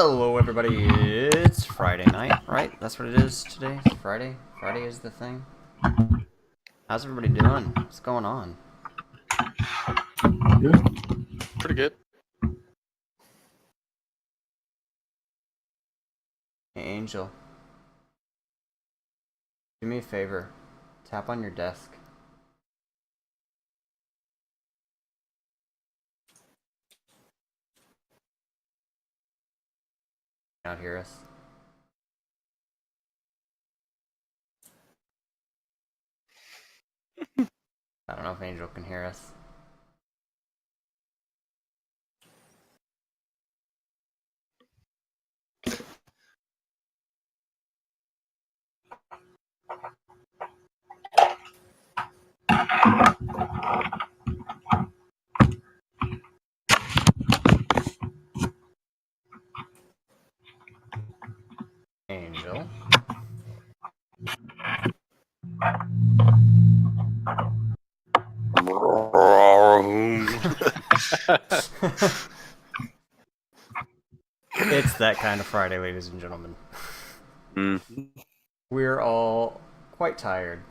Hello, everybody. It's Friday night, right? That's what it is today. It's Friday. Friday is the thing. How's everybody doing? What's going on? Good. Pretty good. Hey, Angel. Do me a favor. Tap on your desk. Out hear us. I don't know if Angel can hear us. Angel. It's that kind of Friday, ladies and gentlemen. We're all quite tired.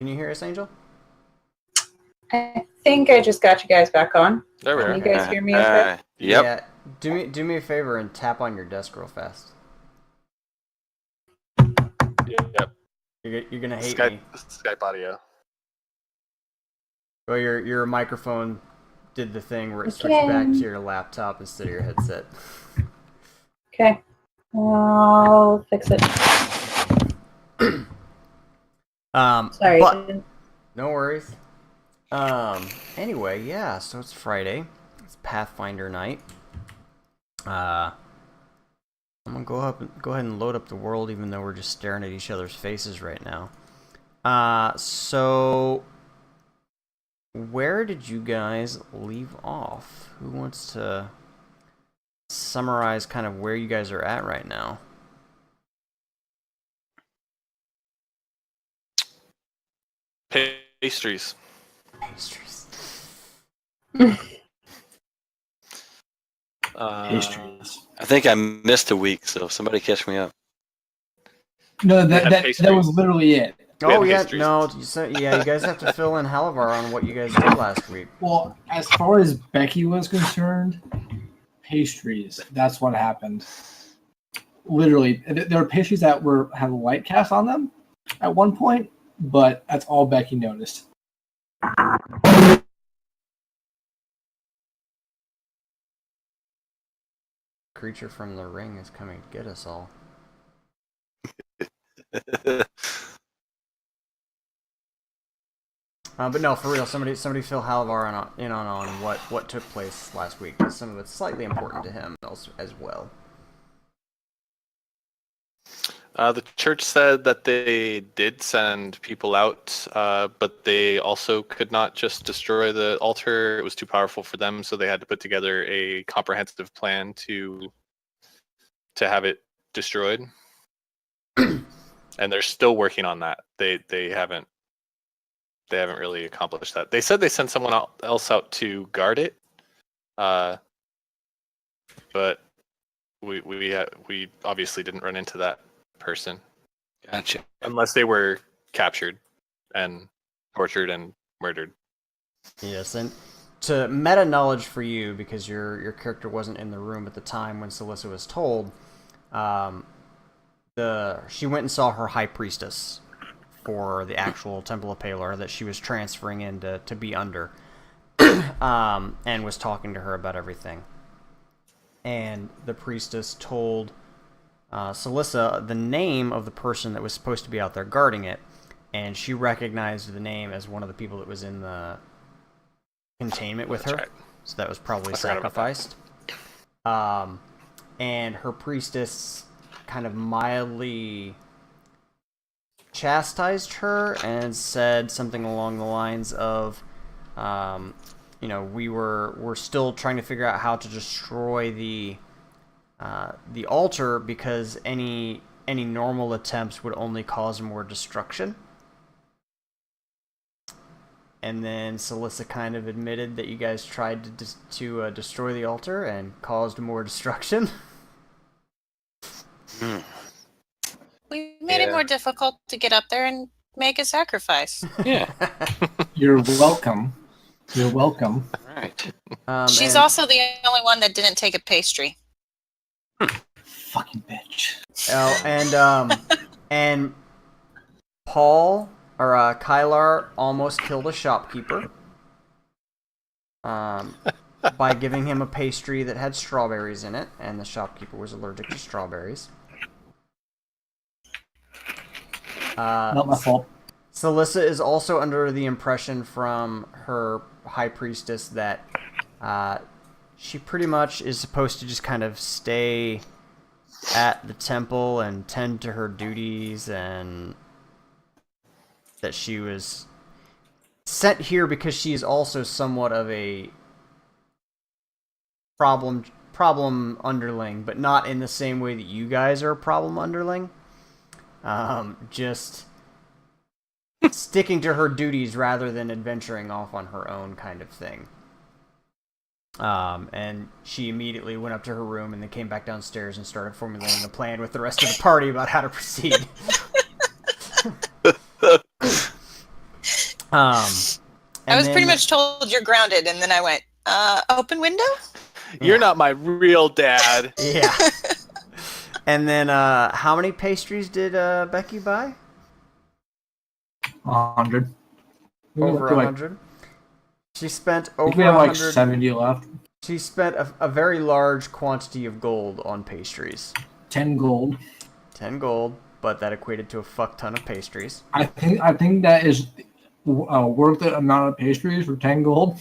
Can you hear us, Angel? I think I just got you guys back on. There we Can are. you guys hear me okay? Yep. Yeah. Do me a favor and tap on your desk real fast. Yep. You're gonna hate Skype, me. Skype audio. Well, your microphone did the thing where it switched back to your laptop instead of your headset. Okay. I'll fix it. Sorry. But no worries. Anyway, yeah. So it's Friday. It's Pathfinder night. I'm gonna go ahead and load up the world, even though we're just staring at each other's faces right now. So where did you guys leave off? Who wants to summarize kind of where you guys are at right now? Pastries. Pastries. Pastries. I think I missed a week, so somebody catch me up. No, had that pastries. was literally it. We had Oh yeah, pastries. no. You guys have to fill in Halavar on what you guys did last week. Well, as far as Becky was concerned, pastries. That's what happened. Literally, there were pastries that had a light cast on them at one point, but that's all Becky noticed. Creature from the ring is coming to get us all. But no, for real, somebody fill Halavar in on what took place last week. Some of it's slightly important to him as well. The church said that they did send people out, but they also could not just destroy the altar. It was too powerful for them, so they had to put together a comprehensive plan to have it destroyed. And they're still working on that. They haven't really accomplished that. They said they sent someone else out to guard it, but we obviously didn't run into that person. Gotcha. Unless they were captured and tortured and murdered. Yes, and to meta knowledge for you, because your character wasn't in the room at the time when Celissa was told, she went and saw her high priestess for the actual Temple of Palor that she was transferring in to be under, and was talking to her about everything. And the priestess told Celissa the name of the person that was supposed to be out there guarding it, and she recognized the name as one of the people that was in the containment with her. Right. So that was probably I forgot about sacrificed. And her priestess kind of mildly chastised her and said something along the lines of, we're still trying to figure out how to destroy the altar, because any normal attempts would only cause more destruction. and then Celissa kind of admitted that you guys tried to destroy the altar and caused more destruction. We made it more difficult to get up there and make a sacrifice. Yeah. You're welcome. You're welcome. Right. She's and, also the only one that didn't take a pastry. Fucking bitch. and Paul or Kylar almost killed a shopkeeper by giving him a pastry that had strawberries in it, and the shopkeeper was allergic to strawberries. Not my fault. Celissa is also under the impression from her high priestess that she pretty much is supposed to just kind of stay at the temple and tend to her duties, and that she was sent here because she is also somewhat of a problem underling, but not in the same way that you guys are a problem underling. Just sticking to her duties rather than adventuring off on her own kind of thing. And she immediately went up to her room and then came back downstairs and started formulating a plan with the rest of the party about how to proceed. I was pretty much told you're grounded, and then I went, open window? You're not my real dad. Yeah. And then, how many pastries did Becky buy? 100. Over 100. She spent over we have 100. like 70 left. She spent a very large quantity of gold on pastries. 10 gold. 10 gold, but that equated to a fuck ton of pastries. I think that is worth the amount of pastries for 10 gold.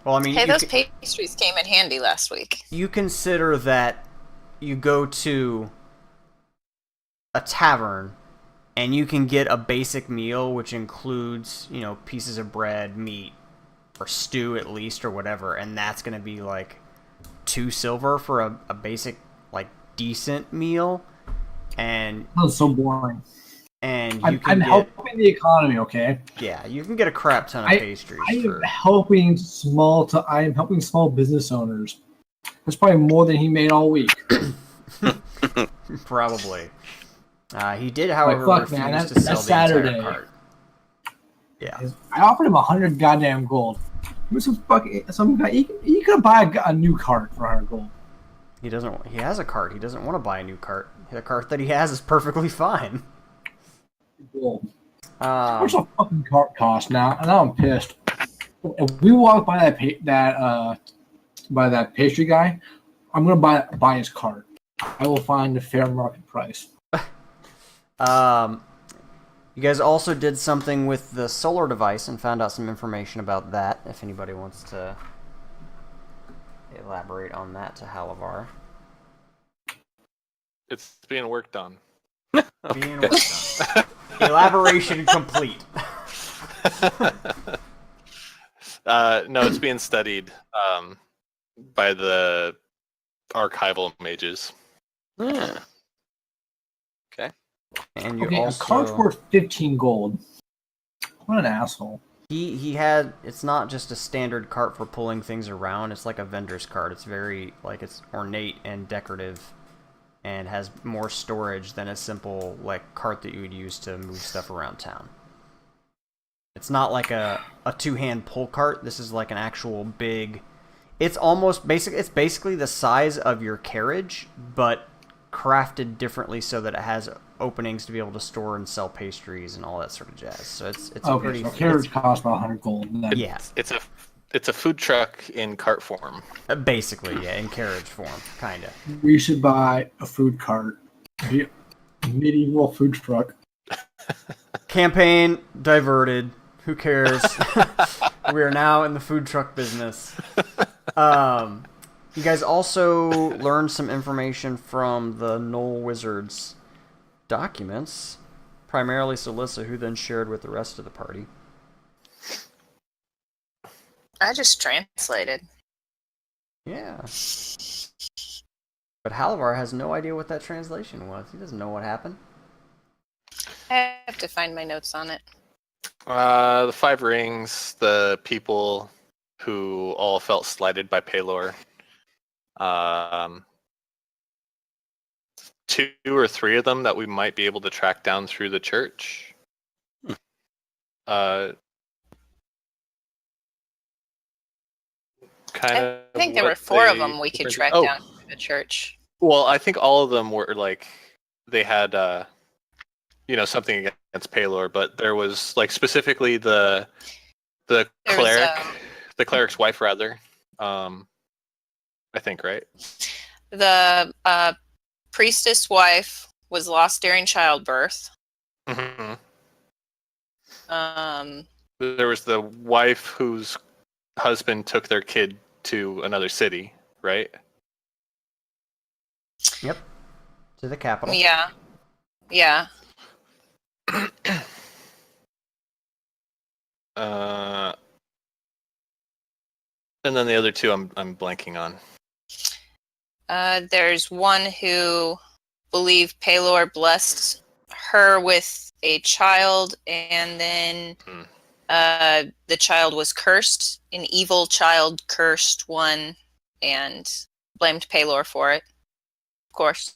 Well, I mean, Hey, those pastries came in handy last week. You consider that you go to a tavern and you can get a basic meal, which includes, pieces of bread, meat, or stew at least, or whatever, and that's going to be like 2 silver for a basic, like, decent meal. And That's so boring. And I'm helping the economy, okay? Yeah, you can get a crap ton of pastries. I'm helping small business owners. That's probably more than he made all week. Probably. He did, however, refuse to sell the Saturday. entire cart. Yeah. I offered him 100 goddamn gold. He could buy a new cart for 100 gold. He doesn't. He has a cart. He doesn't want to buy a new cart. The cart that he has is perfectly fine. Gold. What's a fucking cart cost now? And now I'm pissed. If we walk by that pastry guy, I'm gonna buy his cart. I will find a fair market price. You guys also did something with the solar device and found out some information about that. If anybody wants to elaborate on that to Halavar. It's being worked on. Being worked on. Elaboration complete. No, it's being studied by the archival mages. Yeah. Okay. And you a cart's worth 15 gold. What an asshole. He had. It's not just a standard cart for pulling things around. It's like a vendor's cart. It's very it's ornate and decorative, and has more storage than a simple cart that you would use to move stuff around town. It's not like a two-hand pull cart. This is like an actual big. It's almost basic. It's basically the size of your carriage, but crafted differently so that it has openings to be able to store and sell pastries and all that sort of jazz. So it's okay, a pretty. So carriage costs about 100 gold. Yeah, it's a food truck in cart form. Basically, yeah, in carriage form, kind of. We should buy a food cart, a medieval food truck. Campaign diverted. Who cares? We are now in the food truck business. You guys also learned some information from the Knoll Wizards documents, primarily Celissa, who then shared with the rest of the party. I just translated. Yeah. But Halavar has no idea what that translation was. He doesn't know what happened. I have to find my notes on it. The Five Rings, the people who all felt slighted by Paylor. Two or three of them that we might be able to track down through the church. I think there were 4 of them we could track down through the church. Well, I think all of them were like they had something against Paylor, but there was like specifically the cleric, the cleric's wife rather. I think, right? The priestess wife was lost during childbirth. Mm-hmm. There was the wife whose husband took their kid to another city, right? Yep. To the capital. Yeah. Yeah. And then the other two I'm blanking on. There's one who believed Paylor blessed her with a child, and then the child was cursed. An evil child cursed one and blamed Paylor for it, of course.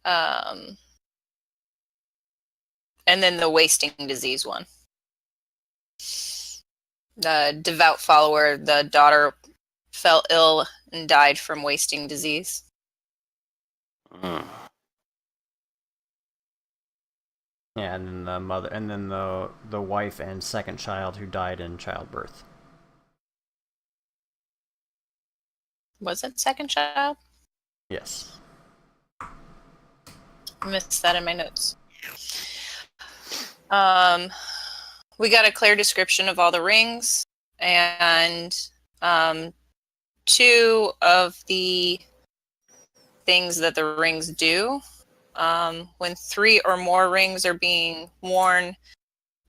And then the wasting disease one. The devout follower, the daughter fell ill and died from wasting disease. Yeah, and then the mother, and then the wife and second child who died in childbirth. Was it second child? Yes. I missed that in my notes. We got a clear description of all the rings, and 2 of the things that the rings do. When 3 or more rings are being worn,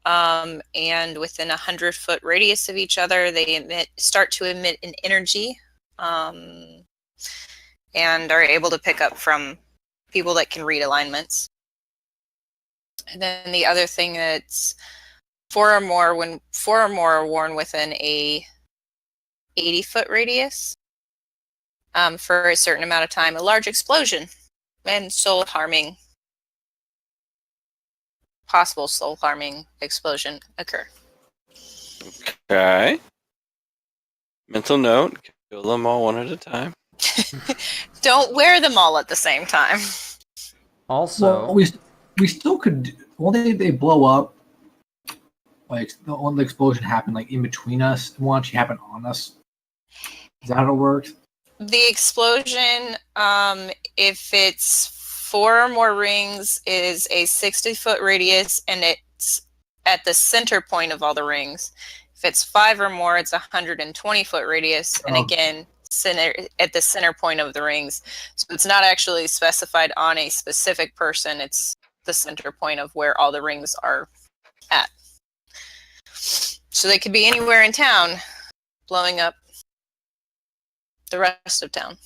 and within 100-foot radius of each other, they start to emit an energy, and are able to pick up from people that can read alignments. And then the other thing that's 4 or more, when 4 or more are worn within a 80-foot radius, for a certain amount of time, a large explosion and possible soul-harming explosion occur. Okay. Mental note, kill them all one at a time. Don't wear them all at the same time. Also, well, we still could. Well, they blow up. Like when the explosion happened, like in between us, and won't actually happen on us. Is that how it works? The explosion, if it's 4 or more rings, is a 60-foot radius, and it's at the center point of all the rings. If it's 5 or more, it's a 120-foot radius, and again, at the center point of the rings. So it's not actually specified on a specific person. It's the center point of where all the rings are at. So they could be anywhere in town, blowing up the rest of town.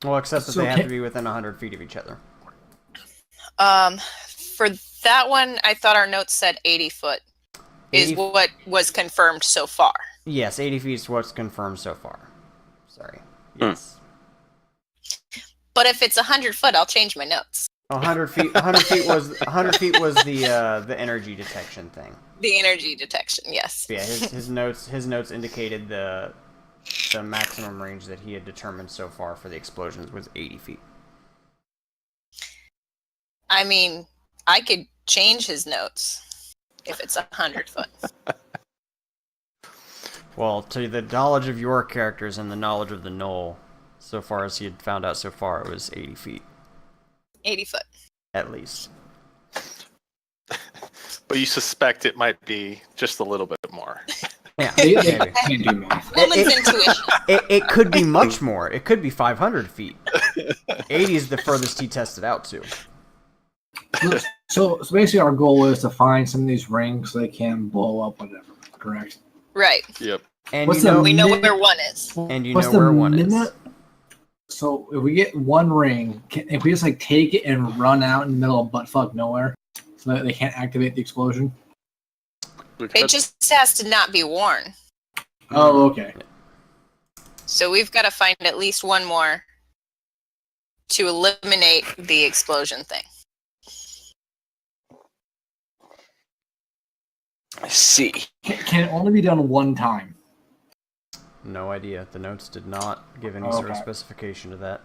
well, except that they have to be within 100 feet of each other. For that one, I thought our notes said 80 foot is what was confirmed so far. Yes, 80 feet is what's confirmed so far. Sorry. Yes. But if it's 100 foot, I'll change my notes. 100 feet. 100 feet was the energy detection thing. The energy detection, yes. Yeah, his notes indicated the maximum range that he had determined so far for the explosions was 80 feet. I mean, I could change his notes if it's 100 foot. Well, to the knowledge of your characters and the knowledge of the Knoll, so far as he had found out so far, it was 80 feet. 80 foot. At least. But you suspect it might be just a little bit more. Yeah, They maybe. can't do math. Woman's intuition. It could be much more. It could be 500 feet. 80 is the furthest he tested out to. So basically, our goal is to find some of these rings so they can blow up whatever. Correct. Right. Yep. And What's We know where one is. And you What's know the where one is. minute? So if we get one ring, if we just like take it and run out in the middle of buttfuck nowhere, so that they can't activate the explosion. It just has to not be worn. Oh, okay. So we've got to find at least one more to eliminate the explosion thing. I see. Can it only be done one time? No idea. The notes did not give any sort of Okay. specification to that.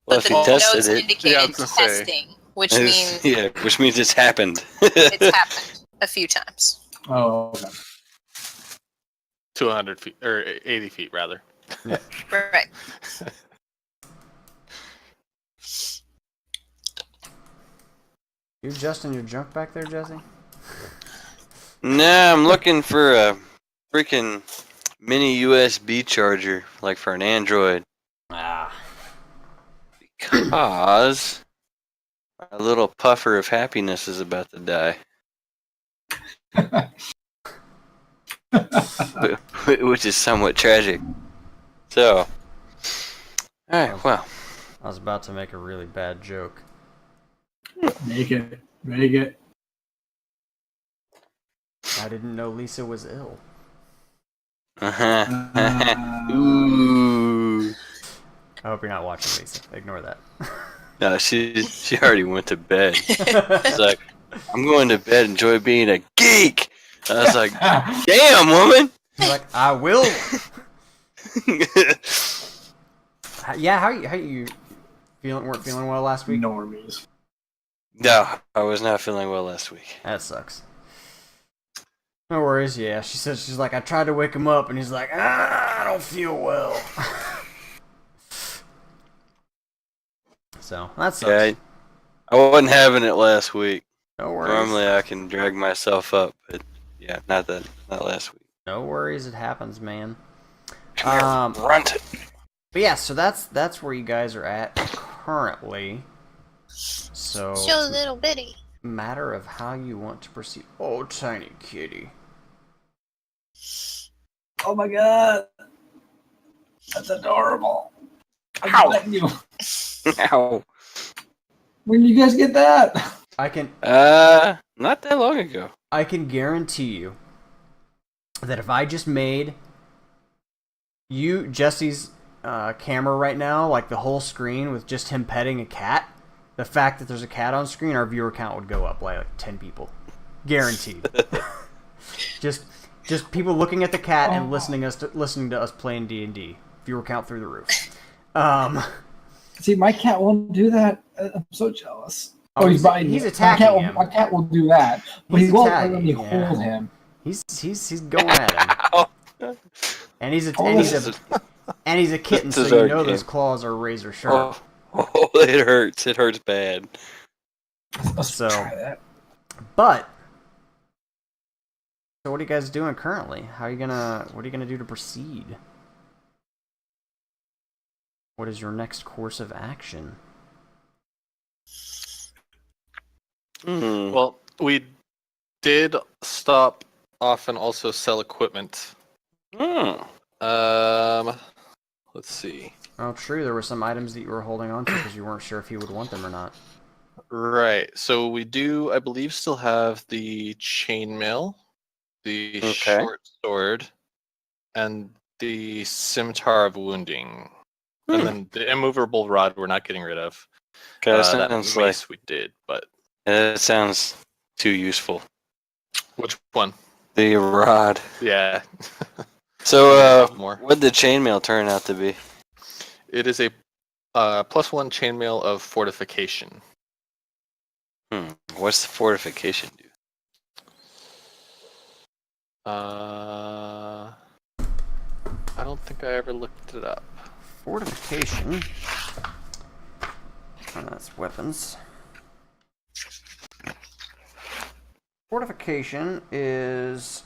Well, But if the he tested notes it, indicated Yeah, I was gonna say. testing, which means yeah, which means it's happened. it's happened a few times. Oh, okay. To 100 feet, or 80 feet, rather. Right. You adjusting your junk back there, Jesse? Nah, I'm looking for a freaking mini USB charger, like for an Android, Ah. because my little puffer of happiness is about to die. Which is somewhat tragic. So, alright, well. I was about to make a really bad joke. Make it. Make it. I didn't know Lisa was ill. Ooh. I hope you're not watching, Lisa. Ignore that. No, she already went to bed. She's like, I'm going to bed, enjoy being a geek. I was like, damn, woman. He's like, I will. Yeah, how you weren't feeling well last week? Normies. No, I was not feeling well last week. That sucks. No worries. Yeah, she said she's like, I tried to wake him up, and he's like, I don't feel well. So that sucks. Yeah, I wasn't having it last week. No worries. Normally I can drag myself up, but yeah, not last week. No worries. It happens, man. Come here, runt. But yeah, so that's where you guys are at currently. So So little bitty. matter of how you want to proceed. Oh, tiny kitty. Oh my god. That's adorable. Ow. I'm betting you. Ow. When did you guys get that? I can Not that long ago. I can guarantee you that if I just made Jesse's camera right now, like the whole screen with just him petting a cat, the fact that there's a cat on screen, our viewer count would go up by like 10 people. Guaranteed. just people looking at the cat and listening to us playing D&D. Viewer count through the roof. See, my cat won't do that. I'm so jealous. Oh, he's biting. he's me. attacking him. My cat will do that, but He's he won't attacking, let me yeah. hold him. He's going at him. And he's a kitten, This so is you our know those game. claws are razor sharp. Oh, it hurts. It hurts bad. Let's So- try that. But so what are you guys doing currently? What are you gonna do to proceed? What is your next course of action? Well, we did stop off and also sell equipment. Hmm. Let's see. Oh, true. There were some items that you were holding on to because you weren't sure if he would want them or not. Right. So we do, I believe, still have the chainmail, the Okay. short sword, and the scimitar of wounding, and then the immovable rod we're not getting rid of. Okay, that That sounds like mace we did, but that sounds too useful. which one? The rod. Yeah. So, More. what did the chainmail turn out to be? It is a +1 chainmail of fortification. What's the fortification do? I don't think I ever looked it up. Fortification. Oh, that's weapons. Fortification is...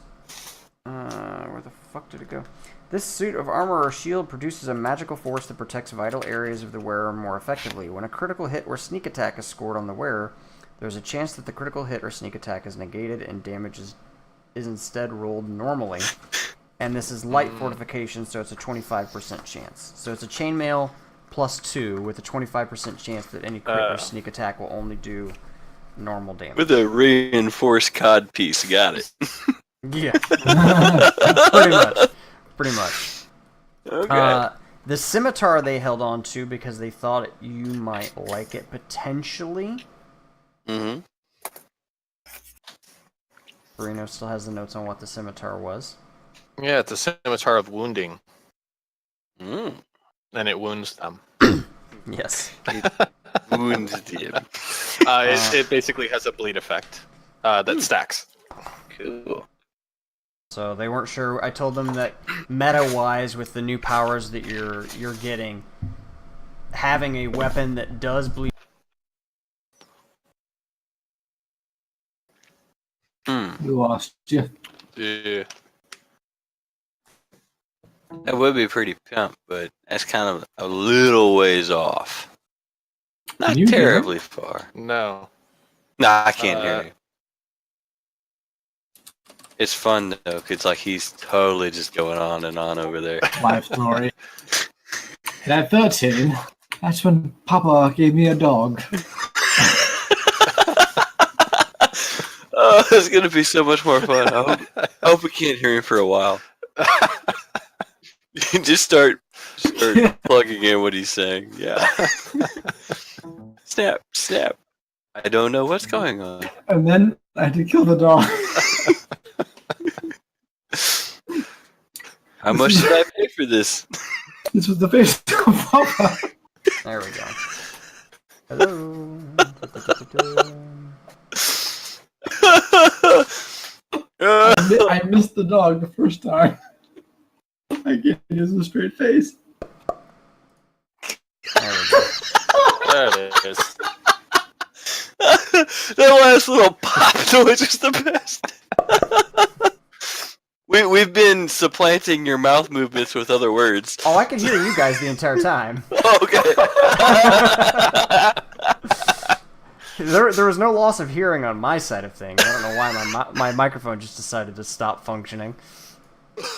where the fuck did it go? This suit of armor or shield produces a magical force that protects vital areas of the wearer more effectively. When a critical hit or sneak attack is scored on the wearer, there's a chance that the critical hit or sneak attack is negated and damage is instead rolled normally. And this is light fortification, so it's a 25% chance. So it's a chainmail +2 with a 25% chance that any crit or sneak attack will only do normal damage. With a reinforced cod piece, got it. Yeah, pretty much. Pretty much. Okay. The scimitar they held on to because they thought you might like it potentially. Mm-hmm. Reno still has the notes on what the scimitar was. Yeah, it's a scimitar of wounding, Mm. and it wounds them. Yes. Wounded him. It basically has a bleed effect that stacks. Cool. So they weren't sure. I told them that meta-wise, with the new powers that you're getting, having a weapon that does bleed. We lost you. Yeah. That would be pretty pimp, but that's kind of a little ways off. Not Can you hear terribly far. No. Nah, I can't hear you. It's fun though, 'cause like he's totally just going on and on over there. Life story. And at 13, that's when Papa gave me a dog. Oh, it's gonna be so much more fun. I hope we can't hear him for a while. You just start plugging in what he's saying. Yeah. Snap, snap. I don't know what's going on. And then I had to kill the dog. How much did I pay for this? This was the face of Papa. There we go. Hello. I missed the dog the first time. I gave him a straight face. There we go. There it is. That last little pop noise is the best. We've been supplanting your mouth movements with other words. Oh, I could hear you guys the entire time. Okay. There was no loss of hearing on my side of things. I don't know why my microphone just decided to stop functioning.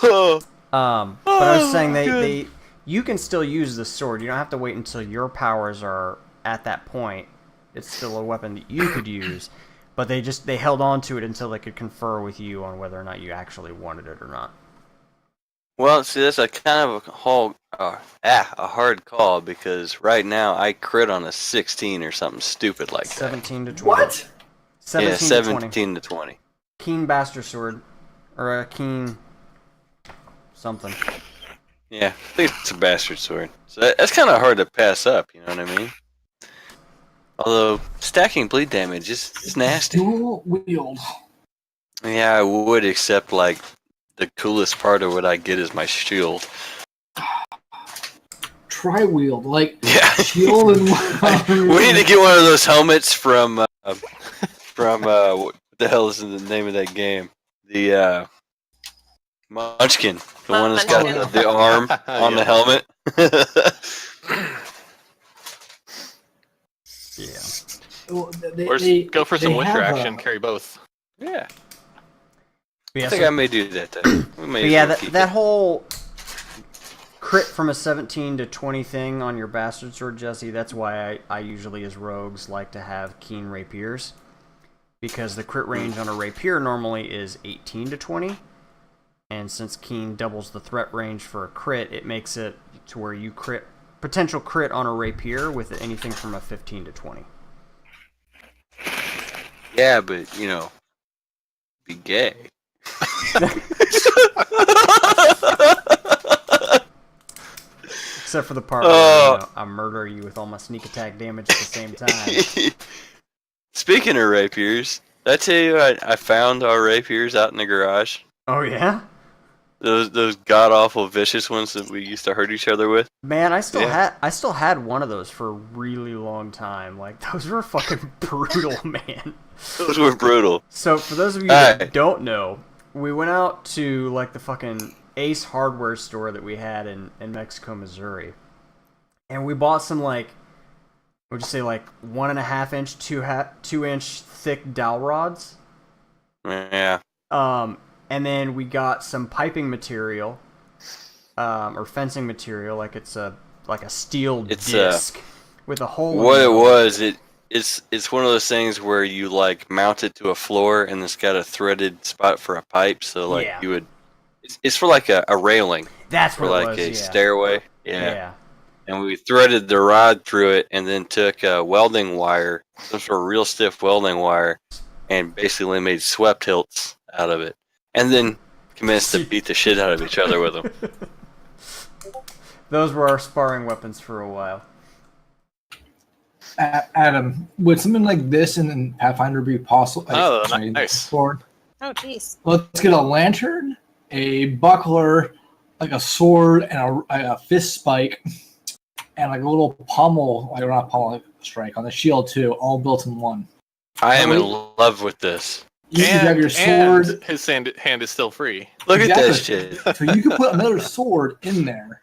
But I was saying you can still use the sword. You don't have to wait until your powers are at that point. It's still a weapon that you could use, but they held on to it until they could confer with you on whether or not you actually wanted it or not. Well, see, that's a kind of a hard call because right now I crit on a 16 or something stupid like that. 17 to 20. What? 17 Yeah, to 17 20. to 20. Keen bastard sword, or a keen something. Yeah, I think it's a bastard sword. So that's kind of hard to pass up, you know what I mean? Although, stacking bleed damage is nasty. Dual wield. Yeah, I would, except, like, the coolest part of what I get is my shield. Tri-wield. Like, Yeah. shield and... We need to get one of those helmets from what the hell is the name of that game? The, Munchkin. The one that's got Munchkin. the arm on the helmet. Yeah. Well, Or go for some winter have action, carry both. Yeah. But I yeah, think so- I may do that then. We may But as yeah, well keep that it. whole crit from a 17 to 20 thing on your bastard sword, Jesse, that's why I usually, as rogues, like to have keen rapiers. Because the crit range on a rapier normally is 18 to 20. And since keen doubles the threat range for a crit, it makes it to where you potential crit on a rapier with anything from a 15 to 20. Yeah, but, be gay. Except for the part where I murder you with all my sneak attack damage at the same time. Speaking of rapiers, did I tell you I found our rapiers out in the garage? Oh yeah? Those god awful vicious ones that we used to hurt each other with. Man, I still Yeah. had one of those for a really long time. Like, those were fucking brutal, man. Those were brutal. So for those of you that Alright. don't know, we went out to like the fucking Ace hardware store that we had in Mexico, Missouri. And we bought some like, would you say like 1.5 inch, 2 inch thick dowel rods. Yeah. And then we got some piping material, or fencing material, like it's a steel It's, disc with a hole. What in it was, it's one of those things where you like mount it to a floor and it's got a threaded spot for a pipe. So like Yeah. you would, it's for like a railing That's for what like it a was. Yeah. stairway. Yeah. And we threaded the rod through it and then took welding wire, some sort of real stiff welding wire, and basically made swept hilts out of it. And then commenced to beat the shit out of each other with them. Those were our sparring weapons for a while. Adam, would something like this in Pathfinder be possible? Oh, nice. Sword? Oh, jeez. Let's get a lantern, a buckler, like a sword, and a fist spike, and like a little pommel, like not pommel, like a strike on the shield too, all built in one. I am in love with this. You could have your sword. And his hand is still free. Look Exactly. at that shit. So you could put another sword in there.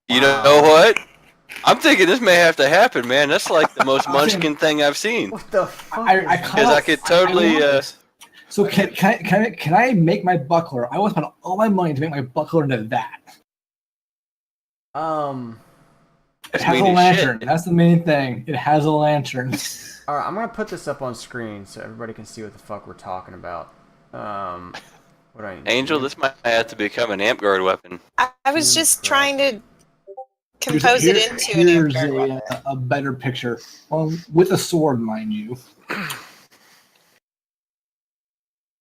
You know what? I'm thinking this may have to happen, man. That's like the most munchkin thing I've seen. What the fuck? Because I could totally. So can I make my buckler? I want to spend all my money to make my buckler into that. It has a lantern. That's the main thing. It has a lantern. All right, I'm gonna put this up on screen so everybody can see what the fuck we're talking about. What do I need? Angel, this might have to become an amp guard weapon. I was just trying to compose it into an Here's amp guard weapon. a better picture. Well, with a sword, mind you.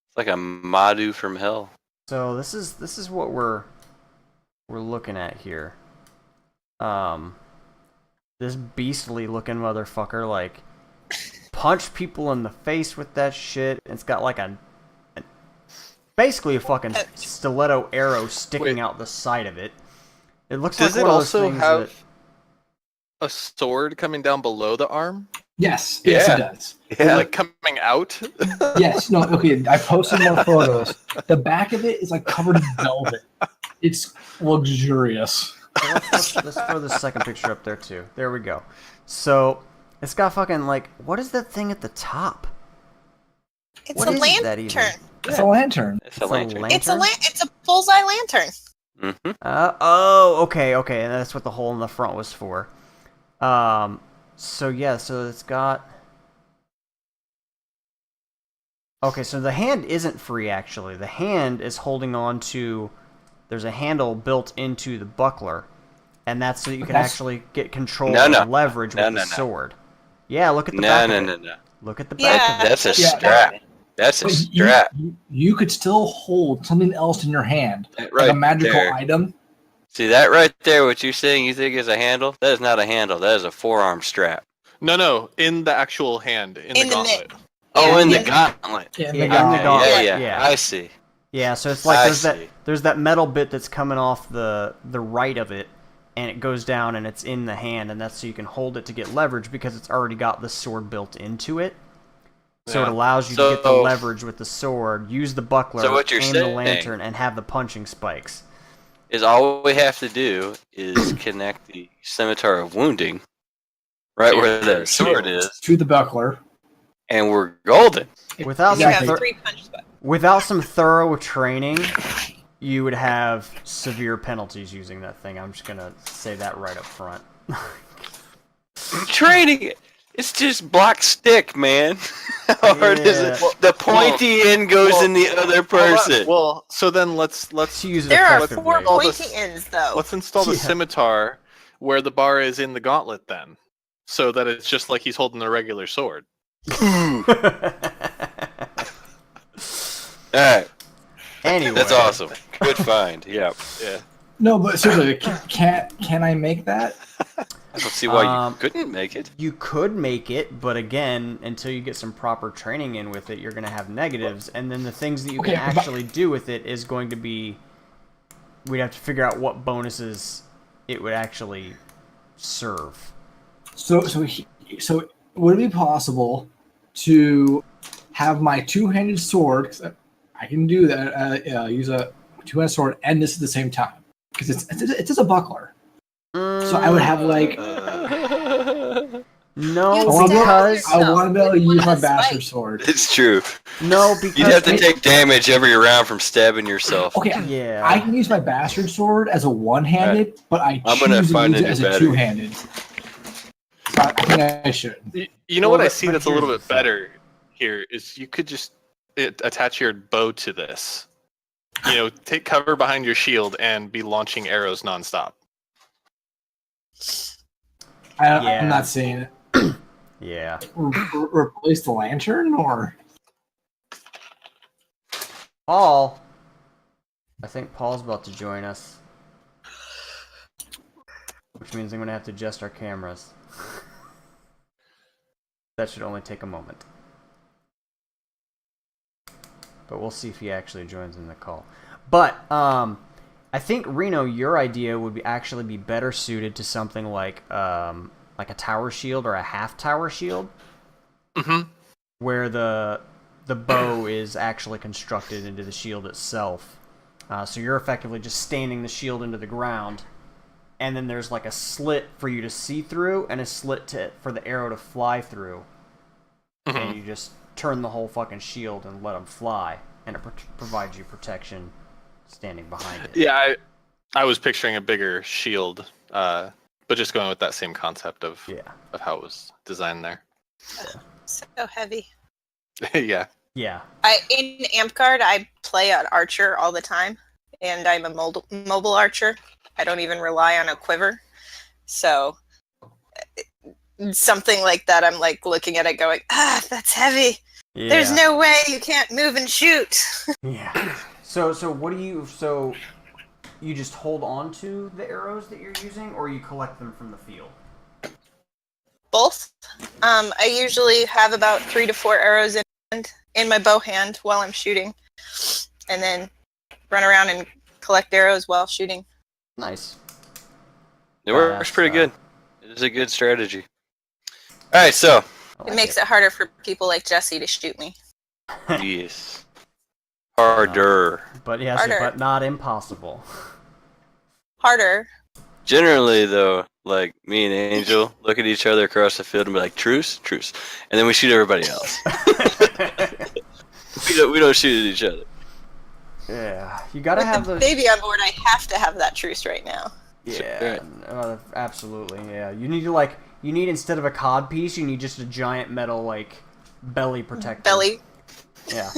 It's like a Madhu from hell. So this is what we're looking at here. This beastly looking motherfucker like punched people in the face with that shit. It's got like basically a fucking stiletto arrow sticking out the side of it. It looks Does like it one of those also things have a sword coming down below the arm? Yes, yes, it does. Yeah. Like coming out? Yes, no, okay. I posted more photos. The back of it is like covered in velvet. It's luxurious. So let's throw the second picture up there too. There we go. So it's got fucking like, what is that thing at the top? It's What a is that even? lantern. It's a lantern. It's a lantern. It's a bullseye lantern. Mm-hmm. Okay, and that's what the hole in the front was for. So yeah, so it's got. Okay, so the hand isn't free actually. The hand is holding on to. There's a handle built into the buckler, and that's so that you can actually get control and leverage with the sword. Yeah, look at the back. No. Look at the back. Yeah. Of it. That's a strap. That's a strap. You could still hold something else in your hand, That like a right magical there. item. See that right there? What you're saying you think is a handle? That is not a handle. That is a forearm strap. No, in the actual hand, in the gauntlet. In the gauntlet. In Yeah, the in the gauntlet. gauntlet. Yeah. Yeah. I see. Yeah, so it's like see. there's that metal bit that's coming off the right of it, and it goes down and it's in the hand, and that's so you can hold it to get leverage because it's already got the sword built into it. So it allows you to get the leverage with the sword, use the buckler, So what you're aim the saying lantern, and have the punching spikes. Is all we have to do is connect the scimitar of wounding right where the sword is, To the buckler. and we're golden. Without You some have 3 punch spots. without some thorough training, you would have severe penalties using that thing. I'm just gonna say that right up front. Training, it's just block stick, man. How hard is it? Yeah. The pointy end goes in the other person. Well, so then let's To use it There are effectively. 4 All pointy this- ends, though. let's install the Yeah. scimitar where the bar is in the gauntlet then, so that it's just like he's holding a regular sword. Alright, Anyway, that's awesome. Good find. Yeah. No, but seriously, can I make that? I don't see why you couldn't make it. You could make it, but again, until you get some proper training in with it, you're going to have negatives, and then the things that you can Okay, but- actually do with it is going to be. We'd have to figure out what bonuses it would actually serve. So would it be possible to have my two-handed sword? 'Cause I can do that. Use a two-handed sword and this at the same time because it's just a buckler. So I would have like No, You'd because I want to be able to use my With a bastard spike. sword. It's true. no, because You'd have to take damage every round from stabbing yourself. Okay, yeah. I can use my bastard sword as a one-handed, but I I'm choose gonna to find use a it as new a battery. two-handed. I think I should. You know Well, what I but- see but that's a little here's bit the thing. better here is you could just attach your bow to this. You know, take cover behind your shield and be launching arrows nonstop. Yeah. I'm not seeing it. Yeah. Replace the lantern, or Paul. I think Paul's about to join us. Which means I'm going to have to adjust our cameras. That should only take a moment. But we'll see if he actually joins in the call. But I think Reno, your idea would actually be better suited to something like a tower shield or a half tower shield, where the bow is actually constructed into the shield itself. So you're effectively just standing the shield into the ground, and then there's like a slit for you to see through and a slit for the arrow to fly through, and you just turn the whole fucking shield and let them fly, and it provides you protection standing behind it. Yeah, I was picturing a bigger shield, but just going with that same concept of how it was designed there. So heavy. Yeah. Yeah. In Amp-Guard, I play an archer all the time, and I'm a mobile archer. I don't even rely on a quiver. So something like that, I'm like looking at it going, that's heavy. Yeah. There's no way you can't move and shoot. Yeah. So what do you... So you just hold on to the arrows that you're using, or you collect them from the field? Both. I usually have about 3 to 4 arrows in my bow hand while I'm shooting, and then run around and collect arrows while shooting. Nice. It works pretty good. It is a good strategy. All right, so It makes it harder for people like Jesse to shoot me. yes, harder. But yes, Harder. but not impossible. Harder. Generally, though, like me and Angel look at each other across the field and be like, "Truce, truce," and then we shoot everybody else. we don't shoot at each other. Yeah, you gotta With have the those. baby on board, I have to have that truce right now. Yeah, absolutely. Yeah, you need instead of a cod piece, you need just a giant metal like belly protector. Belly. Yeah.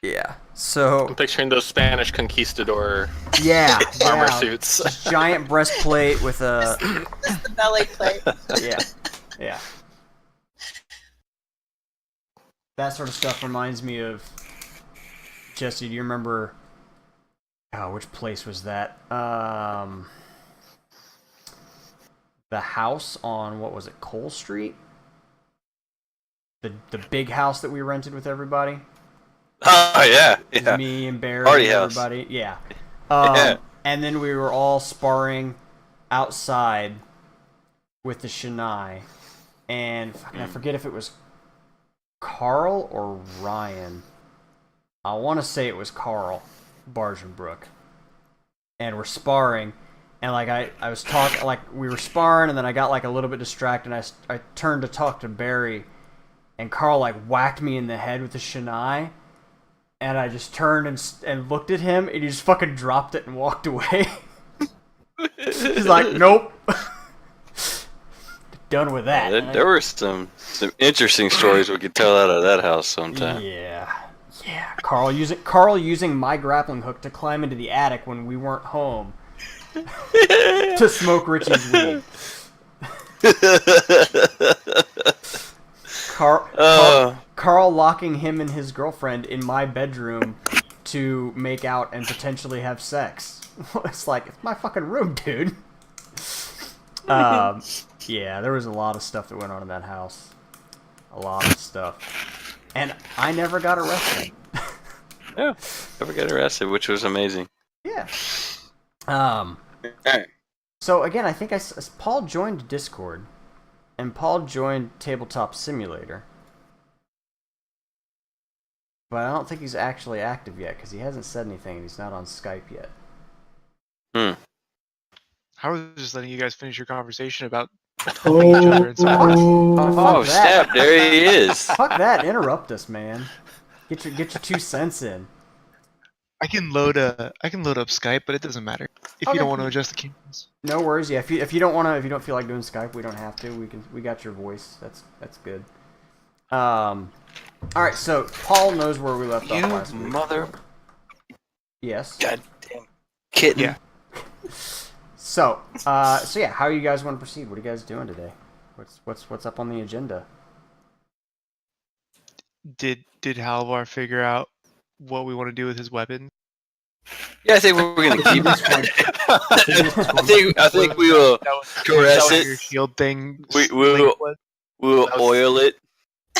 Yeah. So. I'm picturing those Spanish conquistador Yeah. armor yeah. suits. Giant breastplate with a. The belly plate. Yeah. Yeah. That sort of stuff reminds me of. Jesse, do you remember? Oh, which place was that? The house on what was it, Cole Street? The big house that we rented with everybody. Oh yeah, It was yeah. me and Barry Party and house. everybody. Yeah. Yeah. And then we were all sparring outside with the Shanai, and I forget if it was Carl or Ryan. I want to say it was Carl Bargenbrook. And we're sparring, and like I was talking, like we were sparring, and then I got like a little bit distracted, and I turned to talk to Barry, and Carl like whacked me in the head with the Shanai, and I just turned and looked at him, and he just fucking dropped it and walked away. He's like, nope. Done with that. Yeah, there were some interesting stories we could tell out of that house sometime. Yeah. Carl using my grappling hook to climb into the attic when we weren't home to smoke Richie's weed. Carl locking him and his girlfriend in my bedroom to make out and potentially have sex. It's like, it's my fucking room, dude. Yeah, there was a lot of stuff that went on in that house. A lot of stuff. And I never got arrested. Yeah, never got arrested, which was amazing. Yeah. Alright. So again, I think Paul joined Discord, and Paul joined Tabletop Simulator. But I don't think he's actually active yet, because he hasn't said anything, and he's not on Skype yet. I was just letting you guys finish your conversation about Oh, helping each other and so on. Oh, Fuck that. snap, there he is. Fuck that, interrupt us, man. Get your 2 cents in. I can load up Skype, but it doesn't matter if Okay. you don't want to adjust the cameras. No worries. Yeah, if you don't want to, if you don't feel like doing Skype, we don't have to. We got your voice. That's good. All right. So Paul knows where we left off You last week. mother Yes. goddamn kitten. Yeah. So yeah, how you guys want to proceed? What are you guys doing today? What's up on the agenda? Did Halvar figure out what we want to do with his weapon? Yeah, I think we're gonna keep it. I think we will caress That was your it. shield thing. We link was? will That was- oil it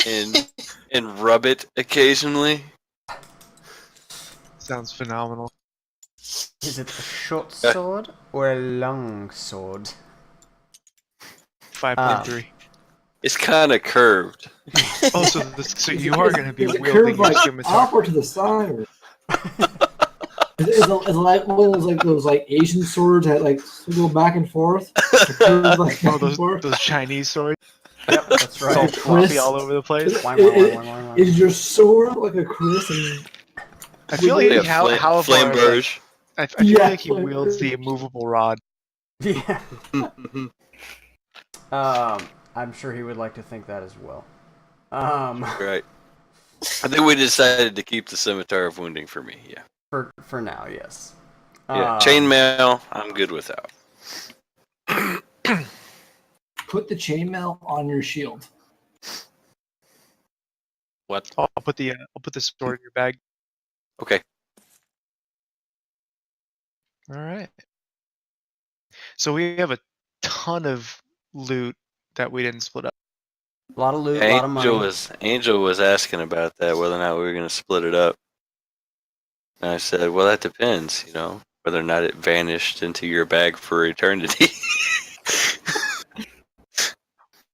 and rub it occasionally. Sounds phenomenal. Is it a short sword or a long sword? 5.3. It's kind of curved. Oh, so you are going to be Is it wielding curved your like scimitar. up or to the side? Or... is it like one of those like Asian swords that like go back and forth? Curved, like, Oh, back and forth? those Chinese swords. Yep, that's It's all right. floppy all over the place. Wang, wang, wang, wang, wang, wang. Is your sword like a Chris? And I feel like Yeah, Halvar, flame like, burge. I feel Yeah, like he wields the immovable rod. Yeah. I'm sure he would like to think that as well. Right. I think we decided to keep the scimitar of wounding for me. Yeah. For now, yes. Yeah. Chainmail, I'm good without. put the chainmail on your shield. What? I'll put the sword in your bag. Okay. All right. So we have a ton of loot that we didn't split up. A lot of loot, a lot of money. Angel was asking about that, whether or not we were going to split it up. And I said, well, that depends, whether or not it vanished into your bag for eternity.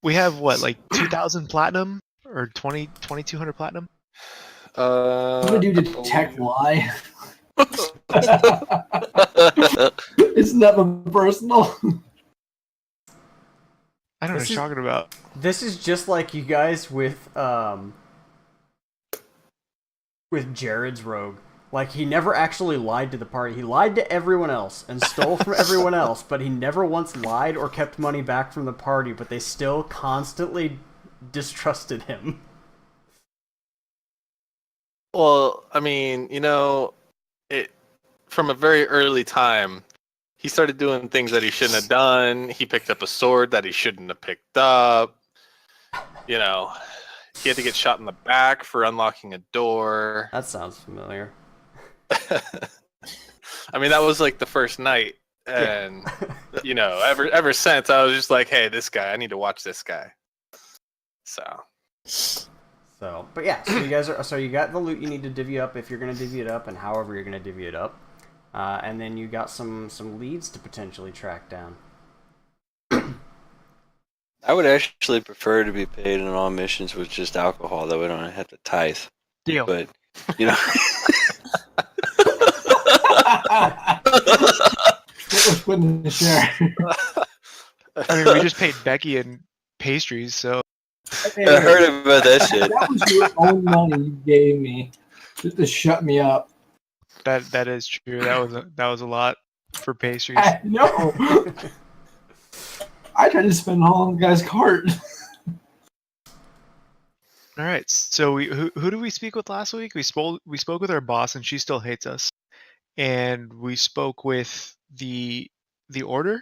We have what, like 2,000 platinum or 2,200 platinum? I'm gonna do detect lie. It's never personal. I don't know what you're talking about. This is just like you guys with Jared's rogue. Like, he never actually lied to the party. He lied to everyone else and stole from everyone else, but he never once lied or kept money back from the party, but they still constantly distrusted him. Well, I mean, it from a very early time, he started doing things that he shouldn't have done. He picked up a sword that he shouldn't have picked up. He had to get shot in the back for unlocking a door. That sounds familiar. I mean, that was like the first night, and ever since, I was just like, hey, this guy, I need to watch this guy. But yeah, so you guys you got the loot you need to divvy up if you're gonna divvy it up, and however you're gonna divvy it up, and then you got some leads to potentially track down. I would actually prefer to be paid on all missions with just alcohol, that we don't have to tithe. Deal. But, Let's put in the share. I mean, we just paid Becky in pastries, so I heard about that shit. That was your own money you gave me just to shut me up. that is true. That was a lot for pastries. I know. I tried to spend all on the guy's cart. All right. So who did we speak with last week? We spoke with our boss, and she still hates us. And we spoke with the order,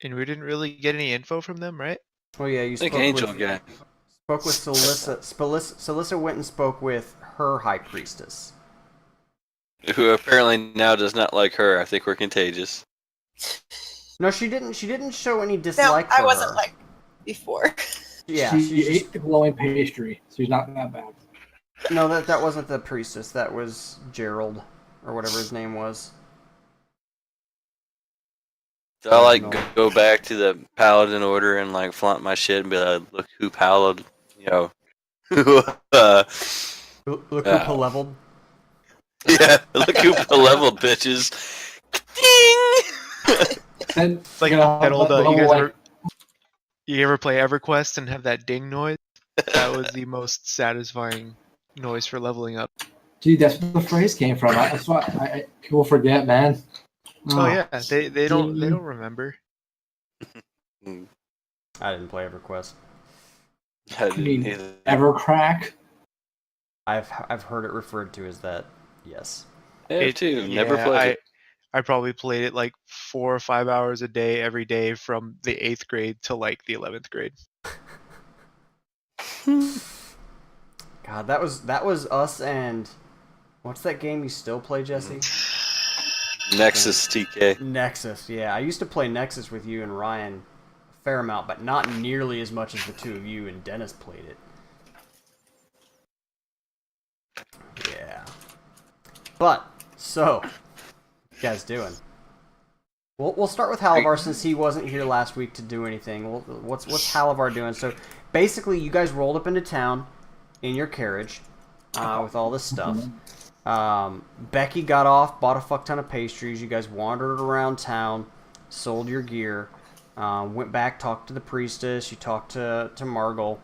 and we didn't really get any info from them, right? Oh yeah, you I think spoke Angel with Celissa. Celissa went and spoke with her high priestess. Who apparently now does not like her. I think we're contagious. No, she didn't. She didn't show any No, dislike for I wasn't her. like before. Yeah, she she's ate the glowing pastry, so she's not that bad. no, that wasn't the priestess. That was Gerald, or whatever his name was. So I go back to the paladin order and flaunt my shit and be like, look who paladin, Look who leveled. yeah, look who leveled, bitches. Ding! And It's like that old. You ever play EverQuest and have that ding noise? That was the most satisfying noise for leveling up. Dude, that's where the phrase came from. That's why people forget, man. Oh yeah, they don't dude. remember. I didn't play EverQuest. I You didn't mean either. Evercrack? I've heard it referred to as that. Yes. Yeah, too. Never Yeah, played it. I probably played it like 4 or 5 hours a day every day from the 8th grade to like the 11th grade. God, that was us and what's that game you still play, Jesse? Nexus TK. Nexus. Yeah, I used to play Nexus with you and Ryan a fair amount, but not nearly as much as the two of you and Dennis played it. Yeah. But so, what you guys doing? We'll start with Halavar since he wasn't here last week to do anything. What's Halavar doing? So basically, you guys rolled up into town in your carriage with all this stuff. Becky got off, bought a fuck ton of pastries. You guys wandered around town, sold your gear, went back, talked to the priestess. You talked to Margle.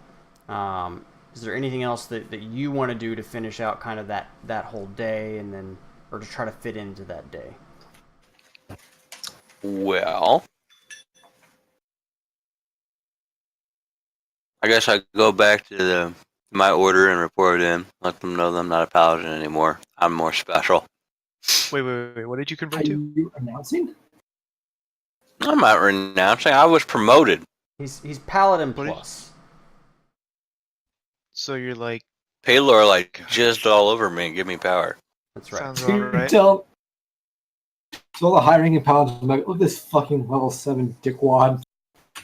Is there anything else that you want to do to finish out kind of that whole day, and then or to try to fit into that day? Well, I guess I go back to my order and report in. Let them know that I'm not a paladin anymore. I'm more special. Wait. What did you Are convert to? you announcing? I'm not renouncing. I was promoted. He's Paladin What did- Plus. So you're like, Paylor like jizzed all over me and give me power. That's right. sounds So about you right. tell the hiring and paladins, like, look at this fucking level 7 dickwad.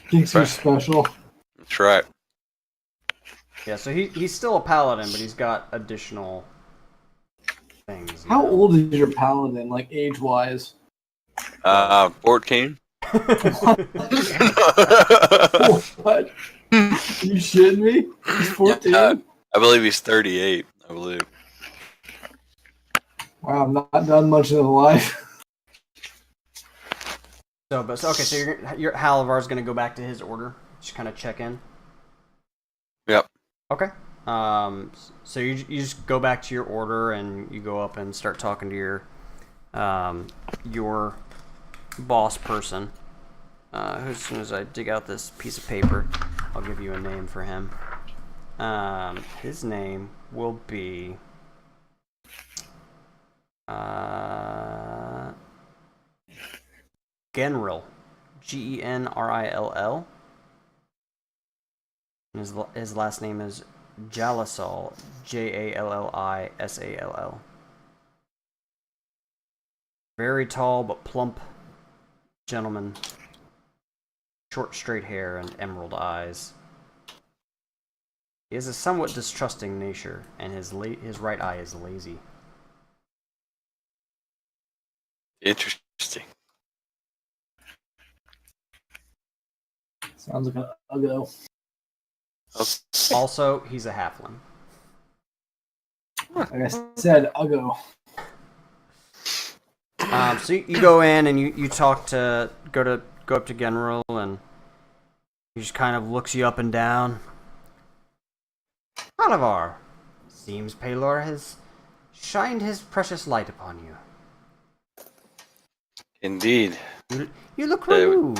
Thinks you're special. That's right. Yeah, so he's still a paladin, but he's got additional things. How old is your paladin, like age-wise? 14. What? You shitting me? He's 14? I believe he's 38. I believe. Wow, I'm not done much in his life. So your Halavar's gonna go back to his order, just kind of check in. Yep. Okay. So you just go back to your order and you go up and start talking to your boss person. As soon as I dig out this piece of paper, I'll give you a name for him. His name will be Genrill, Genrill. And his last name is Jallisall, Jallissall. Very tall but plump gentleman, short straight hair and emerald eyes. He has a somewhat distrusting nature, and his right eye is lazy. Interesting. Sounds like a go. Okay. Also, he's a halfling. Like I said, I'll go. So you go in and you talk to go up to Genrill, and he just kind of looks you up and down. Halavar, seems Paylor has shined his precious light upon you. Indeed. You look renewed.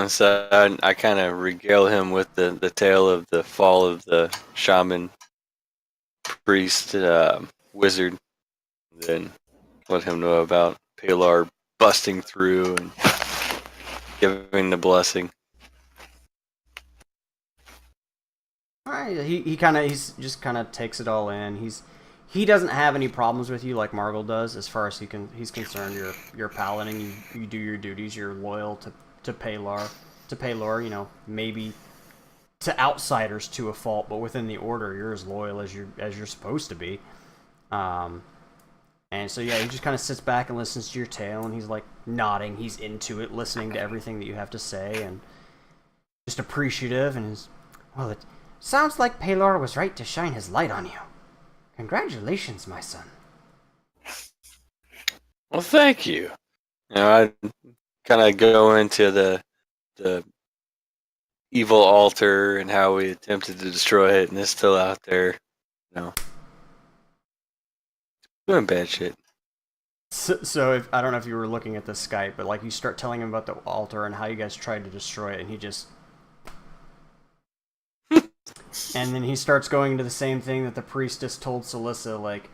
So I kind of regale him with the tale of the fall of the shaman, priest, wizard. Then let him know about Paylor busting through and giving the blessing. Alright, he just kind of takes it all in. He doesn't have any problems with you like Margle does, as far as he's concerned. You're a paladin. You do your duties. You're loyal to Paylor. You know, maybe to outsiders to a fault, but within the order, you're as loyal as you're supposed to be. And so yeah, he just kind of sits back and listens to your tale, and he's like nodding. He's into it, listening to everything that you have to say, and just appreciative. And well, it sounds like Paylor was right to shine his light on you. Congratulations, my son. Well, thank you. You know, I kind of go into the evil altar and how we attempted to destroy it, and it's still out there. You know, Doing bad shit. So if, I don't know if you were looking at the Skype, but like you start telling him about the altar and how you guys tried to destroy it, and he just and then he starts going into the same thing that the priestess told Celissa, like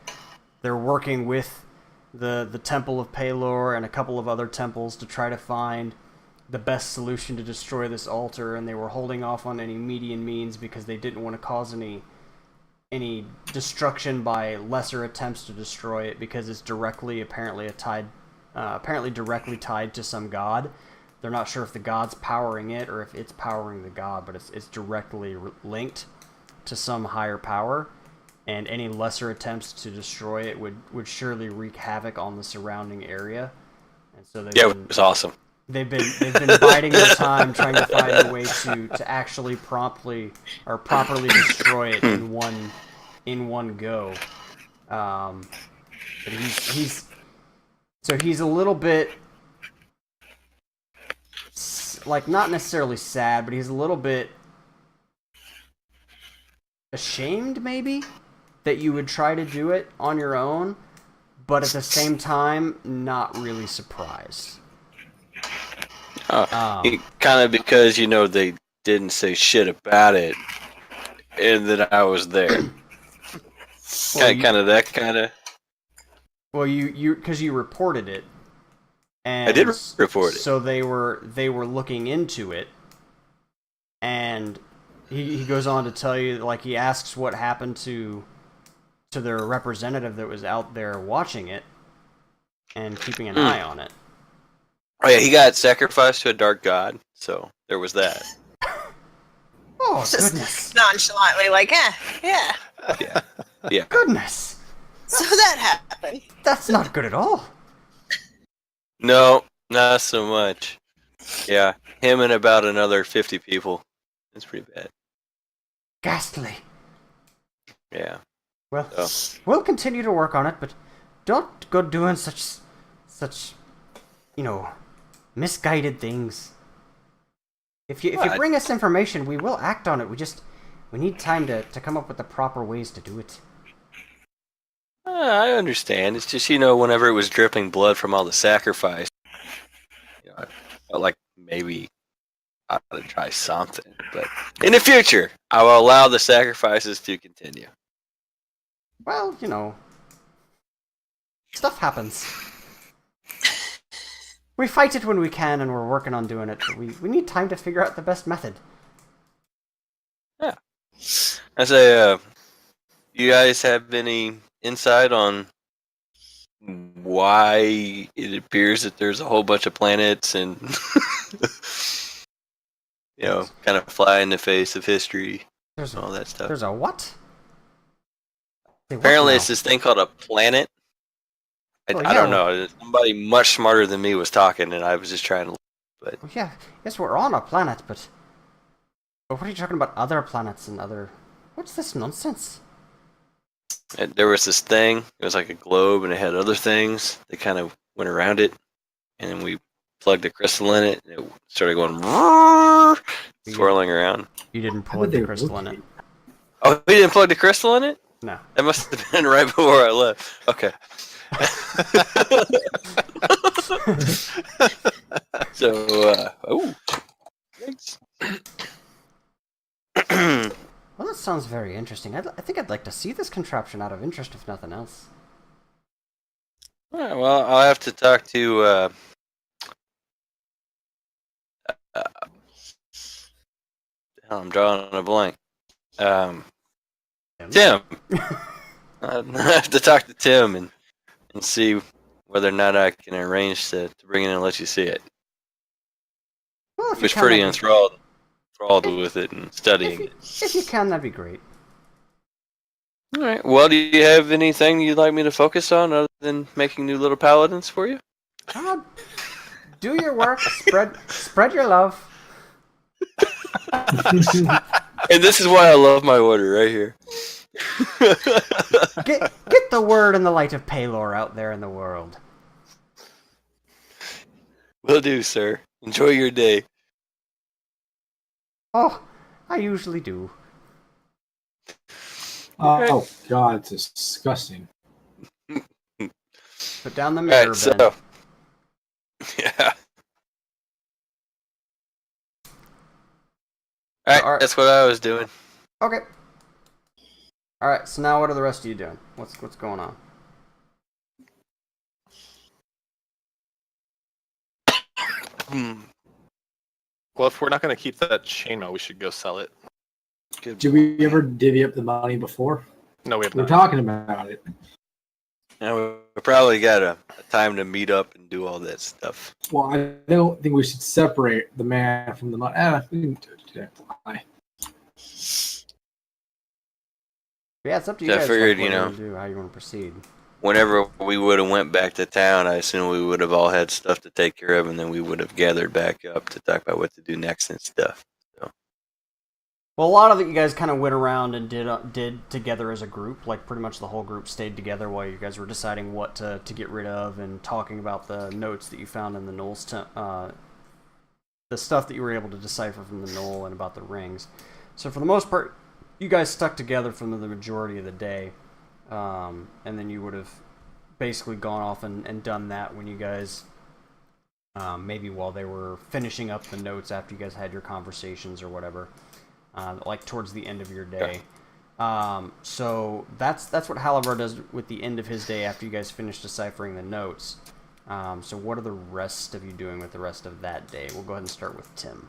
they're working with the Temple of Pelor and a couple of other temples to try to find the best solution to destroy this altar, and they were holding off on any median means because they didn't want to cause any destruction by lesser attempts to destroy it because it's directly directly tied to some god. They're not sure if the god's powering it or if it's powering the god, but it's directly linked to some higher power, and any lesser attempts to destroy it would surely wreak havoc on the surrounding area. And so It was awesome. They've been biding their time trying to find a way to actually properly destroy it in one go. But he's a little bit like not necessarily sad, but he's a little bit ashamed maybe that you would try to do it on your own, but at the same time not really surprised. Kind of because they didn't say shit about it, and that I was there. Kind of that kind of. Well, you because you reported it, and I did report it. So they were looking into it, and he goes on to tell you, like, he asks what happened to their representative that was out there watching it and keeping an eye on it. Oh yeah, he got sacrificed to a dark god, so there was that. Oh, Just goodness. nonchalantly, like, yeah. Yeah. Goodness. So that happened. That's not good at all. No, not so much. Yeah, him and about another 50 people. It's pretty bad. Ghastly. Yeah. Well, So. we'll continue to work on it, but don't go doing such misguided things. If you bring us information, we will act on it. We need time to come up with the proper ways to do it. I understand. It's just, whenever it was dripping blood from all the sacrifice, I felt like maybe I ought to try something. But in the future, I will allow the sacrifices to continue. Well, stuff happens. We fight it when we can, and we're working on doing it, but we need time to figure out the best method. Yeah. I say, you guys have any insight on why it appears that there's a whole bunch of planets and, kind of fly in the face of history and all that stuff? There's a what? Say what Apparently, now? it's this thing called a planet. Oh, I don't know. Somebody much smarter than me was talking, and I was just trying to. But Well, yeah, yes, we're on a planet, but what are you talking about? Other planets and other... What's this nonsense? there was this thing. It was like a globe, and it had other things that kind of went around it. And then we plugged a crystal in it, and it started going swirling around. You didn't How plug would they the crystal in it. rotate? Oh, we didn't plug the crystal in it? No. That must have been right before I left. Okay. So, thanks. Well, that sounds very interesting. I think I'd like to see this contraption out of interest, if nothing else. All right, well, I'll have to talk to hell, I'm drawing a blank. Tim. I have to talk to Tim and see whether or not I can arrange to bring it in and let you see it. Well, if I you was can, pretty that'd be- enthralled with it and studying it. If you can, that'd be great. All right. Well, do you have anything you'd like me to focus on other than making new little paladins for you? Do your work. Spread your love. And this is why I love my order right here. Get the word and the light of Pelor out there in the world. Will do, sir. Enjoy your day. Oh, I usually do. Oh God, it's disgusting. Put down the mirror, Alright, Ben. so yeah. Alright, that's what I was doing. Okay. Alright, so now what are the rest of you doing? What's going on? Well, if we're not going to keep that chainmail, we should go sell it. Good Did we ever divvy up the money before? No, we have We were not. talking about it. Now we probably got a time to meet up and do all that stuff. Well, I don't think we should separate the man from the money. We can do it today. Why? Yeah, it's up to you So I guys. figured, what you you know, want to do, how you want to proceed. Whenever we would have went back to town, I assume we would have all had stuff to take care of, and then we would have gathered back up to talk about what to do next and stuff. Well, a lot of it you guys kind of went around and did together as a group. Like, pretty much the whole group stayed together while you guys were deciding what to get rid of and talking about the notes that you found in the Knoll's the stuff that you were able to decipher from the Knoll and about the rings. So for the most part, you guys stuck together for the majority of the day. And then you would have basically gone off and done that when you guys, maybe while they were finishing up the notes after you guys had your conversations or whatever. Like towards the end of your day. So that's what Halavar does with the end of his day after you guys finish deciphering the notes. So what are the rest of you doing with the rest of that day? We'll go ahead and start with Tim.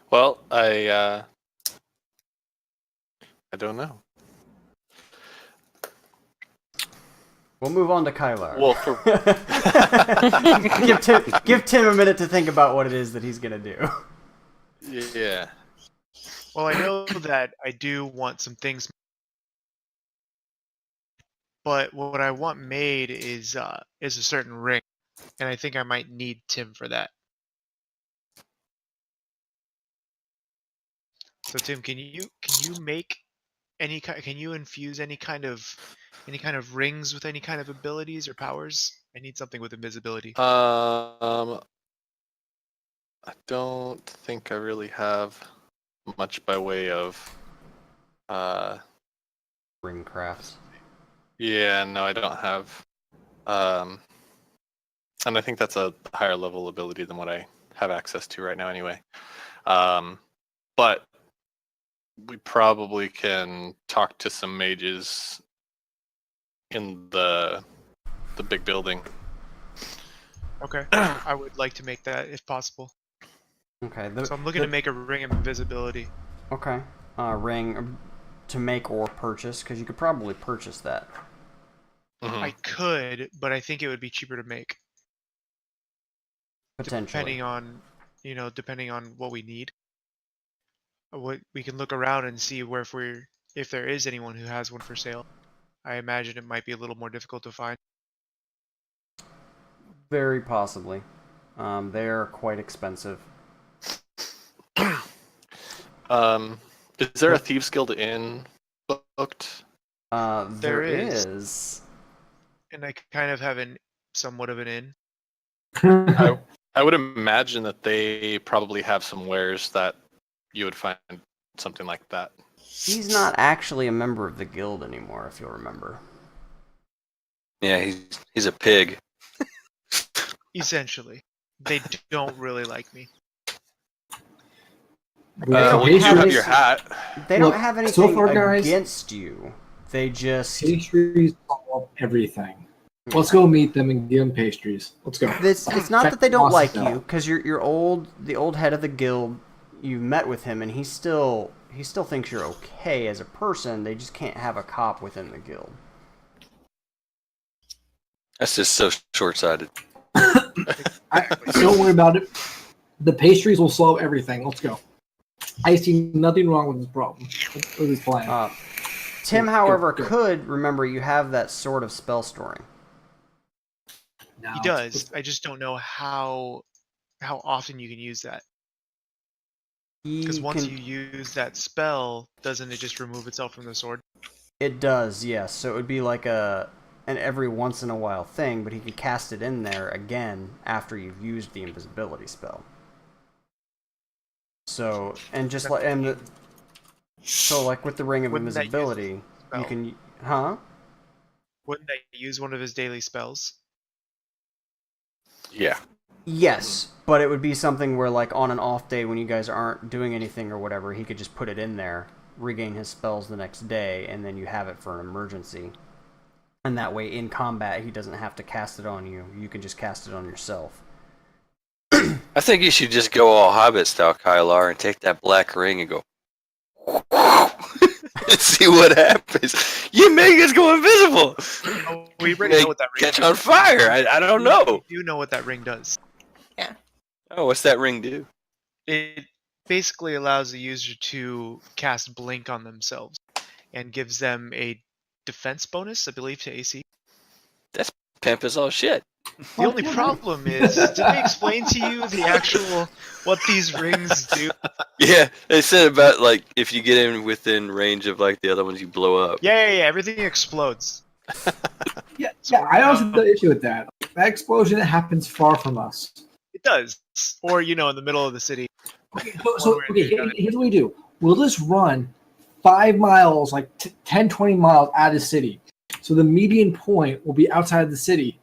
Well, I don't know. We'll move on to Kylar. Well, for give Tim a minute to think about what it is that he's gonna do. yeah. Well, I know that I do want some things, but what I want made is a certain ring, and I think I might need Tim for that. So Tim, can you make can you infuse any kind of rings with any kind of abilities or powers? I need something with invisibility. I don't think I really have much by way of. Ring crafts. Yeah, no, I don't have. And I think that's a higher level ability than what I have access to right now, anyway. But we probably can talk to some mages in the big building. Okay, I would like to make that if possible. Okay. So I'm looking to make a ring of invisibility. Okay. Ring to make or purchase, because you could probably purchase that. Mhm. I could, but I think it would be cheaper to make. Potentially. Depending on what we need. We can look around and see if there is anyone who has one for sale. I imagine it might be a little more difficult to find. Very possibly. They're quite expensive. Is there a Thieves Guild Inn booked? There is. is. And I kind of have somewhat of an in. I would imagine that they probably have some wares that you would find something like that. He's not actually a member of the guild anymore, if you'll remember. Yeah, he's a pig. Essentially, they don't really like me. Well, you have your hat. They Look, don't have anything so far, guys, against you. They just... Pastries solve everything. Let's go meet them and give them pastries. Let's go. It's not that they don't Check like bosses you, out. because the old head of the guild, you met with him, and he still thinks you're okay as a person. They just can't have a cop within the guild. That's just so short-sighted. Don't worry about it. The pastries will solve everything. Let's go. I see nothing wrong with this problem. With this plan. Tim, however, go. could remember you have that sort of spell storing. No. He does. I just don't know how often you can use that. Because once you use that spell, doesn't it just remove itself from the sword? It does, yes. So it would be like an every once in a while thing, but he could cast it in there again after you've used the invisibility spell. So so like with the ring of Wouldn't that use invisibility, you spell? can, huh? Wouldn't that use one of his daily spells? Yeah. Yes, but it would be something where, like, on an off day when you guys aren't doing anything or whatever, he could just put it in there, regain his spells the next day, and then you have it for an emergency. And that way, in combat, he doesn't have to cast it on you. You can just cast it on yourself. I think you should just go all Hobbit style, Kylar, and take that black ring and go and see what happens. You make us go invisible. Oh, we already know what that ring Catch does. on fire. I don't know. We do know what that ring does. Oh, what's that ring do? It basically allows the user to cast Blink on themselves and gives them a defense bonus, I believe, to AC. Pimp is all shit. The only problem is, did they explain to you the actual what these rings do? Yeah, they said about like if you get in within range of like the other ones, you blow up. Yeah, everything explodes. Yeah, I don't see the issue with that. That explosion happens far from us. It does. Or, in the middle of the city. Okay, here's what we do. We'll just run 5 miles, like 10, 20 miles out of the city. So the median point will be outside the city.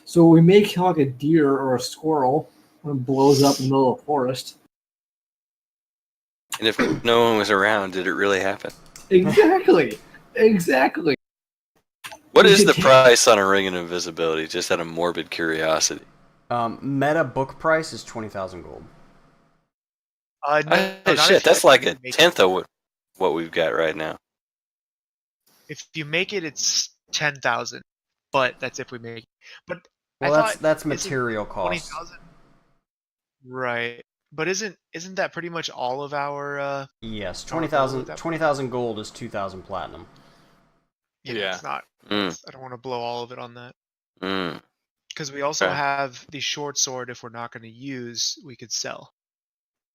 So we may kill like a deer or a squirrel when it blows up in the middle of the forest. And if no one was around, did it really happen? Exactly. Exactly. What is the price on a ring of invisibility? Just out of morbid curiosity. Meta book price is 20,000 gold. No, Oh not shit, if that's you like a make it. tenth of what we've got right now. If you make it, it's 10,000. But that's if we make it. But Well, I thought, that's isn't material cost. 20,000. Right. But isn't that pretty much all of our Yes, our goal at 20,000 that 20,000 gold is 2,000 platinum. Yeah. It's not. Mm. I don't want to blow all of it on that. Mm. Because we also Okay. have the short sword. If we're not going to use, we could sell.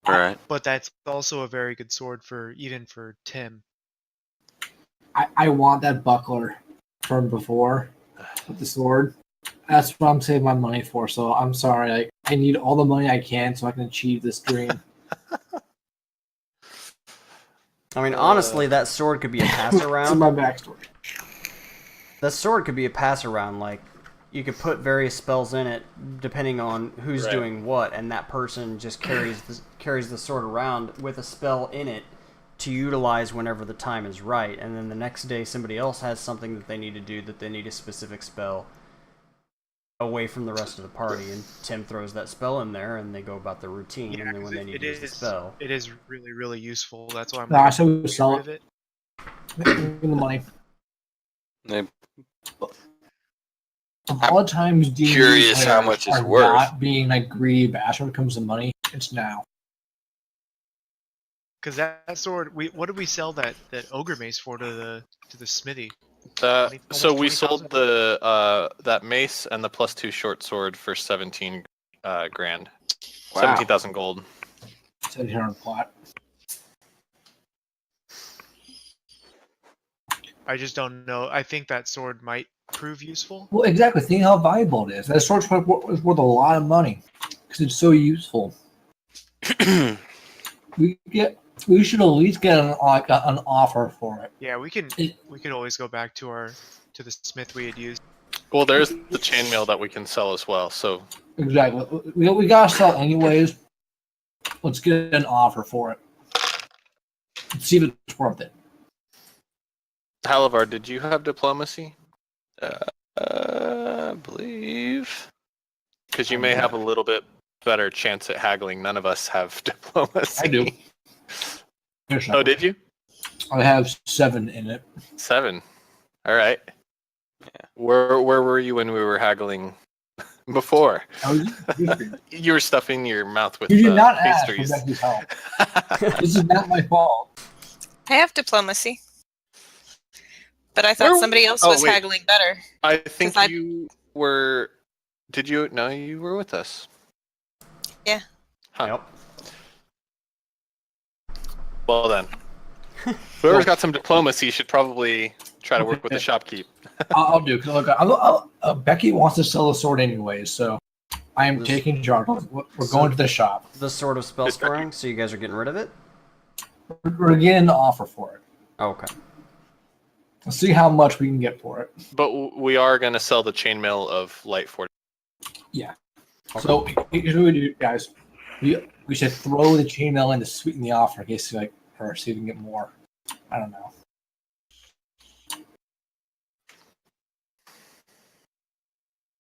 All right. But that's also a very good sword even for Tim. I want that buckler from before with the sword. That's what I'm saving my money for. So I'm sorry. I need all the money I can so I can achieve this dream. I mean, honestly, that sword could be a pass That's around. my backstory. That sword could be a pass around. Like, you could put various spells in it depending on who's Right. doing what, and that person just carries the sword around with a spell in it to utilize whenever the time is right. And then the next day, somebody else has something that they need to do, that they need a specific spell away from the rest of the party, and Tim throws that spell in there, and they go about their routine. Yeah, and then when 'cause they need to use the spell, it is really, really useful. That's why I'm No, I gonna said we get sell rid it. of it. Give me the money. I'm Of all the times D&D curious how players much it's are worth. not being like greedy bashers when it comes to money, it's now. Because that sword, what did we sell that ogre mace for to the smithy? So Almost we 20,000? sold that mace and the +2 short sword for 17 grand. Wow. 17,000 gold. 700 plot. I just don't know. I think that sword might prove useful. Well, exactly. Think how valuable it is. That sword's worth a lot of money because it's so useful. We should at least get an offer for it. Yeah, we could always go back to the smith we had used. Well, there's the chainmail that we can sell as well. So Exactly. We gotta sell anyways. Let's get an offer for it. Let's see if it's worth it. Halavar, did you have diplomacy? I believe. Because you may have a little bit better chance at haggling. None of us have diplomacy. I do. Here's Oh, did you? I have 7 in it. 7. All right. Yeah. Where were you when we were haggling before? You You were stuffing your mouth with did not ask for pastries. Becky's help. This is not my fault. I have diplomacy. But I thought Where- somebody else oh, was wait. haggling better. I think 'Cause I- you were. Did you? No, you were with us. Yeah. Huh. Yep. Well then, whoever's got some diplomacy should probably try to work with the shopkeep. I'll do. Cause look, Becky wants to sell the sword anyways, so I am This- taking charge. We're So- going to the shop. The Sword of Spell Storing, so you guys are getting rid of it? We're getting the offer for it. Okay. Let's see how much we can get for it. But we are going to sell the chainmail of Light 40. Yeah. So here's what we do, guys. We should throw the chainmail in to sweeten the offer in case like her, see if we can get more. I don't know.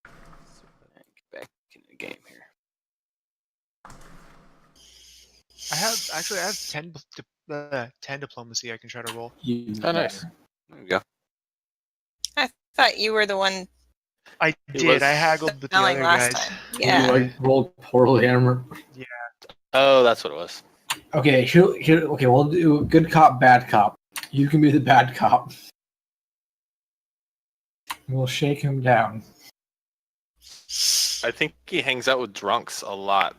Get back in the game here. I have 10 diplomacy I can try to roll. Oh, nice. There we go. I thought you were the one I He did. was I haggled with the selling other last guys. time. You Yeah. like rolled poorly, Hammer. Oh, that's what it was. Okay, here. Okay, we'll do good cop, bad cop. You can be the bad cop. We'll shake him down. I think he hangs out with drunks a lot.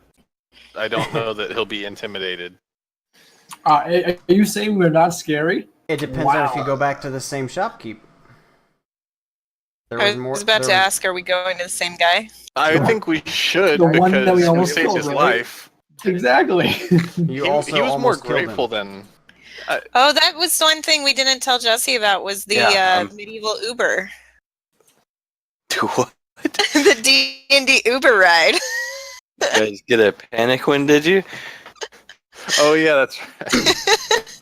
I don't know that he'll be intimidated. Are you saying we're not scary? It depends on if Wow. you go back to the same shopkeep. There I was about to ask, are we going to the same guy? I think we should The one because that we we almost saved killed, his right? life. Exactly. You He also was more almost killed him. grateful than. Oh, that was one thing we didn't tell Jesse about was the Yeah, medieval Uber. Do what? The D&D Uber ride. You guys get a panic one, did you? Oh yeah, that's right.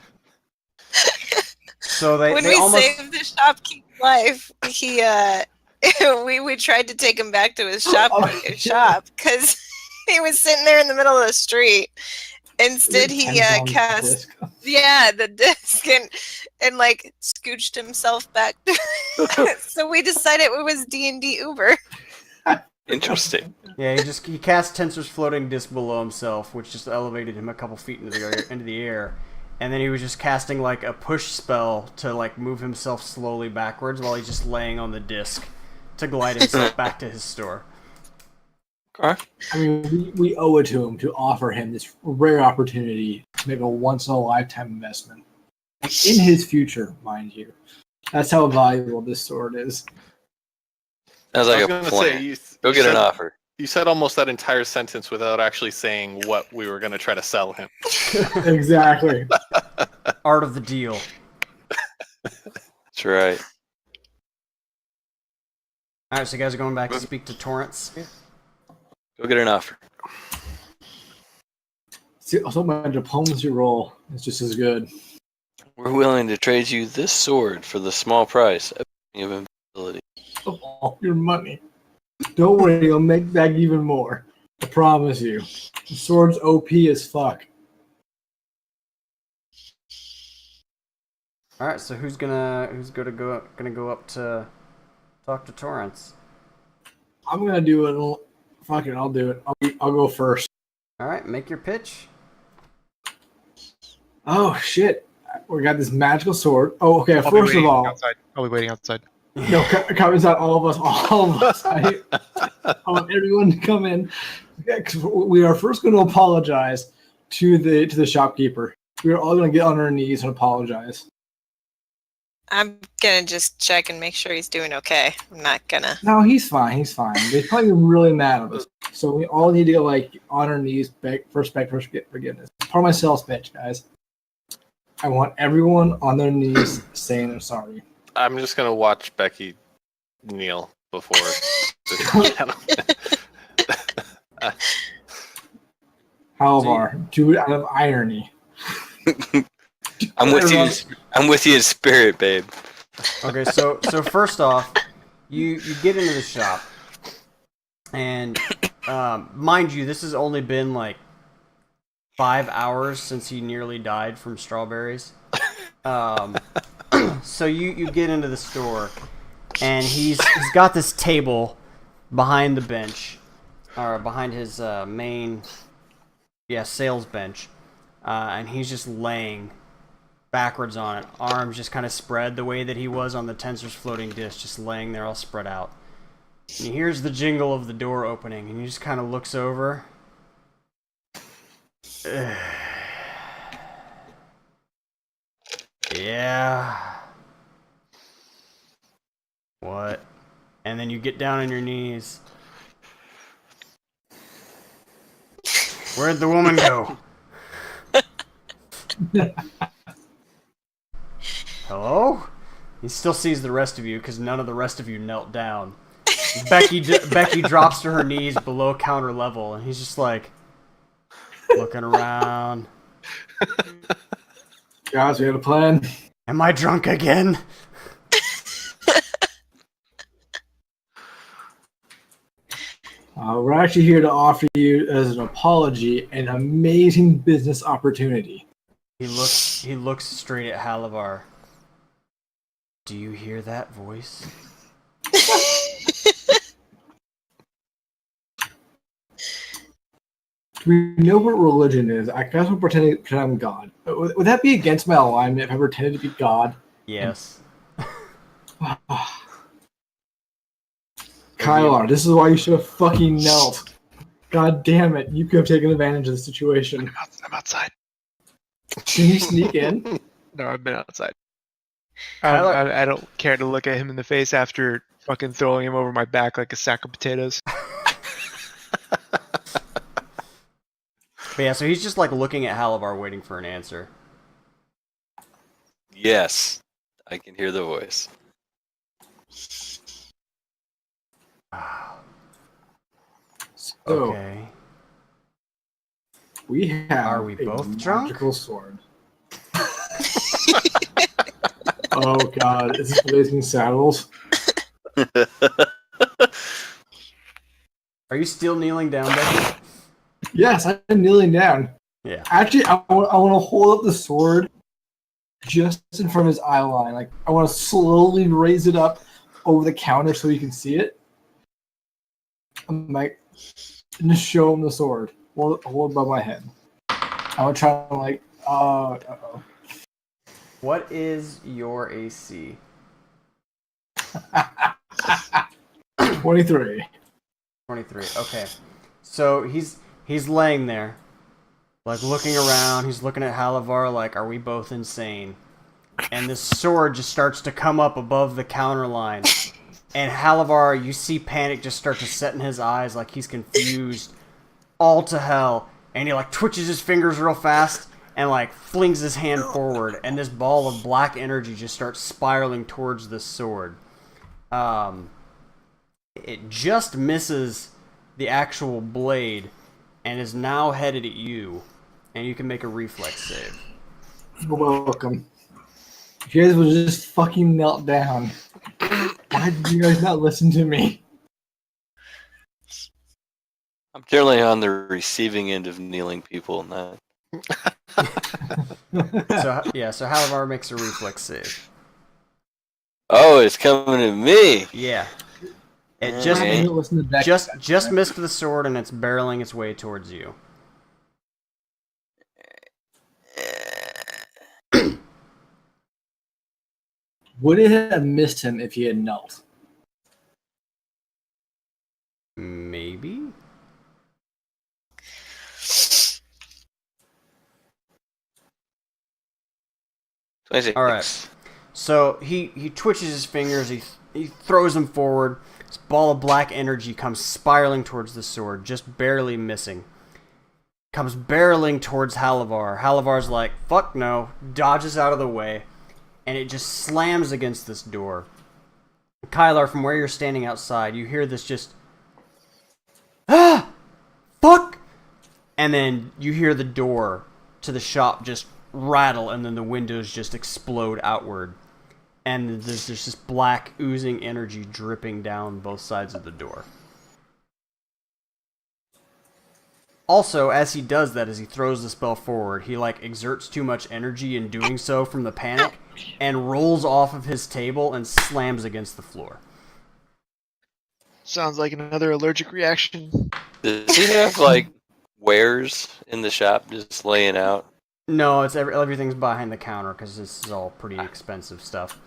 So they When we almost saved the shopkeep's life, he we tried to take him back to his shop because he was sitting there in the middle of the street. Instead, he cast the disc and like scooched himself back. So we decided it was D&D Uber. Interesting. Yeah, he cast Tensor's floating disc below himself, which just elevated him a couple feet into the air, and then he was just casting like a push spell to like move himself slowly backwards while he's just laying on the disc to glide himself back to his store. Okay. I mean, we owe it to him to offer him this rare opportunity to make a once-in-a-lifetime investment in his future, mind you. That's how valuable this sword is. Sounds I like was a gonna plan. say, Go you get an said- offer. You said almost that entire sentence without actually saying what we were going to try to sell him. Exactly. Art of the deal. That's right. All right, so you guys are going back to speak to Torrance. Go get an offer. See, also, my diplomacy roll is just as good. We're willing to trade you this sword for the small price of invisibility. Of all your money. Don't worry, I'll make back even more. I promise you. The sword's OP as fuck. All right, so who's gonna go up to talk to Torrance? I'm gonna do it. Fuck it, I'll do it. I'll go first. All right, make your pitch. Oh shit! We got this magical sword. Oh, okay. I'll be First of waiting all, outside. I'll be waiting outside. no, comes out all of us. All of us. I want everyone to come in. We are first going to apologize to the shopkeeper. We are all going to get on our knees and apologize. I'm gonna just check and make sure he's doing okay. I'm not gonna. No, he's fine. He's fine. They're probably really mad at us. So we all need to get like on our knees, beg for forgiveness. Part of my sales pitch, guys. I want everyone on their knees saying they're sorry. I'm just going to watch Becky kneel before. However, do it out of irony. I'm with you. I'm with you in spirit, babe. Okay, so first off, you get into the shop, and mind you, this has only been like 5 hours since he nearly died from strawberries. So you get into the store, and he's got this table behind the bench, or behind his main sales bench, and he's just laying backwards on it, arms just kind of spread the way that he was on the Tensor's floating disc, just laying there all spread out. And he hears the jingle of the door opening, and he just kind of looks over. Yeah. What? And then you get down on your knees. Where'd the woman go? Hello? He still sees the rest of you because none of the rest of you knelt down. Becky drops to her knees below counter level, and he's just like looking around. Guys, we had a plan. Am I drunk again? We're actually here to offer you, as an apology, an amazing business opportunity. He looks straight at Halavar. Do you hear that voice? We know what religion is. I guess we'll pretend I'm God. Would that be against my alignment if I pretended to be God? Yes. Kylar, this is why you should have fucking knelt. God damn it, you could have taken advantage of the situation. I'm outside. Can you sneak in? No, I've been outside. Kyler- I don't care to look at him in the face after fucking throwing him over my back like a sack of potatoes. But yeah, so he's just like looking at Halavar waiting for an answer. Yes, I can hear the voice. So, Okay. we have Are we both a drunk? magical sword. Oh god, is this Blazing Saddles? Are you still kneeling down, Becky? Yes, I'm kneeling down. Yeah. Actually, I want to hold up the sword just in front of his eye line. Like, I want to slowly raise it up over the counter so he can see it. I'm like, and just show him the sword. Hold it above my head. I want to try to, like, uh-oh. What is your AC? 23. 23. Okay. So he's laying there, like looking around. He's looking at Halavar like, are we both insane? And this sword just starts to come up above the counter line. And Halavar, you see panic just start to set in his eyes, like he's confused. All to hell. And he like twitches his fingers real fast and like flings his hand forward. And this ball of black energy just starts spiraling towards the sword. It just misses the actual blade and is now headed at you. And you can make a reflex save. You're welcome. If you guys would just fucking melt down. Why did you guys not listen to me? I'm generally on the receiving end of kneeling people, not. So Halavar makes a reflex save. Oh, it's coming at me. Yeah. It Okay. just missed the sword and it's barreling its way towards you. Would it have missed him if he had knelt? Maybe? All right. So he twitches his fingers. He throws them forward. This ball of black energy comes spiraling towards the sword, just barely missing. Comes barreling towards Halavar. Halavar's like, fuck no, dodges out of the way, and it just slams against this door. Kylar, from where you're standing outside, you hear this just, ah, fuck, and then you hear the door to the shop just rattle, and then the windows just explode outward. And there's just this black oozing energy dripping down both sides of the door. Also, as he does that, as he throws the spell forward, he like exerts too much energy in doing so from the panic and rolls off of his table and slams against the floor. Sounds like another allergic reaction. Does he have like wares in the shop just laying out? No, it's everything's behind the counter because this is all pretty expensive stuff.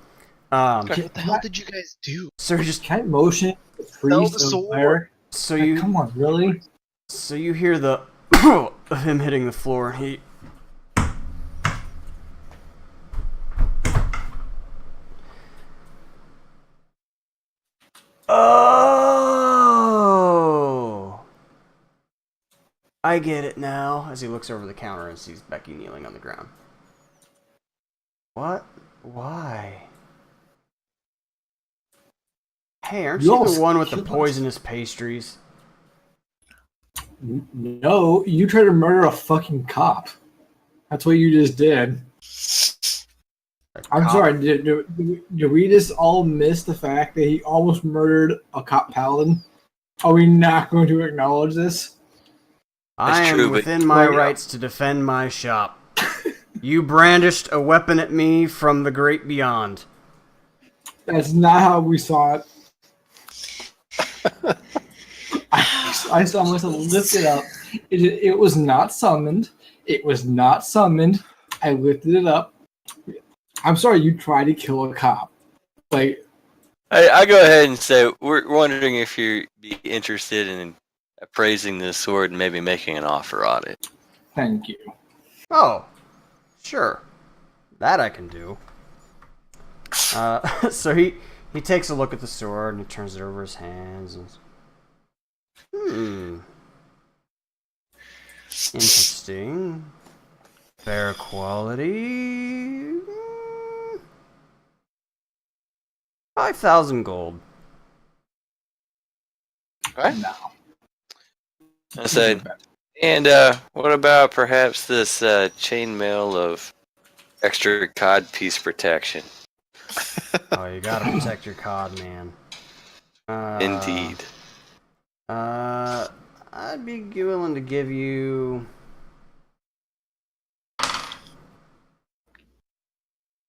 What the hell did you guys do? So just Can't motion the Sell priest the of sword. fire? so Like, you come on, really? So you hear the of him hitting the floor, and he oh, I get it now. As he looks over the counter and sees Becky kneeling on the ground. What? Why? Hey, aren't you the one with the poisonous pastries? No, you tried to murder a fucking cop. That's what you just did. I'm sorry, did we just all miss the fact that he almost murdered a cop paladin? Are we not going to acknowledge this? I am within my rights to defend my shop. You brandished a weapon at me from the great beyond. That's not how we saw it. I saw myself lift it up. It was not summoned. It was not summoned. I lifted it up. I'm sorry, you tried to kill a cop. Like, I go ahead and say we're wondering if you'd be interested in appraising this sword and maybe making an offer on it. Thank you. Oh, sure. That I can do. So he takes a look at the sword and he turns it over his hands and interesting. Fair quality. 5,000 gold. Okay. No. I said, and what about perhaps this chainmail of extra cod piece protection? Oh, you gotta protect your cod, man. Indeed. I'd be willing to give you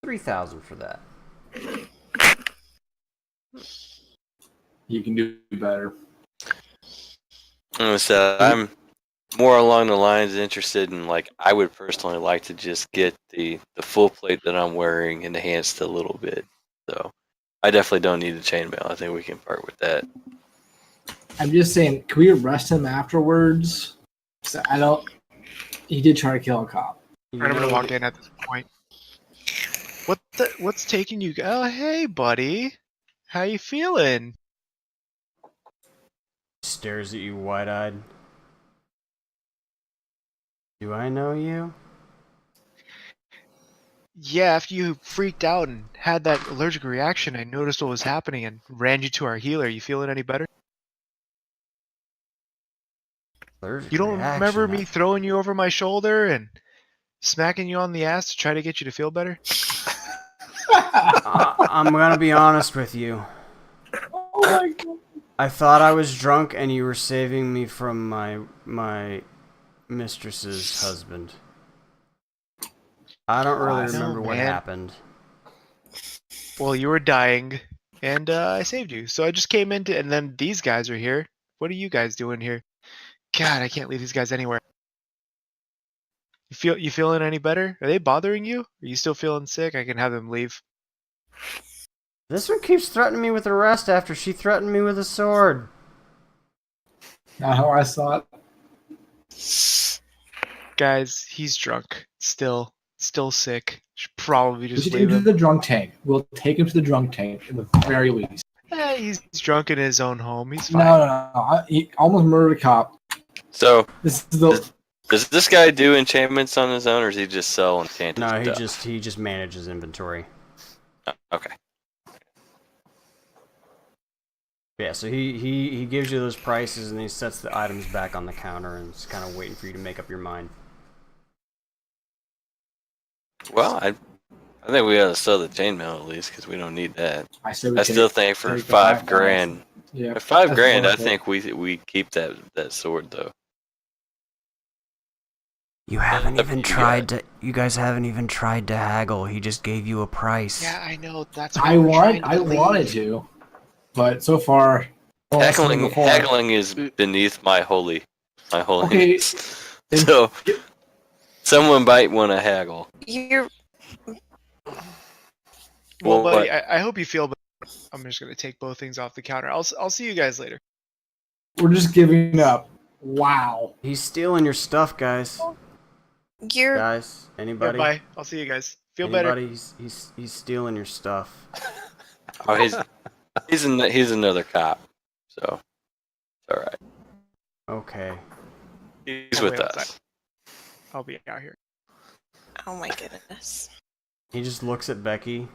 3,000 for that. You can do better. So I'm more along the lines interested in, like, I would personally like to just get the full plate that I'm wearing enhanced a little bit. So I definitely don't need the chainmail. I think we can part with that. I'm just saying, can we arrest him afterwards? So he did try to kill a cop. I'm gonna walk in at this point. What's taking you? Oh, hey, buddy. How you feeling? Stares at you wide-eyed. Do I know you? Yeah, after you freaked out and had that allergic reaction, I noticed what was happening and ran you to our healer. You feeling any better? Allergic You don't reaction, remember me throwing you over my shoulder and smacking you on the ass to try to get you to feel better? I'm gonna be honest with you. Oh my god. I thought I was drunk and you were saving me from my mistress's husband. I don't really remember what happened. Well, you were dying, and I saved you. So I just came into, and then these guys are here. What are you guys doing here? God, I can't leave these guys anywhere. You feeling any better? Are they bothering you? Are you still feeling sick? I can have them leave. This one keeps threatening me with arrest after she threatened me with a sword. Not how I saw it. Guys, he's drunk. Still sick. Should probably just We should leave take him him. to the drunk tank. We'll take him to the drunk tank at the very least. He's drunk in his own home. He's fine. No. He almost murdered a cop. So This is the. does this guy do enchantments on his own, or does he just sell enchanted No, stuff? he just manages inventory. Oh, okay. Yeah, so he gives you those prices and he sets the items back on the counter and is kind of waiting for you to make up your mind. Well, I think we ought to sell the chainmail at least because we don't need that. I said still think for take the $5,000. Yeah. For $5,000, I worth it. think we keep that sword though. You haven't Up even to you tried to. You guys haven't even tried to haggle. He just gave you a price. Yeah, I know. That's I wanted wanted to, but so far. Haggling is beneath my holy. Okay. So someone might want to haggle. You're Well, Well, buddy, I hope you feel better. I'm just gonna take both things off the counter. I'll see you guys later. We're just giving up. Wow. He's stealing your stuff, guys. you're Guys, Yeah, anybody? bye. I'll see you guys. Feel better. Anybody? He's stealing your stuff. Oh, he's another cop. So it's all right. Okay. He's I'll with wait outside. us. I'll be out here. Oh my goodness. He just looks at Becky,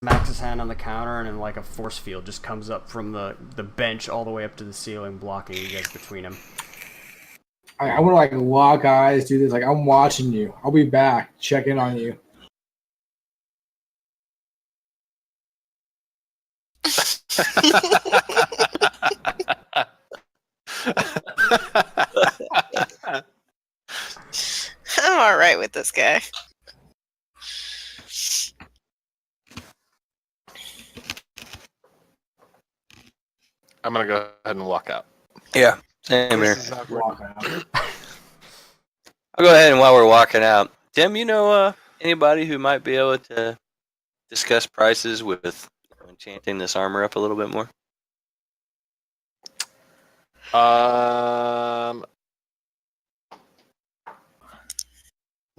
smacks his hand on the counter, and then like a force field just comes up from the bench all the way up to the ceiling, blocking you guys between him. I want to like lock eyes, do this. Like I'm watching you. I'll be back. Check in on you. I'm alright with this guy. I'm gonna go ahead and walk out. Yeah, same here. This is awkward. Walk out. I'll go ahead and while we're walking out, Tim, you know anybody who might be able to discuss prices with enchanting this armor up a little bit more?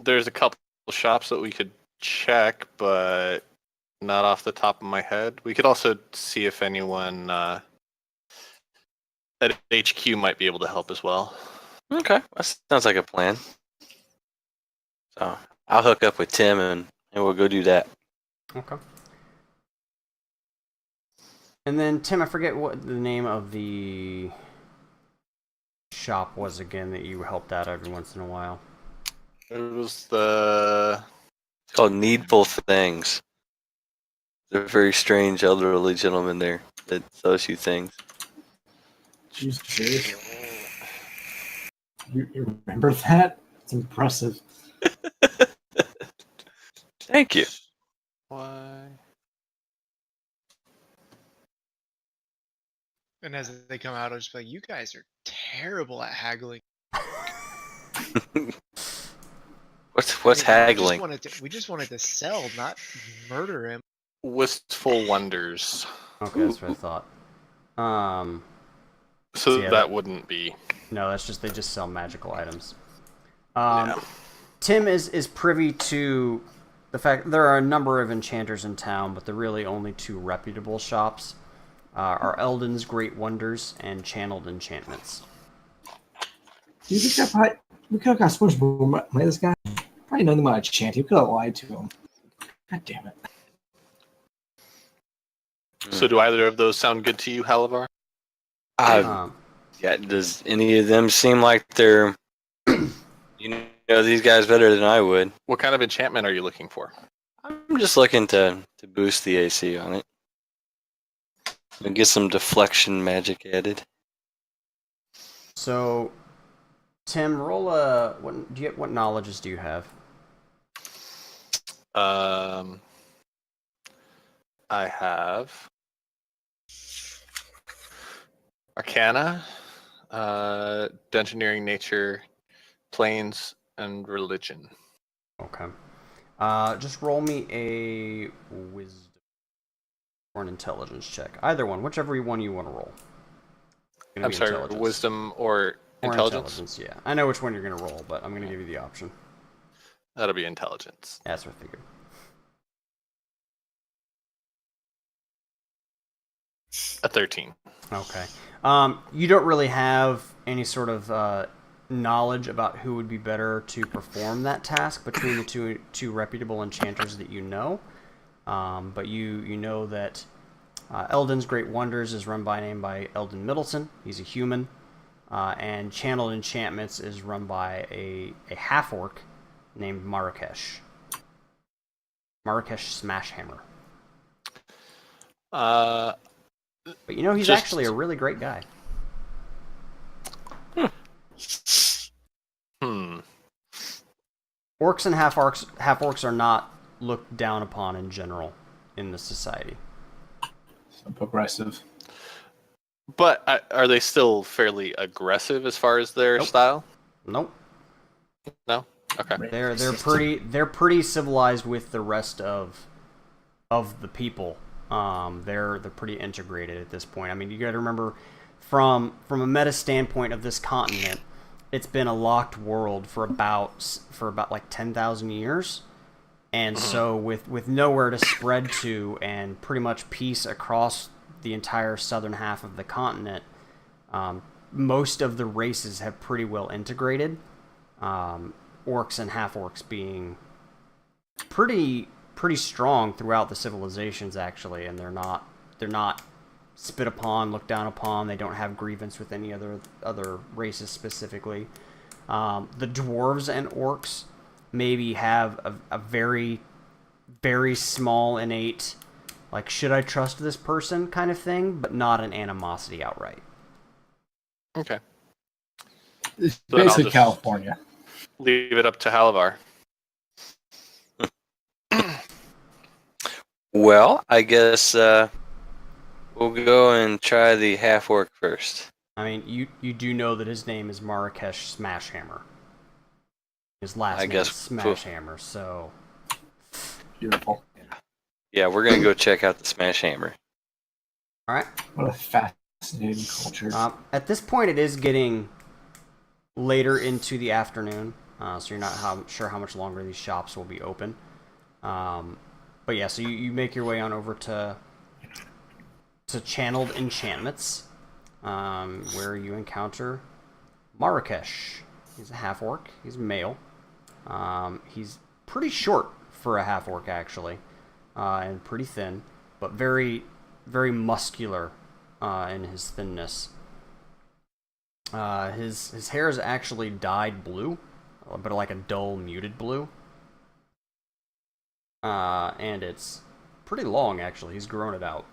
There's a couple shops that we could check, but not off the top of my head. We could also see if anyone at HQ might be able to help as well. Okay, that sounds like a plan. So I'll hook up with Tim and we'll go do that. Okay. And then Tim, I forget what the name of the shop was again that you helped out every once in a while. It was the It's called Needful Things. They're very strange elderly gentlemen there that sells you things. You serious? You remember that? It's impressive. Thank you. why. And as they come out, I'll just be like, you guys are terrible at haggling. What's haggling? We just wanted to sell, not murder him. Wistful Wonders. Okay, that's what I thought. So Yeah, that wouldn't be. No, that's just they just sell magical items. Yeah. Tim is privy to the fact there are a number of enchanters in town, but the really only two reputable shops are Eldon's Great Wonders and Channeled Enchantments. Do you think that we could have got so much more money this guy? Probably nothing about chanting. We could have lied to him. God damn it. So do either of those sound good to you, Halavar? Yeah, does any of them seem like they're you know these guys better than I would? What kind of enchantment are you looking for? I'm just looking to boost the AC on it. And get some deflection magic added. So, Tim, roll a what knowledges do you have? I have Arcana, Dungeoneering, Nature, Planes, and Religion. Okay. Just roll me a wisdom or an intelligence check. Either one, whichever one you want to roll. Gonna I'm be sorry, intelligence. Wisdom or Intelligence? Yeah. I know which one you're going to roll, but I'm going to give you the option. That'll be Intelligence. That's what I figured. A 13. Okay. You don't really have any sort of knowledge about who would be better to perform that task between the two reputable enchanters that you know. But you know that Eldon's Great Wonders is run by Eldon Middleton. He's a human. And Channeled Enchantments is run by a half-orc named Marrakesh. Marrakesh Smashhammer. But you know, he's actually a really great guy. Orcs and half-orcs are not looked down upon in general in the society. So progressive. But are they still fairly aggressive as far as their style? Nope. No? Okay. They're pretty civilized with the rest of the people. They're pretty integrated at this point. I mean, you got to remember from a meta standpoint of this continent, it's been a locked world for about like 10,000 years. And so with nowhere to spread to and pretty much peace across the entire southern half of the continent, most of the races have pretty well integrated. Orcs and half-orcs being pretty strong throughout the civilizations, actually, and they're not spit upon, looked down upon. They don't have grievance with any other races specifically. The dwarves and orcs maybe have a very, very small innate, like, should I trust this person kind of thing, but not an animosity outright. Okay. It's So then I'll basically just- California. Leave it up to Halavar. Well, I guess we'll go and try the half orc first. I mean, you do know that his name is Marrakesh Smashhammer. His last name is Smashhammer, so... Beautiful. Yeah, we're gonna go check out the smash hammer. Alright. What a fascinating culture. At this point, it is getting later into the afternoon, so you're not sure how much longer these shops will be open. But yeah, so you make your way on over to Channeled Enchantments, where you encounter Marrakesh. He's a half-orc. He's male. He's pretty short for a half-orc, actually, and pretty thin, but very, very muscular in his thinness. His hair is actually dyed blue, but like a dull, muted blue. And it's pretty long, actually. He's grown it out.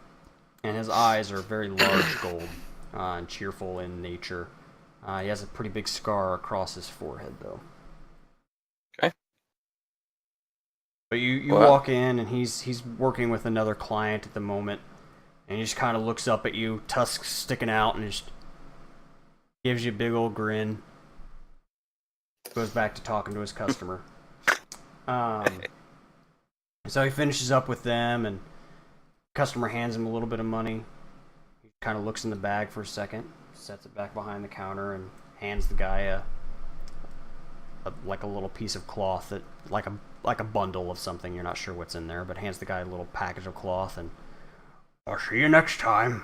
And his eyes are very large gold and cheerful in nature. He has a pretty big scar across his forehead, though. Okay. But you Well, walk in, and he's working with another client at the moment. And he just kind of looks up at you, tusks sticking out, and just gives you a big old grin. Goes back to talking to his customer. So he finishes up with them, and customer hands him a little bit of money. He kind of looks in the bag for a second, sets it back behind the counter, and hands the guy like a little piece of cloth, that like a bundle of something. You're not sure what's in there, but hands the guy a little package of cloth, and I'll see you next time.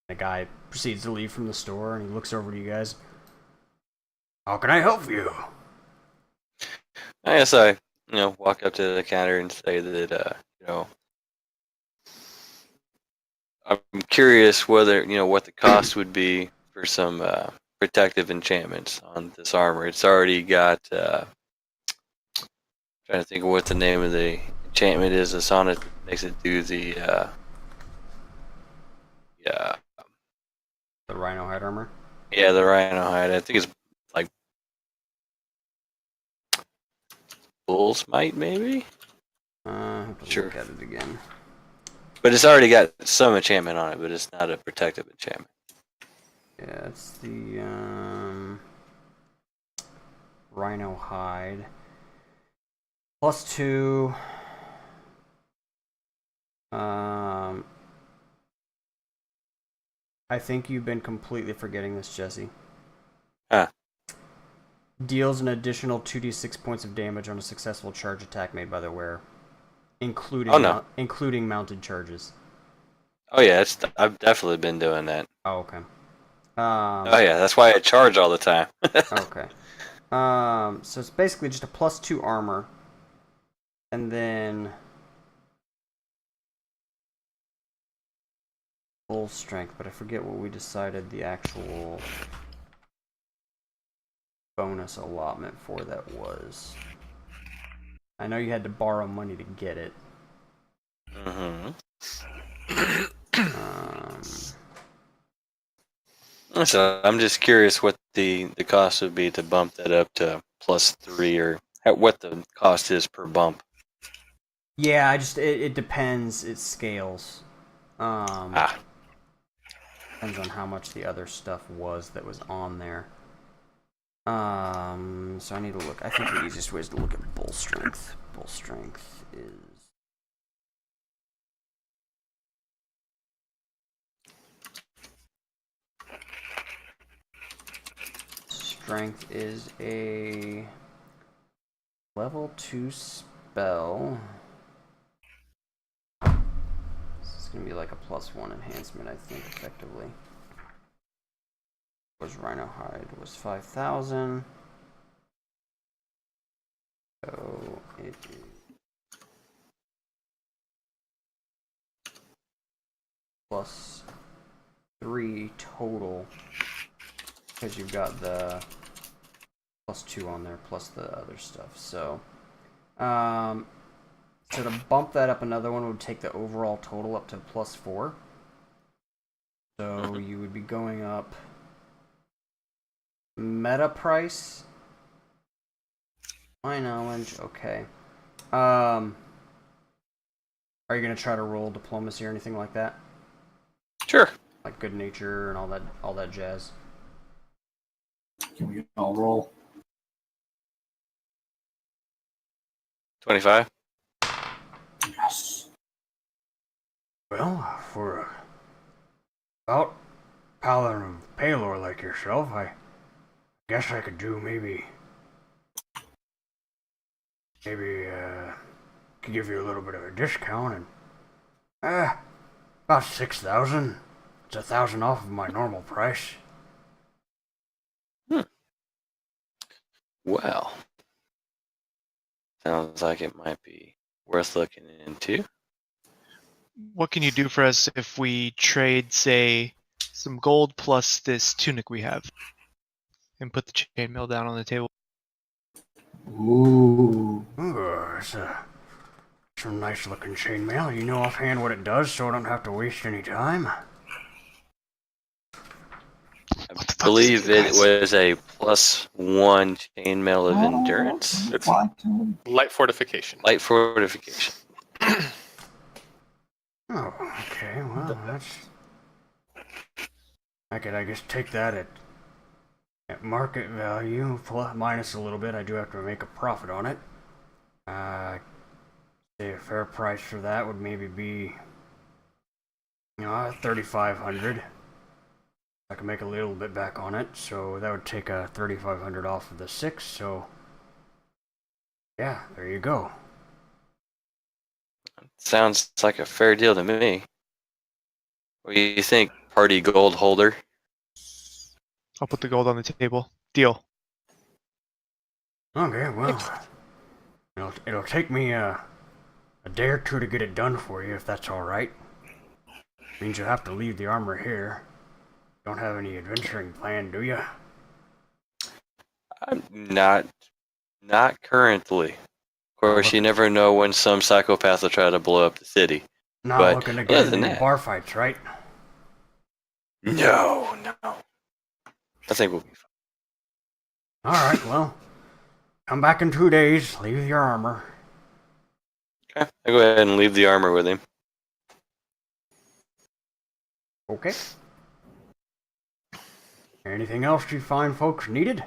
The guy proceeds to leave from the store, and he looks over to you guys. How can I help you? I guess I, walk up to the counter and say that, I'm curious whether, what the cost would be for some protective enchantments on this armor. It's already got, trying to think of what the name of the enchantment is that's on it that makes it do the, The rhino hide armor? yeah, the rhino hide. I think it's like bull's might, maybe? I have to Sure. look at it again. But it's already got some enchantment on it, but it's not a protective enchantment. Yeah, it's the rhino hide. +2. I think you've been completely forgetting this, Jesse. Huh. Deals an additional 2d6 points of damage on a successful charge attack made by the wearer, including including mounted charges. Oh yeah, I've definitely been doing that. Oh, okay. Oh yeah, that's why I charge all the time. Okay. So it's basically just a +2 armor, and then full strength, but I forget what we decided the actual bonus allotment for that was. I know you had to borrow money to get it. Mm-hmm. Um, So I'm just curious what the cost would be to bump that up to +3, or what the cost is per bump. yeah, it depends. It scales. Depends on how much the other stuff was that was on there. So I need to look. I think the easiest way is to look at bull strength. Bull strength is a level 2 spell. This is gonna be like a +1 enhancement, I think, effectively. Was Rhino Hide was 5,000. So it is +3 total because you've got the +2 on there plus the other stuff. So, so to bump that up another one would take the overall total up to +4. So you would be going up meta price. My knowledge, okay. Are you gonna try to roll diplomacy or anything like that? Sure. Like good nature and all that jazz. Can we all roll? 25. Yes. Well, for a about paladin of Palor like yourself, I guess I could do maybe could give you a little bit of a discount and about 6,000. It's 1,000 off of my normal price. Well, sounds like it might be worth looking into. What can you do for us if we trade, say, some gold plus this tunic we have, and put the chainmail down on the table? Ooh. It's some nice looking chainmail. You know offhand what it does, so I don't have to waste any time. I believe it was a +1 chainmail of endurance. It's What? light fortification. Light fortification. Oh, okay. Well, that's. I could, I guess, take that at market value, plus minus a little bit. I do have to make a profit on it. Say a fair price for that would maybe be, 3,500. I can make a little bit back on it, so that would take 3,500 off of the 6. So, yeah, there you go. Sounds like a fair deal to me. What do you think, party gold holder? I'll put the gold on the table. Deal. Okay, well, it'll take me a day or two to get it done for you, if that's all right. Means you'll have to leave the armor here. Don't have any adventuring planned, do you? Not currently. Of course, you never know when some psychopath will try to blow up the city. Not But looking to other get into than any that- bar fights, right? No. I think we'll be fine. All right, well, come back in 2 days. Leave your armor. Okay, I'll go ahead and leave the armor with him. Okay. Anything else you find folks needed?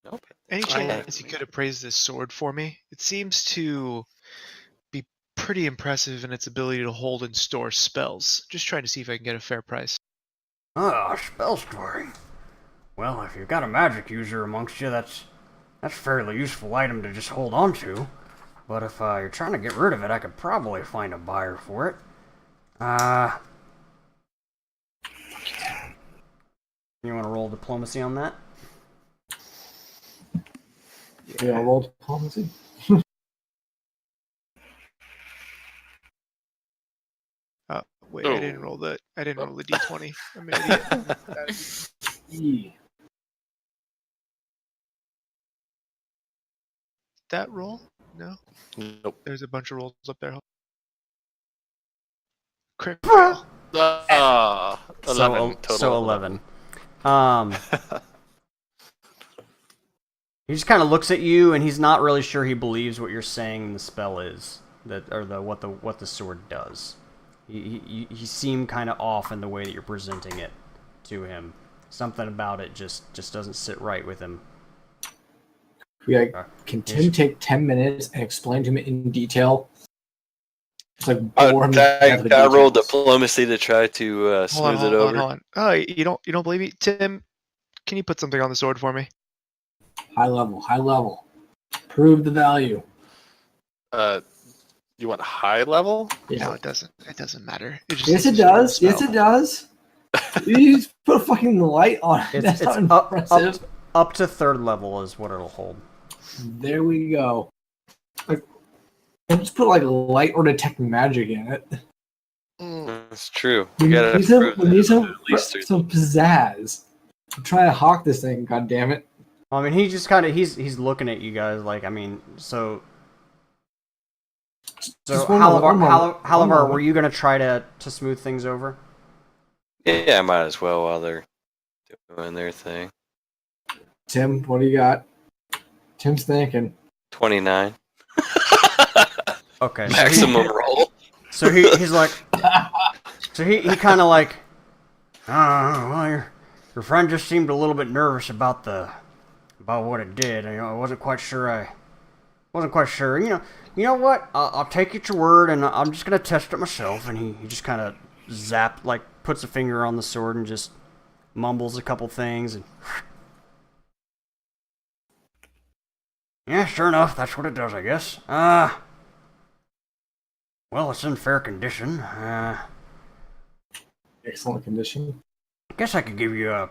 Nope. Any I- chance you could appraise this sword for me? It seems to be pretty impressive in its ability to hold and store spells. Just trying to see if I can get a fair price. Spell storing. Well, if you've got a magic user amongst you, that's a fairly useful item to just hold on to. But if you're trying to get rid of it, I could probably find a buyer for it. You want to roll diplomacy on that? We all roll diplomacy. Wait, I didn't roll the d20. I'm an idiot. Yeah. That roll? No. Nope. There's a bunch of rolls up there. Crit fail. 11 total. So 11. He just kind of looks at you, and he's not really sure he believes what you're saying the spell is, what the sword does. He seemed kind of off in the way that you're presenting it to him. Something about it just doesn't sit right with him. Can Tim take 10 minutes and explain to me in detail? It's like bore him to death Can with I roll details. diplomacy to try to smooth it over? Hold on. Oh, you don't believe me, Tim? Can you put something on the sword for me? High level. Prove the value. You You want high level? Yeah. No, it doesn't. It doesn't matter. It just Yes, needs it to show the does. Yes, spell. it does. You just put a fucking light on it. It's That's it's not impressive. up to third level is what it'll hold. There we go. Like, just put like a light or detect magic in it. That's true. We You gotta need some, prove we that need at some, least three. some pizzazz. I'm trying to hawk this thing. God damn it! I mean, he just kind of he's looking at you guys like, I mean, so Just one moment, Halavar, were you gonna try to smooth things over? Yeah, might as well while they're doing their thing. Tim, what do you got? Tim's thinking. 29. Okay, Maximum roll. So he's like, so he kind of like, well, your friend just seemed a little bit nervous about what it did. I wasn't quite sure. You know what? I'll take you at your word, and I'm just gonna test it myself. And he just kind of puts a finger on the sword and just mumbles a couple things. And yeah, sure enough, that's what it does, I guess. Well, it's in fair condition. Excellent condition. I guess I could give you a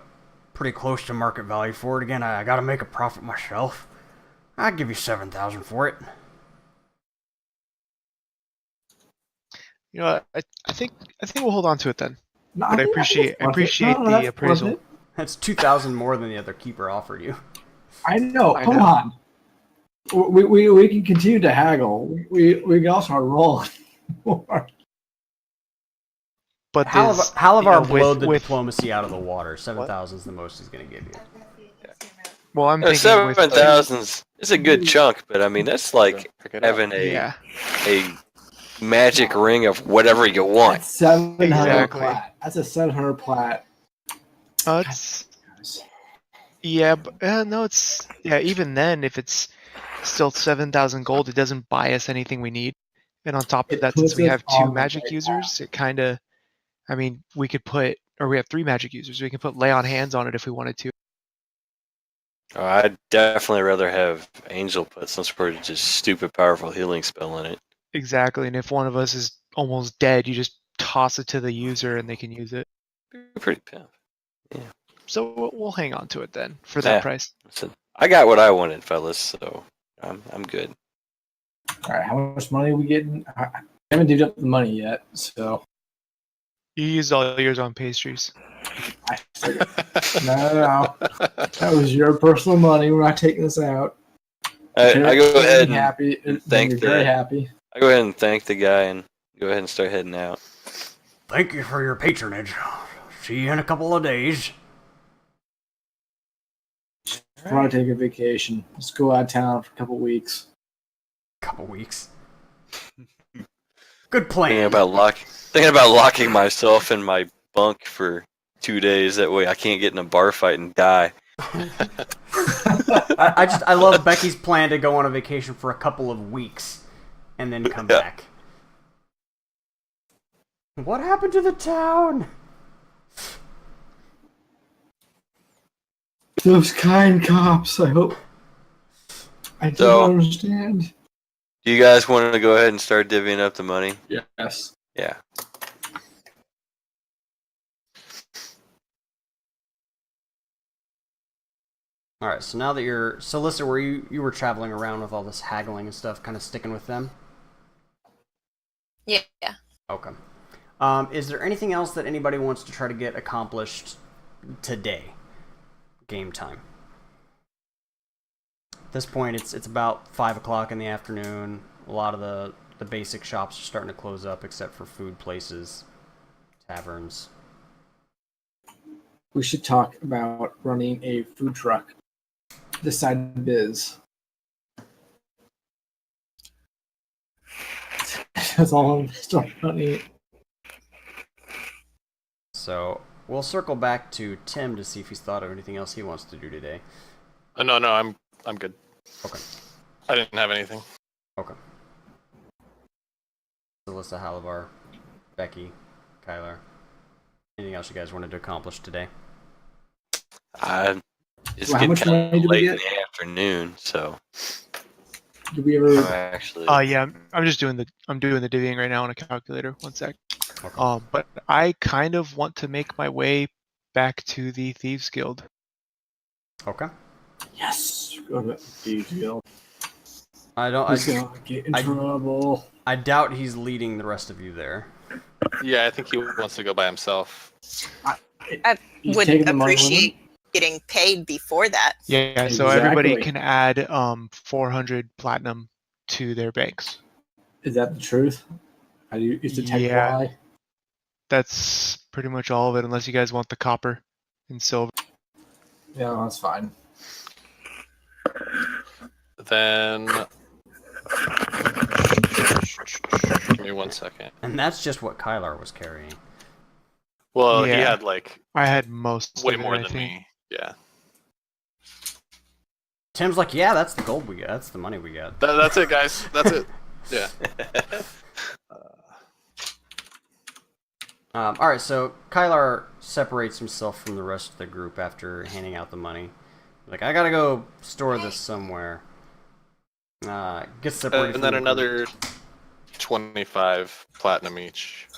pretty close to market value for it. Again, I gotta make a profit myself. I'd give you 7,000 for it. You know what? I think we'll hold on to it then. No, But I think appreciate that's worth it. No, the that's worth appraisal. it. That's 2,000 more than the other keeper offered you. I know. I Come know. on. We can continue to haggle. We can also start rolling more. But Halavar with- blowed the with- diplomacy out of the water. 7,000 is the most he's gonna give you. Well, I'm thinking with 7,000 is a good chunk, but I mean that's like Pick it up. having yeah. a magic ring of whatever you want. That's 700 Exactly. plat. That's a 700 plat. It's yeah, but no, it's yeah. Even then, if it's still 7,000 gold, it doesn't buy us anything we need. And on top of It that, since puts we us have on two the magic right users, it kind of, I mean, we could put, or we have three magic users. We can put lay on hands on it if we wanted to. Oh, I'd definitely rather have Angel put some sort of just stupid powerful healing spell in it. Exactly. And if one of us is almost dead, you just toss it to the user and they can use it. Pretty pimp. So we'll hang on to it then for that Yeah. price. Listen, I got what I wanted, fellas, so I'm good. All right, how much money are we getting? I haven't divvied up the money yet, so You used all yours on pastries. no. That was your personal money. We're not taking this out. I go ahead and happy. thank You're very the- happy. I go ahead and thank the guy and go ahead and start heading out. Thank you for your patronage. See you in a couple of days. We're not taking a vacation. Let's go out of town for a couple weeks. Couple weeks. Good plan. Thinking about locking myself in my bunk for 2 days. That way I can't get in a bar fight and die. I love Becky's plan to go on a vacation for a couple of weeks and then come Yeah. back. What happened to the town? Those kind cops. I hope. I don't So- understand. Do you guys want to go ahead and start divvying up the money? Yes. Yeah. All right, so now that you're Lissa, were you were traveling around with all this haggling and stuff, kind of sticking with them? Yeah. Okay. Is there anything else that anybody wants to try to get accomplished today? Game time. At this point, it's about 5 o'clock in the afternoon. A lot of the basic shops are starting to close up, except for food places, taverns. We should talk about running a food truck. This side of the biz. That's all I'm start running. So we'll circle back to Tim to see if he's thought of anything else he wants to do today. No, I'm good. Okay. I didn't have anything. Okay. Alyssa, Halavar, Becky, Kyler. Anything else you guys wanted to accomplish today? It's Well, how getting much kind money of did we late in get? the afternoon, so Did we ever? Actually. Yeah, I'm doing the divvying right now on a calculator. One sec. Okay. But I kind of want to make my way back to the Thieves Guild. Okay. Yes. Go to detail. I don't. He's gonna get in trouble. I doubt he's leading the rest of you there. Yeah, I think he wants to go by himself. I He's would taking the money with him? appreciate getting paid before that. Yeah, so everybody Exactly. can add 400 platinum to their banks. Is that the truth? How do you? Is the tech Yeah. lie? That's pretty much all of it, unless you guys want the copper and silver. Yeah, that's fine. Then give me 1 second. And that's just what Kylar was carrying. Well, he Yeah. had like I had most way of it, more I than think. me. Yeah, Tim's like, yeah, that's the gold we got. That's the money we got. that's it, guys. That's it. Yeah. All right, so Kylar separates himself from the rest of the group after handing out the money. Like, I gotta go store this somewhere. Gets separated. And from then the another group. 25 platinum each.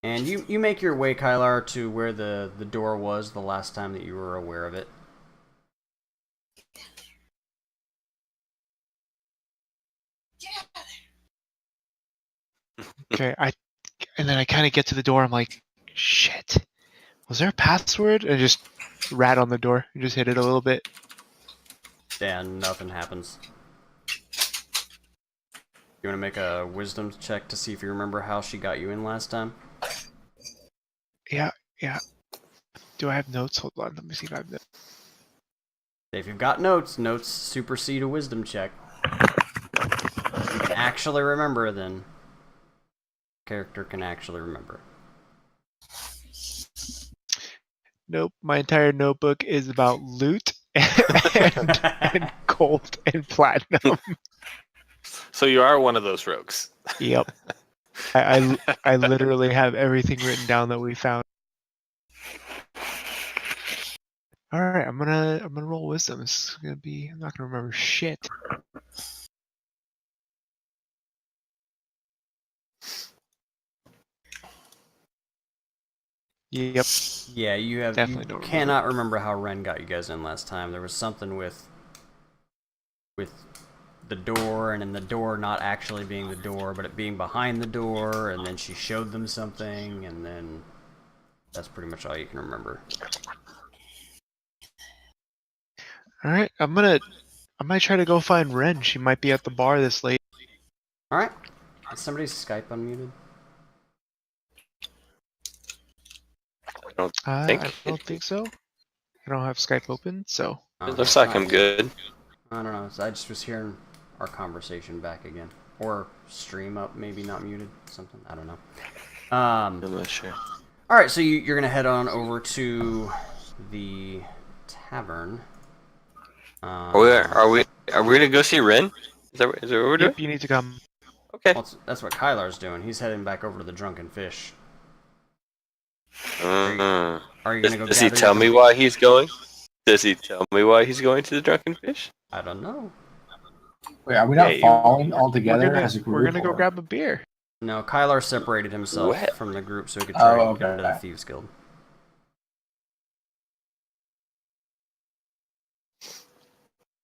And you make your way, Kylar, to where the door was the last time that you were aware of it. Okay, and then I kind of get to the door. I'm like, shit. Was there a password? And I just rat on the door and just hit it a little bit. And nothing happens. You want to make a wisdom check to see if you remember how she got you in last time? Yeah. Do I have notes? Hold on, let me see if I have notes. If you've got notes supersede a wisdom check. If you can actually remember, then character can actually remember. Nope, my entire notebook is about loot and gold and platinum. So you are one of those rogues. Yep. I literally have everything written down that we found. All right, I'm gonna roll wisdom. This is gonna be. I'm not gonna remember shit. Yep. Yeah, you have. Definitely You don't remember. cannot remember how Ren got you guys in last time. There was something with the door, and then the door not actually being the door, but it being behind the door, and then she showed them something, and then that's pretty much all you can remember. All right, I might try to go find Ren. She might be at the bar this late. All right. Is somebody's Skype unmuted? I don't I think. don't think so. I don't have Skype open, so. It looks like I'm good. I don't know. I just was hearing our conversation back again, or stream up, maybe not muted, something. I don't know. I'm not sure. All right, so you're gonna head on over to the tavern. Are we gonna go see Ren? Is that what we're doing? Yep, you need to come. Okay. Well, that's what Kylar's doing. He's heading back over to the Drunken Fish. Uh, Are you gonna go? does he gather tell your- me why he's going? Does he tell me why he's going to the Drunken Fish? I don't know. Wait, are we not Yeah, you- falling all together We're as a group? we're gonna go or- grab a beer. No, Kylar separated himself What? from the group so he could try Oh, to get into the okay. Thieves Guild.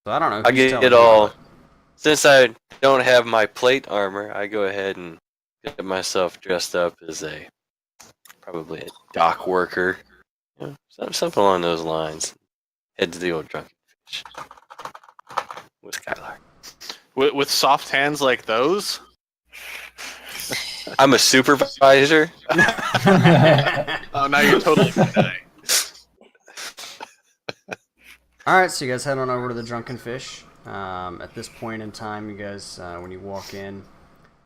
So I don't know. I who's get telling it you all. what. Since I don't have my plate armor, I go ahead and get myself dressed up as probably a dock worker. You know, something along those lines. Head to the old Drunken Fish with Skylar. With soft hands like those? I'm a supervisor. Oh, now you're totally kidding. All right, so you guys head on over to the Drunken Fish. At this point in time, you guys, when you walk in,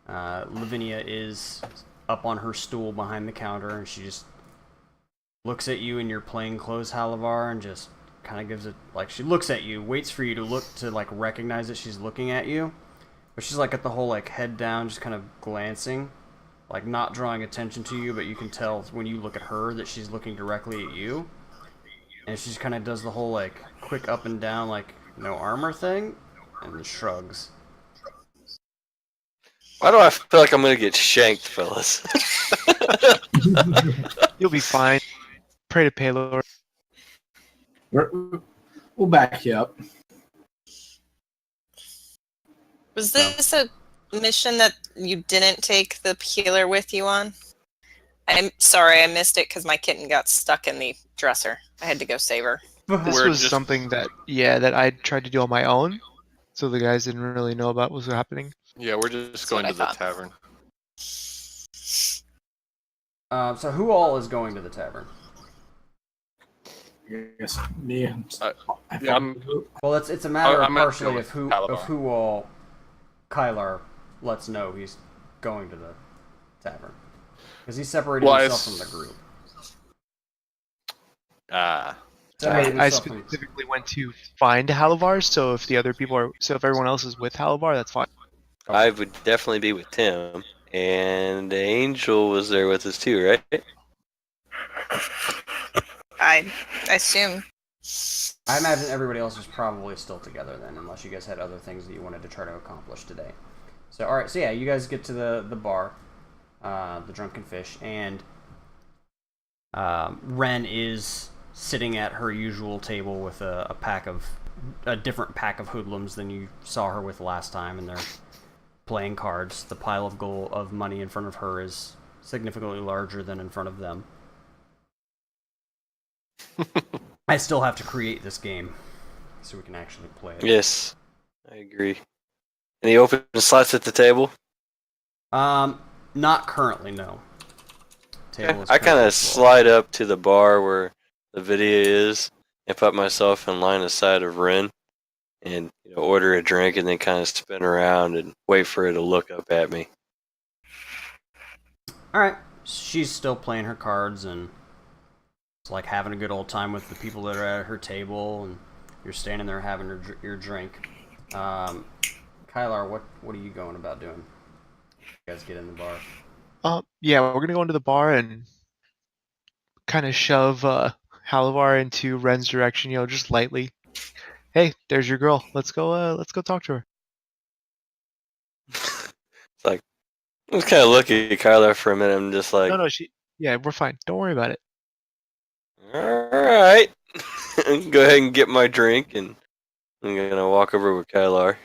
Lavinia is up on her stool behind the counter, and she just looks at you in your plainclothes Halavar and just kind of gives it, like, she looks at you, waits for you to look to, like, recognize that she's looking at you, but she's, like, at the whole, like, head down, just kind of glancing, like, not drawing attention to you, but you can tell when you look at her that she's looking directly at you. And she just kind of does the whole like quick up and down, like no armor thing, and then shrugs. Why do I feel like I'm gonna get shanked, fellas? You'll be fine. Pray to Paylor. We'll back you up. Was this a mission that you didn't take the healer with you on? I'm sorry, I missed it because my kitten got stuck in the dresser. I had to go save her. This We're was just- something that I tried to do on my own, so the guys didn't really know about what was happening. Yeah, we're just That's going what to the I thought. tavern. So who all is going to the tavern? I guess me. I'm- Well, it's a matter of I'm gonna partially go of with Calabar. who all Kylar lets know he's going to the tavern, because he separated Well, himself from the group. Separated I himself from- specifically went to find Halavar, so if if everyone else is with Halavar, that's fine. I would definitely be with Tim, and Angel was there with us too, right? I assume. I imagine everybody else is probably still together then, unless you guys had other things that you wanted to try to accomplish today. So, all right. So yeah, you guys get to the bar, the Drunken Fish, and Ren is sitting at her usual table with a different pack of hoodlums than you saw her with last time, and they're playing cards. The pile of gold of money in front of her is significantly larger than in front of them. I still have to create this game so we can actually play it. Yes, I agree. Any open slots at the table? Not currently, no. Table is I kind currently of full. slide up to the bar where the video is and put myself in line aside of Ren and order a drink and then kind of spin around and wait for her to look up at me. All right, she's still playing her cards and it's like having a good old time with the people that are at her table, and you're standing there having your drink. Kylar, what are you going about doing? You guys get in the bar. Yeah, we're gonna go into the bar and kind of shove Halavar into Ren's direction, just lightly. Hey, there's your girl. Let's go talk to her. It's like, I was kind of looking at Kyler for a minute. I'm just like, No, yeah, we're fine. Don't worry about it. all right. Go ahead and get my drink, and I'm gonna walk over with Kylar.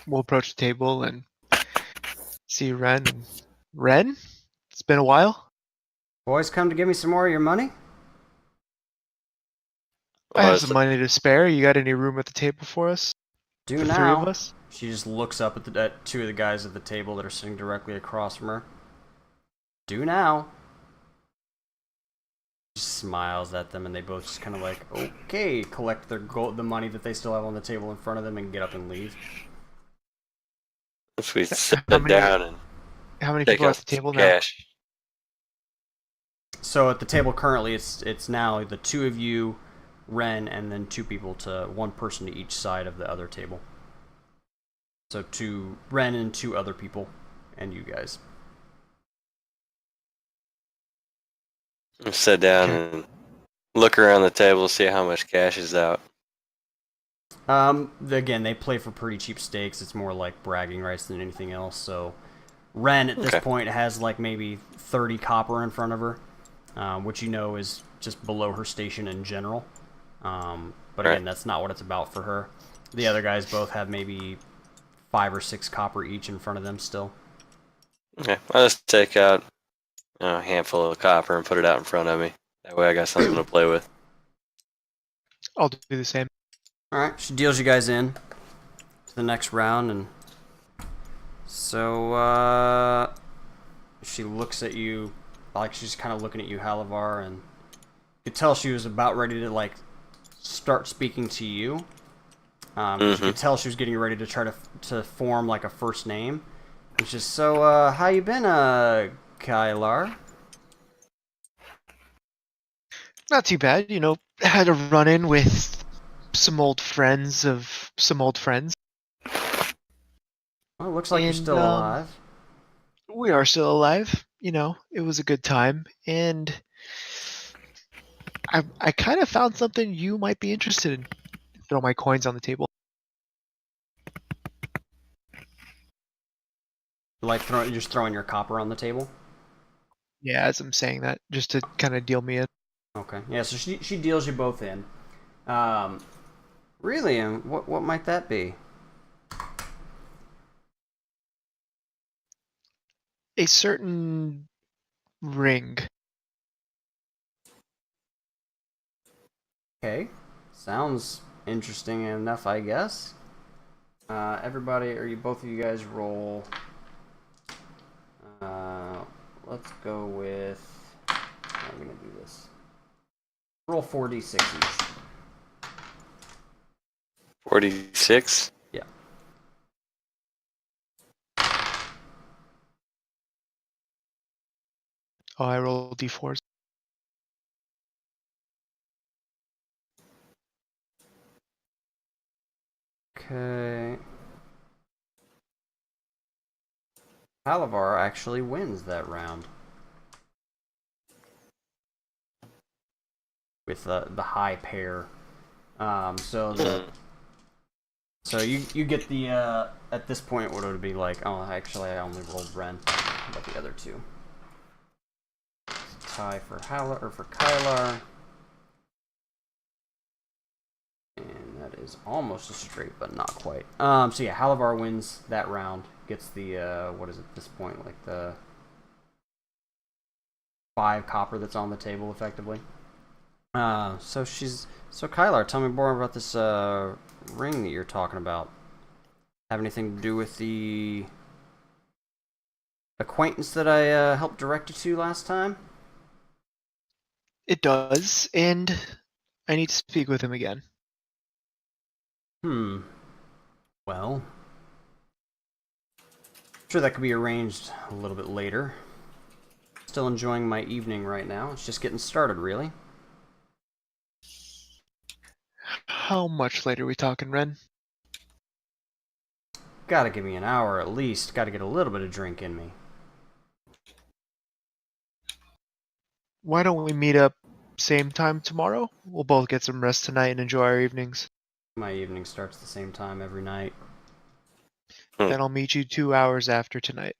We'll approach the table and see Ren. Ren? It's been a while. Boys, come to give me some more of your money? I have some money to spare. You got any room at the table for us? Do For now. three of us? She just looks up at two of the guys at the table that are sitting directly across from her. Do now. She smiles at them, and they both just kind of like, okay, collect their the money that they still have on the table in front of them and get up and leave. We sit How many- down and How many take people are out at the table some now? cash. So at the table currently, it's now the two of you, Ren, and then one person to each side of the other table. So Ren and two other people, and you guys. We sit down and look around the table, see how much cash is out. Again, they play for pretty cheap stakes. It's more like bragging rights than anything else. So Ren at this point has like maybe 30 copper in front of her, which is just below her station in general. But again, that's not what it's about for her. The other guys both have maybe 5 or 6 copper each in front of them still. Okay, I'll just take out a handful of copper and put it out in front of me. That way I got something to play with. I'll do the same. Alright, she deals you guys in to the next round, and so she looks at you like she's kind of looking at you, Halavar, and you could tell she was about ready to like start speaking to you. You could tell she was getting ready to try to form like a first name. It's just, so how you been, Kylar? Not too bad, had a run-in with some old friends of some old friends. Well, it looks like you're And, still alive. We are still alive, it was a good time, and I kind of found something you might be interested in. Throw my coins on the table. Like just throwing your copper on the table. Yeah, as I'm saying that, just to kind of deal me in. Okay. Yeah. So she deals you both in. Really? And what might that be? A certain ring. Okay. Sounds interesting enough, I guess. Everybody, or you both of you guys roll. Let's go with. I'm gonna do this. Roll 4d6 each. 46. Yeah. Oh, I roll d4s. Okay. Halavar actually wins that round with the high pair. So you get the at this point what would it be like? Oh, actually I only rolled Ren. How about the other two? Tie for Kylar. And that is almost a straight, but not quite. So yeah, Halavar wins that round. Gets the what is it at this point? Like the 5 copper that's on the table, effectively. So Kylar, tell me more about this ring that you're talking about. Have anything to do with the acquaintance that I helped direct you to last time? It does, and I need to speak with him again. Well, sure that could be arranged a little bit later. Still enjoying my evening right now. It's just getting started, really. How much later are we talking, Ren? Gotta give me an hour at least. Gotta get a little bit of drink in me. Why don't we meet up same time tomorrow? We'll both get some rest tonight and enjoy our evenings. My evening starts the same time every night. Then I'll meet you 2 hours after tonight.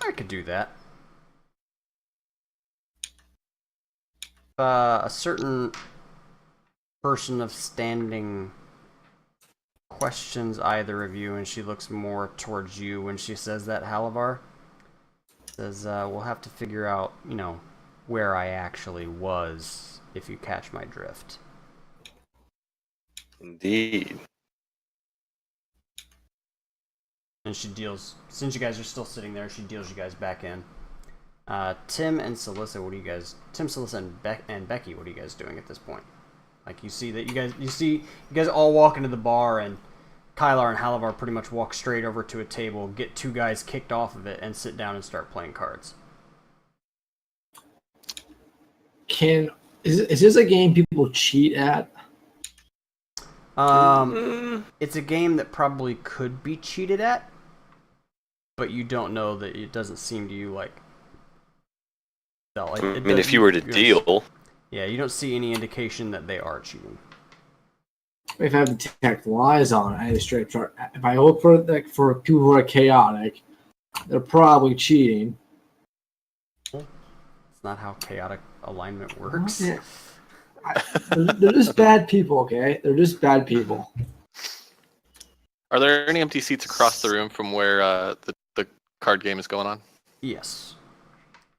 I could do that. A certain person of standing questions either of you, and she looks more towards you when she says that, Halavar. Says, we'll have to figure out, where I actually was, if you catch my drift. Indeed. And she deals, since you guys are still sitting there, she deals you guys back in. Tim and Celissa, Tim, Celissa, and Becky, what are you guys doing at this point? Like, you see that you guys all walk into the bar, and Kylar and Halavar pretty much walk straight over to a table, get 2 guys kicked off of it, and sit down and start playing cards. Is this a game people cheat at? It's a game that probably could be cheated at, but you don't know that it doesn't seem to you like. I mean, if you were to deal. Yeah, you don't see any indication that they are cheating. If I have to detect lies on it, if I look for people who are chaotic, they're probably cheating. It's not how chaotic alignment works. Yeah. They're just bad people, okay? They're just bad people. Are there any empty seats across the room from where the card game is going on? Yes.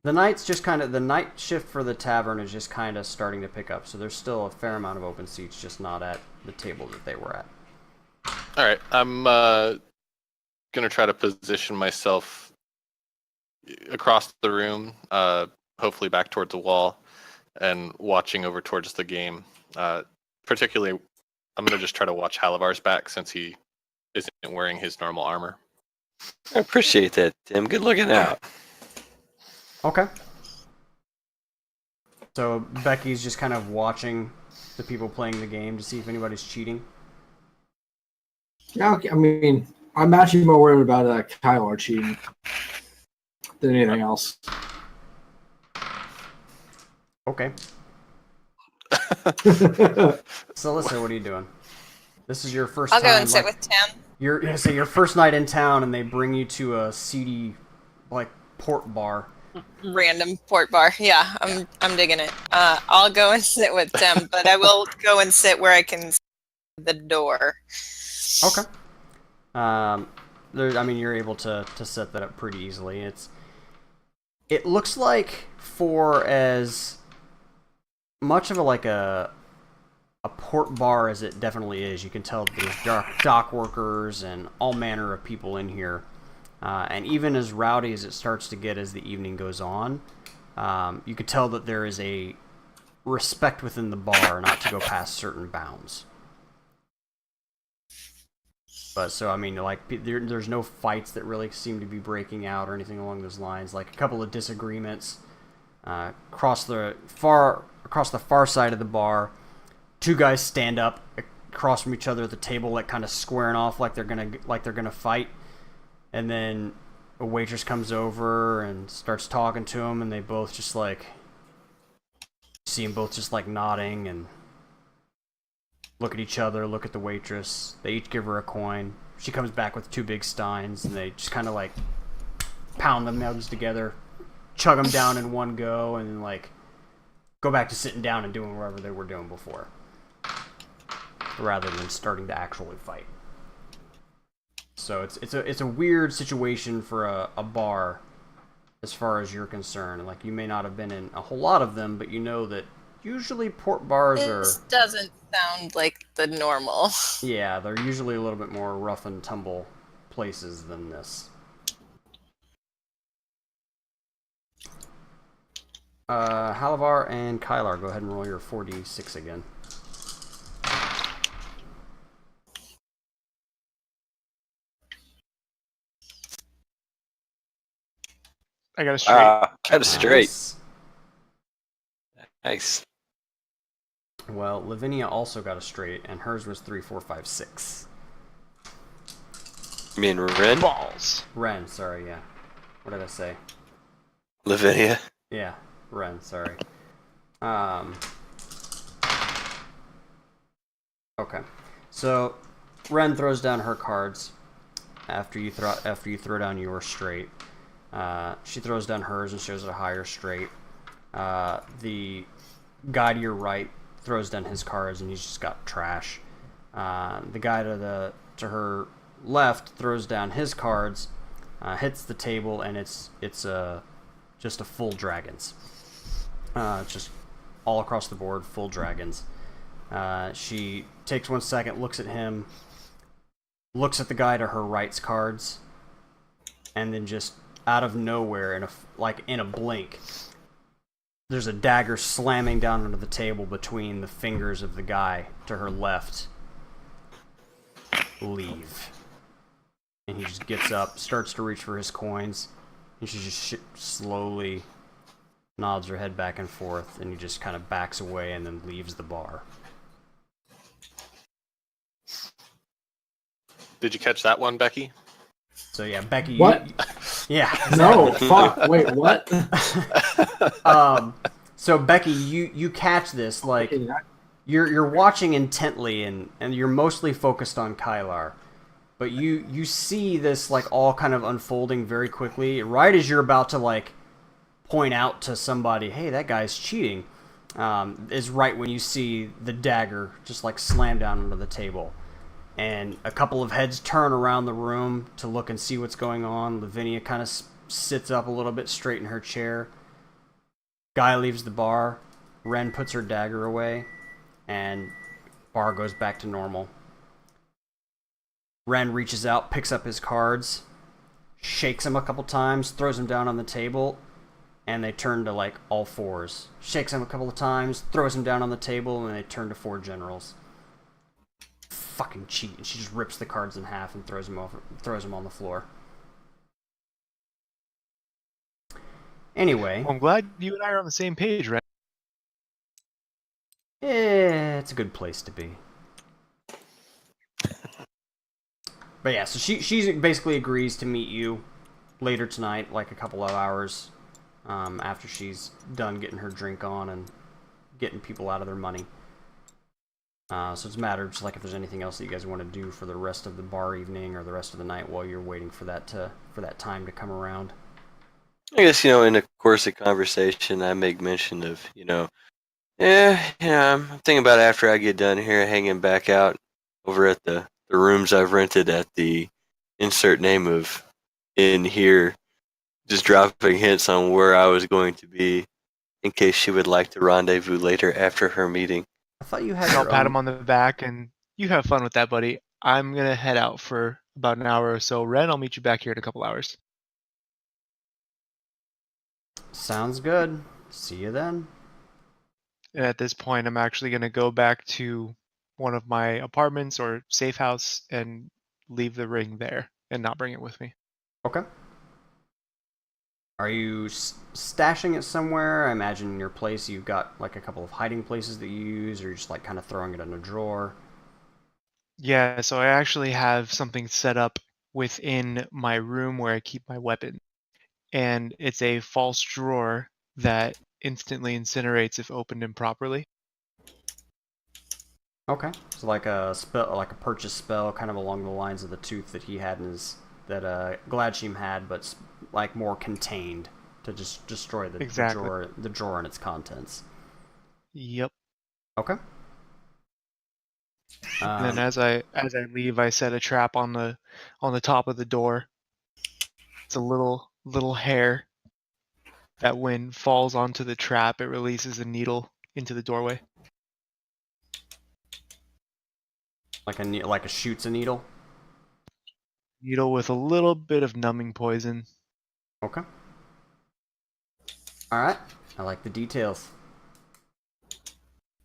The night shift for the tavern is just kind of starting to pick up, so there's still a fair amount of open seats, just not at the table that they were at. All right, I'm gonna try to position myself across the room, hopefully back towards the wall, and watching over towards the game. Particularly, I'm gonna just try to watch Halavar's back since he isn't wearing his normal armor. I appreciate that, Tim. Good looking out. Okay. So Becky's just kind of watching the people playing the game to see if anybody's cheating. Yeah, okay. I mean, I'm actually more worried about Kylar cheating than anything else. Okay. So, Alyssa, what are you doing? This is your first I'll time. go and sit like, with Tim. your first night in town, and they bring you to a seedy, like, port bar. Random port bar. Yeah, I'm digging it. I'll go and sit with Tim, but I will go and sit where I can see the door. Okay. You're able to set that up pretty easily. It looks like for as much of a port bar as it definitely is. You can tell that there's dock workers and all manner of people in here. And even as rowdy as it starts to get as the evening goes on, you could tell that there is a respect within the bar not to go past certain bounds. But so, I mean, like, there's no fights that really seem to be breaking out or anything along those lines. Like, a couple of disagreements across the far side of the bar. Two guys stand up across from each other at the table, like kind of squaring off, like they're gonna fight. And then a waitress comes over and starts talking to them, and they both just like see them both just like nodding and look at each other, look at the waitress. They each give her a coin. She comes back with 2 big steins, and they just kind of like pound the mugs together, chug them down in one go, and then like go back to sitting down and doing whatever they were doing before, rather than starting to actually fight. So it's a weird situation for a bar, as far as you're concerned. Like, you may not have been in a whole lot of them, but you know that usually port bars This doesn't sound like the normal. Yeah, they're usually a little bit more rough and tumble places than this. Halavar and Kylar, go ahead and roll your 4d6 again. I got a straight. Got a straight. Nice. Nice. Well, Lavinia also got a straight, and hers was 3, 4, 5, 6. You mean Ren? Balls. Ren, sorry, yeah. What did I say? Lavinia. Yeah, Ren, sorry. Okay. So Ren throws down her cards after you throw down your straight. She throws down hers and shows a higher straight. The guy to your right throws down his cards and he's just got trash. The guy to her left throws down his cards, hits the table, and it's just a full dragons. Just all across the board, full dragons. She takes 1 second, looks at him, looks at the guy to her right's cards, and then just out of nowhere, in a blink, there's a dagger slamming down onto the table between the fingers of the guy to her left. Leave. And he just gets up, starts to reach for his coins, and she just slowly nods her head back and forth, and he just kind of backs away and then leaves the bar. Did you catch that one, Becky? So yeah, Becky. What? Yeah. No, fuck. Wait, what? So Becky, you catch this, like, you're watching intently and you're mostly focused on Kylar. But you see this, like, all kind of unfolding very quickly, right as you're about to, like, point out to somebody, hey, that guy's cheating, is right when you see the dagger just, like, slam down onto the table. And a couple of heads turn around the room to look and see what's going on. Lavinia kind of sits up a little bit straight in her chair. Guy leaves the bar. Ren puts her dagger away. And bar goes back to normal. Ren reaches out, picks up his cards, shakes them a couple times, throws them down on the table, and they turn to, like, all fours. Shakes them a couple of times, throws them down on the table, and they turn to 4 generals. Fucking cheat. And she just rips the cards in half and throws them on the floor. Anyway. Well, I'm glad you and I are on the same page, right? Yeah, it's a good place to be. But yeah, so she basically agrees to meet you later tonight, like a couple of hours after she's done getting her drink on and getting people out of their money. So it's a matter of just like if there's anything else that you guys want to do for the rest of the bar evening or the rest of the night while you're waiting for that time to come around. I guess, in the course of conversation, I make mention of, I'm thinking about after I get done here, hanging back out over at the rooms I've rented at the insert name of in here, just dropping hints on where I was going to be in case she would like to rendezvous later after her meeting. I thought you had I'll your pat own... him on the back, and you have fun with that, buddy. I'm gonna head out for about an hour or so. Ren, I'll meet you back here in a couple hours. Sounds good. See you then. And at this point, I'm actually gonna go back to one of my apartments or safe house and leave the ring there and not bring it with me. Okay. Are you stashing it somewhere? I imagine in your place you've got like a couple of hiding places that you use, or you're just like kind of throwing it in a drawer. Yeah, so I actually have something set up within my room where I keep my weapon. And it's a false drawer that instantly incinerates if opened improperly. Okay. So like a spell, like a purchase spell, kind of along the lines of the tooth that he had in his Gladshim had, but like more contained to just destroy Exactly. the drawer and its contents. Yep. Okay. And then as I leave, I set a trap on the top of the door. It's a little hair that when falls onto the trap, it releases a needle into the doorway. like a shoots a needle. Needle with a little bit of numbing poison. Okay. All right. I like the details.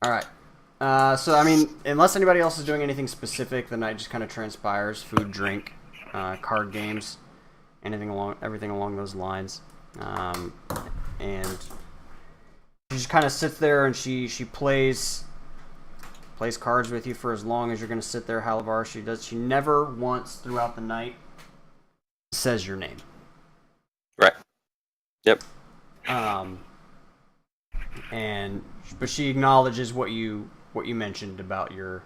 All right. So I mean, unless anybody else is doing anything specific, the night just kind of transpires: food, drink, card games, everything along those lines. And she just kind of sits there and she plays cards with you for as long as you're going to sit there. Halavar, she never once throughout the night says your name. Right. Yep. But she acknowledges what you mentioned about your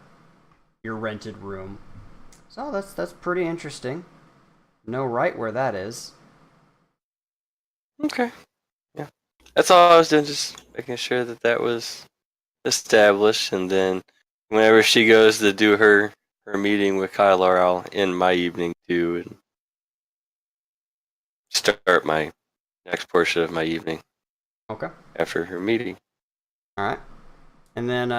rented room. So that's pretty interesting. Know right where that is. Okay. Yeah. That's all I was doing, just making sure that was established, and then whenever she goes to do her meeting with Kylar, I'll end my evening too and start my next portion of my evening. Okay. After her meeting. All right. And then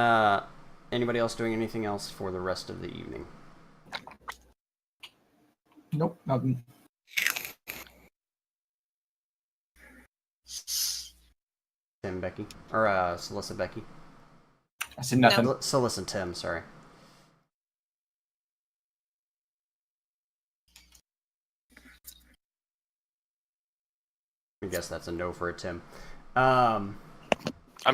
anybody else doing anything else for the rest of the evening? Nope, nothing. Tim, Becky, or Celissa, Becky. I said nothing. Celissa and Tim. Sorry. I guess that's a no for a Tim. I'm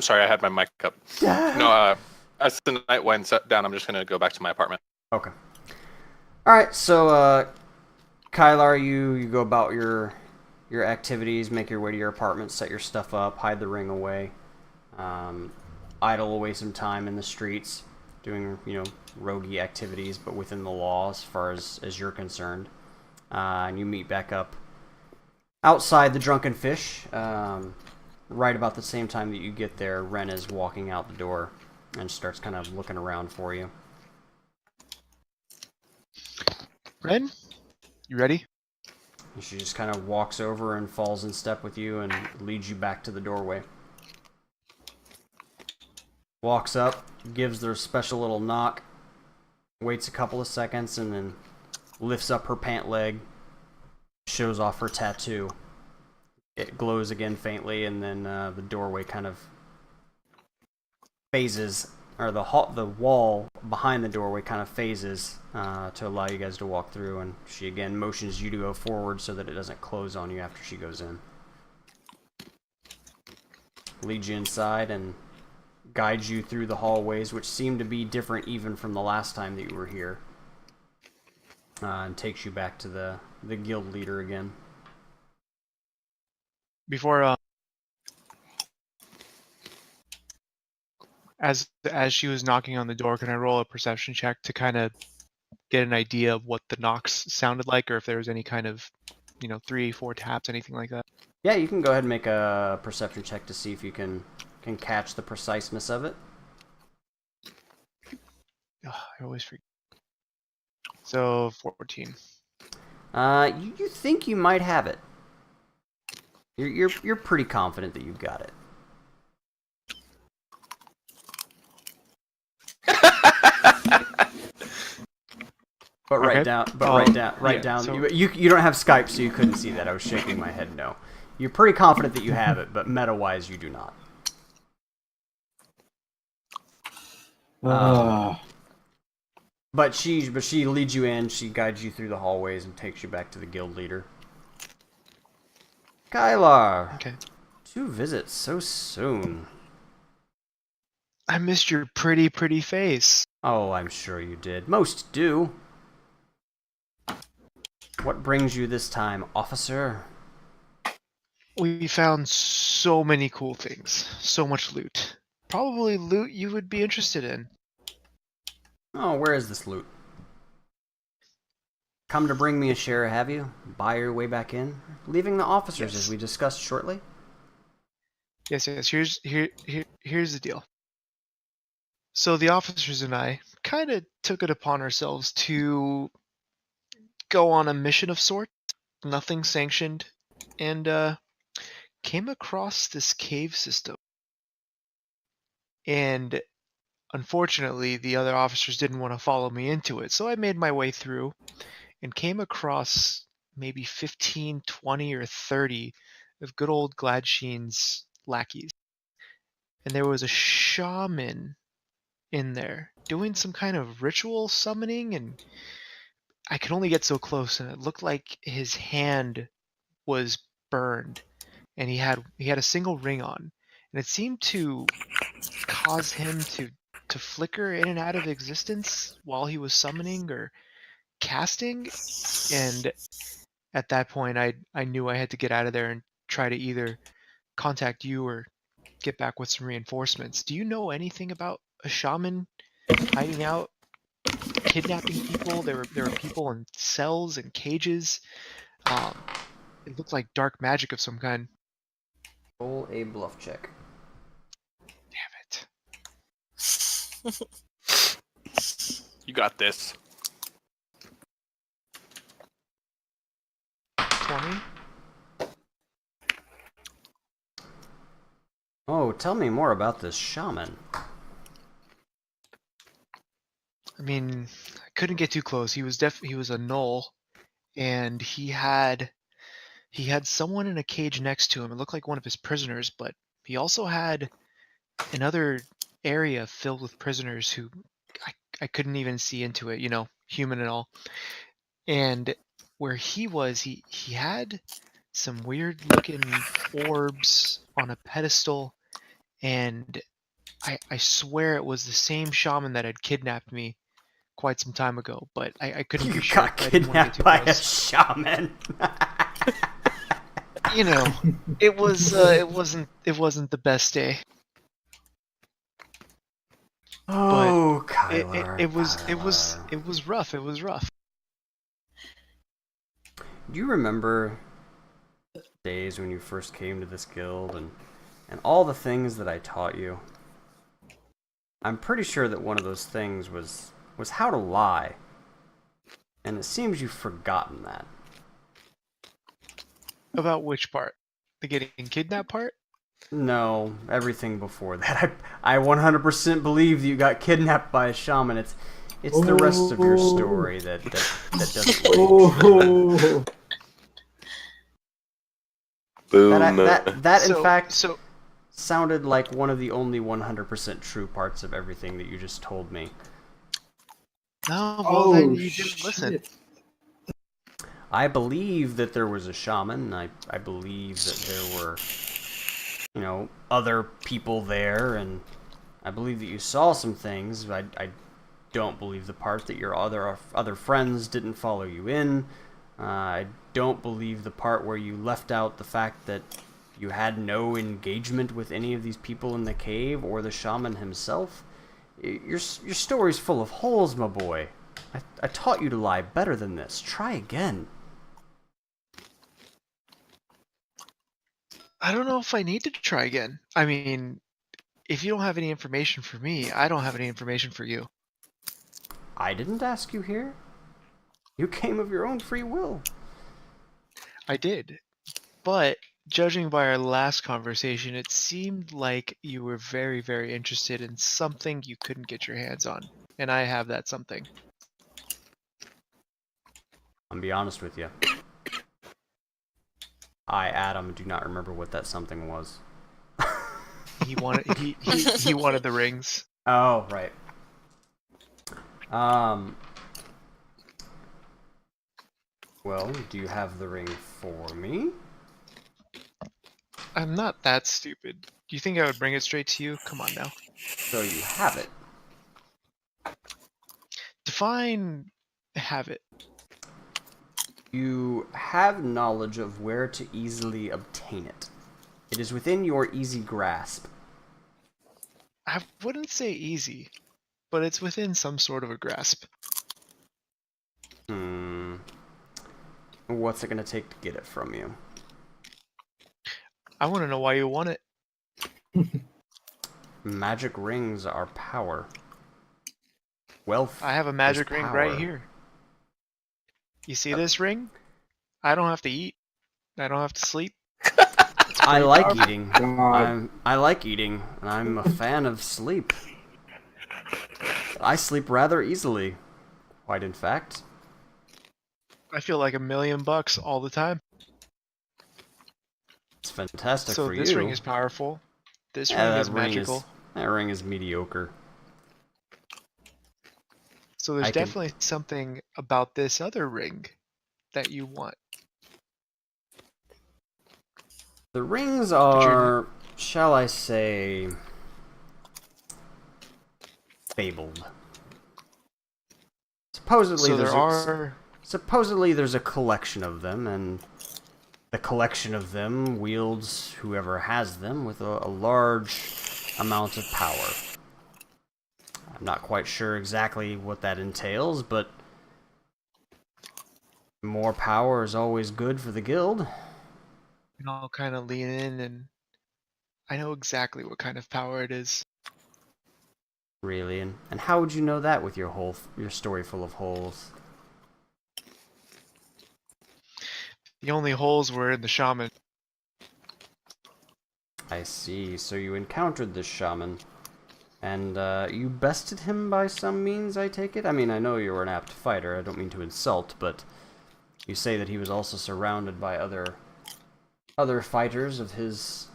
sorry, I had my mic up. No, as the night winds down, I'm just going to go back to my apartment. Okay. All right. So, Kylar, you go about your activities, make your way to your apartment, set your stuff up, hide the ring away, idle away some time in the streets, doing roguey activities, but within the law as far as you're concerned. And you meet back up outside the Drunken Fish. Right about the same time that you get there, Ren is walking out the door and starts kind of looking around for you. Ren, you ready? And she just kind of walks over and falls in step with you and leads you back to the doorway. Walks up, gives their special little knock, waits a couple of seconds, and then lifts up her pant leg, shows off her tattoo. It glows again faintly, and then the doorway kind of phases, or the wall behind the doorway kind of phases to allow you guys to walk through, and she again motions you to go forward so that it doesn't close on you after she goes in. Leads you inside and guides you through the hallways, which seem to be different even from the last time that you were here, and takes you back to the guild leader again. Before as she was knocking on the door, can I roll a perception check to kind of get an idea of what the knocks sounded like, or if there was any kind of, 3, 4 taps, anything like that? Yeah, you can go ahead and make a perception check to see if you can catch the preciseness of it. Ugh, I always forget. So 14. You think you might have it. You're pretty confident that you've got it. But Okay. write down. So- You don't have Skype, so you couldn't see that. I was shaking my head no. You're pretty confident that you have it, but meta-wise, you do not. But she leads you in. She guides you through the hallways and takes you back to the guild leader. Kylar, Okay. 2 visits so soon. I missed your pretty face. Oh, I'm sure you did. Most do. What brings you this time, officer? We found so many cool things. So much loot. Probably loot you would be interested in. Oh, where is this loot? Come to bring me a share, have you? Buy your way back in? Leaving the officers, Yes. as we discussed shortly? Yes. Here's the deal. So the officers and I kind of took it upon ourselves to go on a mission of sorts, nothing sanctioned, and came across this cave system. And unfortunately, the other officers didn't want to follow me into it, so I made my way through and came across maybe 15, 20, or 30 of good old Gladsheen's lackeys. And there was a shaman in there doing some kind of ritual summoning, and I could only get so close, and it looked like his hand was burned, and he had a single ring on, and it seemed to cause him to flicker in and out of existence while he was summoning or casting. And at that point, I knew I had to get out of there and try to either contact you or get back with some reinforcements. Do you know anything about a shaman hiding out, kidnapping people? There were people in cells and cages. It looked like dark magic of some kind. Roll a bluff check. Damn it. You got this. 20? Oh, tell me more about this shaman. I mean, I couldn't get too close. He was a gnoll, and he had someone in a cage next to him. It looked like one of his prisoners, but he also had another area filled with prisoners who I couldn't even see into it, human and all. And where he was, he had some weird looking orbs on a pedestal, and I swear it was the same shaman that had kidnapped me quite some time ago, but I couldn't You be sure. got I didn't wanna get kidnapped too by a close. shaman. It wasn't the best day. Oh, It Kylar. it was Kylar. rough. It was rough. Do you remember days when you first came to this guild and all the things that I taught you? I'm pretty sure that one of those things was how to lie. And it seems you've forgotten that. About which part? The getting kidnapped part? No, everything before that. I 100% believe that you got kidnapped by a shaman. It's the rest of your story that doesn't ring true. Oh, Boom. That in fact So sounded like one of the only 100% true parts of everything that you just told me. no, well then you didn't listen. shit. I believe that there was a shaman. I believe that there were, other people there, and I believe that you saw some things. I don't believe the part that your other friends didn't follow you in. I don't believe the part where you left out the fact that You had no engagement with any of these people in the cave or the shaman himself? Your story's full of holes, my boy. I taught you to lie better than this. Try again. I don't know if I need to try again. I mean, if you don't have any information for me, I don't have any information for you. I didn't ask you here. You came of your own free will. I did. But judging by our last conversation, it seemed like you were very, very interested in something you couldn't get your hands on. And I have that something. I'll be honest with you. I, Adam, do not remember what that something was. He wanted he wanted the rings. Oh, right. Well, do you have the ring for me? I'm not that stupid. Do you think I would bring it straight to you? Come on now. So you have it. Define have it. You have knowledge of where to easily obtain it. It is within your easy grasp. I wouldn't say easy, but it's within some sort of a grasp. What's it going to take to get it from you? I want to know why you want it. Magic rings are power. Wealth. I have a magic is ring power. right here. You see this ring? I don't have to eat. I don't have to sleep. I like eating. God. I like eating, and I'm a fan of sleep. I sleep rather easily. Quite in fact. I feel like $1,000,000 all the time. It's fantastic So for this you. ring is powerful. This Yeah, ring that is ring magical. that ring is mediocre. So there's I can- definitely something about this other ring that you want. The rings you're are, shall I say, fabled. So Supposedly there's a collection of them, and the collection of them wields whoever has them with a large amount of power. I'm not quite sure exactly what that entails, but more power is always good for the guild. and I'll kind of lean in, and I know exactly what kind of power it is. Really, and how would you know that with your story full of holes? The only holes were in the shaman. I see. So you encountered this shaman, and you bested him by some means, I take it? I mean, I know you were an apt fighter, I don't mean to insult, but you say that he was also surrounded by other fighters of his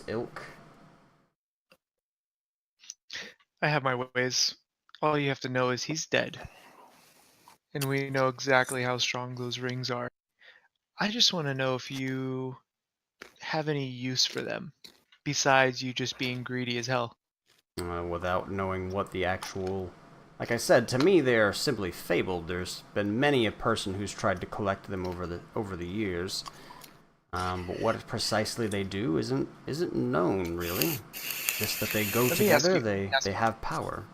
ilk. I have my ways. All you have to know is he's dead. And we know exactly how strong those rings are. I just want to know if you have any use for them, besides you just being greedy as hell. Without knowing what the actual... Like I said, to me they are simply fabled. There's been many a person who's tried to collect them over the years. But what precisely they do isn't known, really. Just that they go Let me ask together, you- they have power.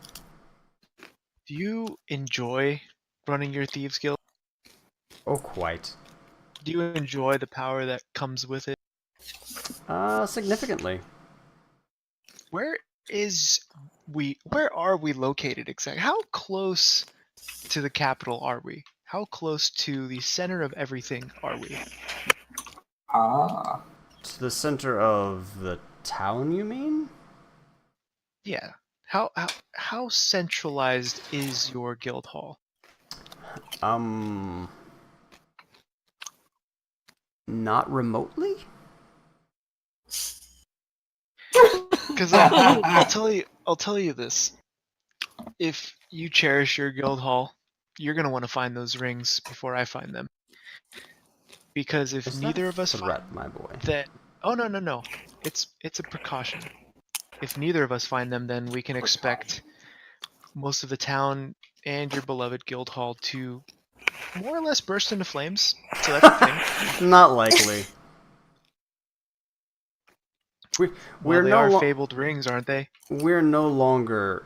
Do you enjoy running your thieves guild? Oh, quite. Do you enjoy the power that comes with it? Significantly. Where are we located exactly? How close to the capital are we? How close to the center of everything are we? Ah. To the center of the town, you mean? Yeah. How centralized is your guild hall? Not remotely? Because I'll tell you this. If you cherish your guild hall, you're gonna want to find those rings before I find them. Because if Is that neither a of us find threat, my boy? that, oh no, it's a precaution. If neither of us find them, then we can expect most of the town and your beloved guild hall to more or less burst into flames. So that's the thing. Not likely. We're, Well, we're they no are lo- fabled rings, aren't they? we're no longer.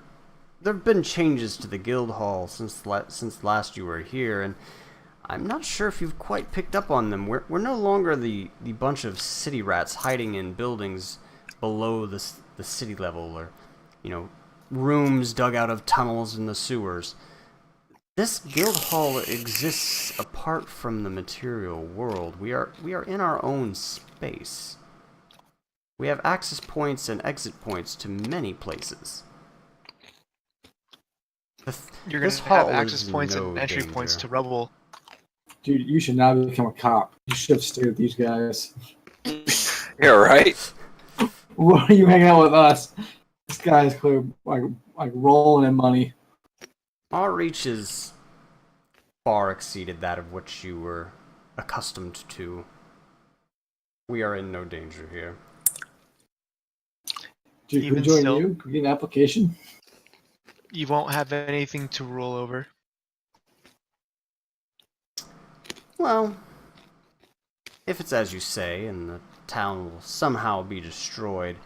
There have been changes to the guild hall since last you were here, and I'm not sure if you've quite picked up on them. We're no longer the bunch of city rats hiding in buildings below the city level, or rooms dug out of tunnels in the sewers. This guild hall exists apart from the material world. We are in our own space. We have access points and exit points to many places. You're This gonna have hall access is points no and entry points danger. to rubble. Dude, you should not become a cop. You should have stayed with these guys. Yeah, right. What are you hanging out with us? This guy's clear like rolling in money. Our reaches far exceeded that of which you were accustomed to. We are in no danger here. Dude, Even can we join still- you? Can we get an application? You won't have anything to roll over. Well, if it's as you say, and the town will somehow be destroyed,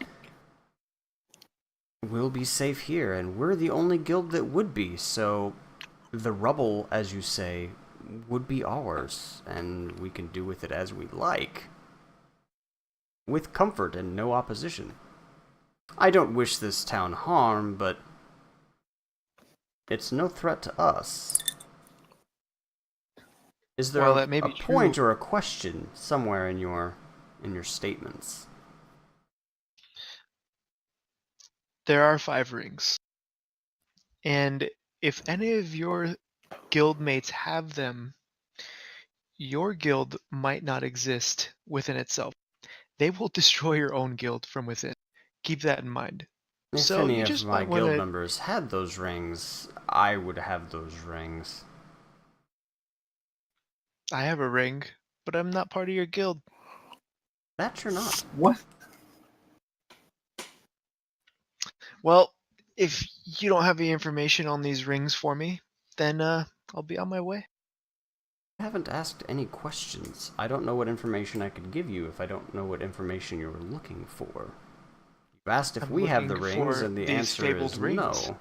we'll be safe here, and we're the only guild that would be, so the rubble, as you say, would be ours, and we can do with it as we like. With comfort and no opposition. I don't wish this town harm, but it's no threat to us. Is there While that may a be point true- or a question somewhere in your statements? There are 5 rings. And if any of your guildmates have them, your guild might not exist within itself. They will destroy your own guild from within. Keep that in mind. If So any you of just my might guild wanna- members had those rings, I would have those rings. I have a ring, but I'm not part of your guild. That you're not. What? Well, if you don't have the information on these rings for me, then I'll be on my way. I haven't asked any questions. I don't know what information I could give you if I don't know what information you're looking for. You asked if I'm we have the looking rings, for and the these answer fabled is rings. no.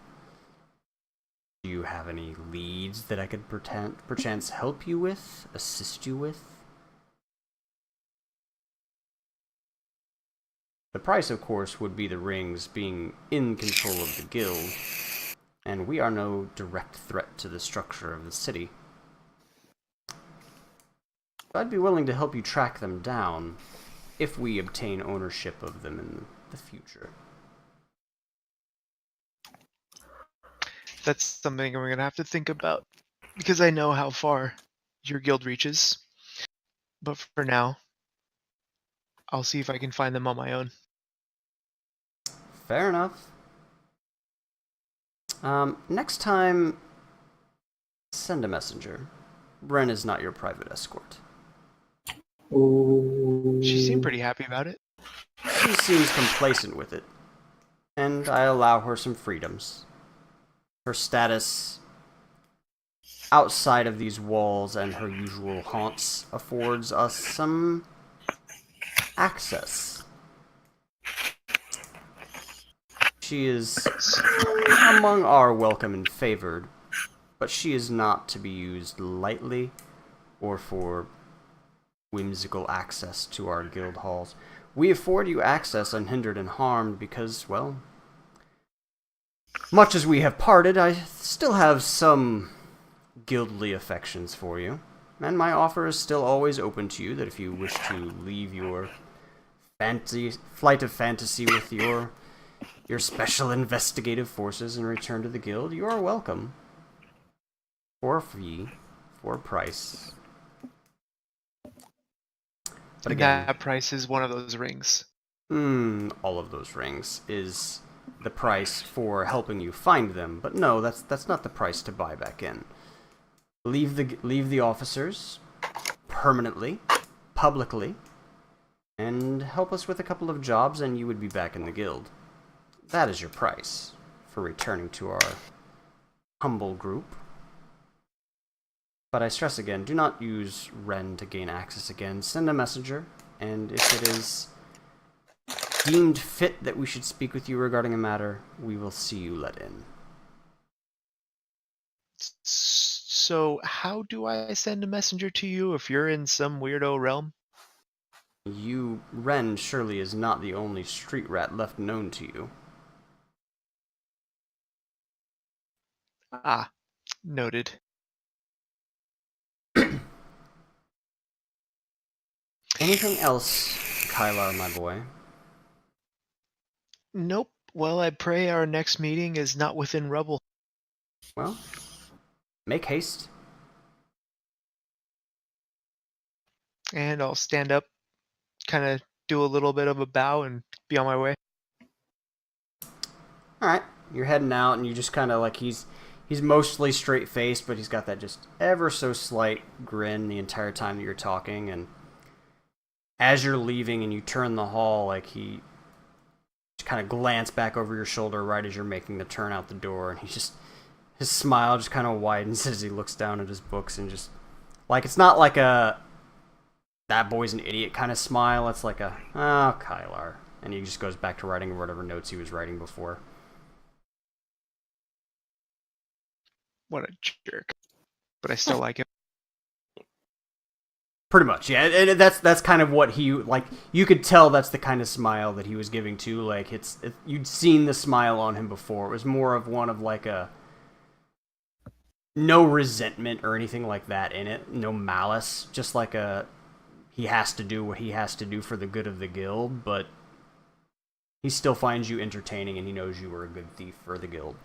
Do you have any leads that I could perchance help you with, assist you with? The price, of course, would be the rings being in control of the guild, and we are no direct threat to the structure of the city. I'd be willing to help you track them down if we obtain ownership of them in the future. That's something we're gonna have to think about, because I know how far your guild reaches. But for now, I'll see if I can find them on my own. Fair enough. Next time, send a messenger. Ren is not your private escort. Oh. She seemed pretty happy about it. She seems complacent with it, and I allow her some freedoms. Her status outside of these walls and her usual haunts affords us some access. She is among our welcome and favored, but she is not to be used lightly or for whimsical access to our guild halls. We afford you access unhindered and harmed because, well, much as we have parted, I still have some guildly affections for you, and my offer is still always open to you that if you wish to leave your flight of fantasy with your special investigative forces and return to the guild, you are welcome. For a fee, for a price. But again, That price is one of those rings. all of those rings is the price for helping you find them. But no, that's not the price to buy back in. Leave the officers permanently, publicly, and help us with a couple of jobs, and you would be back in the guild. That is your price for returning to our humble group. But I stress again, do not use Ren to gain access again. Send a messenger, and if it is deemed fit that we should speak with you regarding a matter, we will see you let in. So how do I send a messenger to you if you're in some weirdo realm? Ren surely is not the only street rat left known to you. Ah, noted. Anything else, Kylar, my boy? Nope. Well, I pray our next meeting is not within rubble. Well, make haste. And I'll stand up, kind of do a little bit of a bow, and be on my way. Alright, you're heading out, and you just kind of like he's mostly straight faced, but he's got that just ever so slight grin the entire time that you're talking. And as you're leaving and you turn the hall, like he just kind of glance back over your shoulder right as you're making the turn out the door, and his smile just kind of widens as he looks down at his books and just like it's not like a that boy's an idiot kind of smile. It's like a oh Kylar, and he just goes back to writing whatever notes he was writing before. What a jerk. But I still like him. Pretty much, yeah. And that's kind of what he like. You could tell that's the kind of smile that he was giving to. Like you'd seen the smile on him before. It was more of one of like a no resentment or anything like that in it. No malice. Just like a he has to do what he has to do for the good of the guild, but he still finds you entertaining, and he knows you were a good thief for the guild.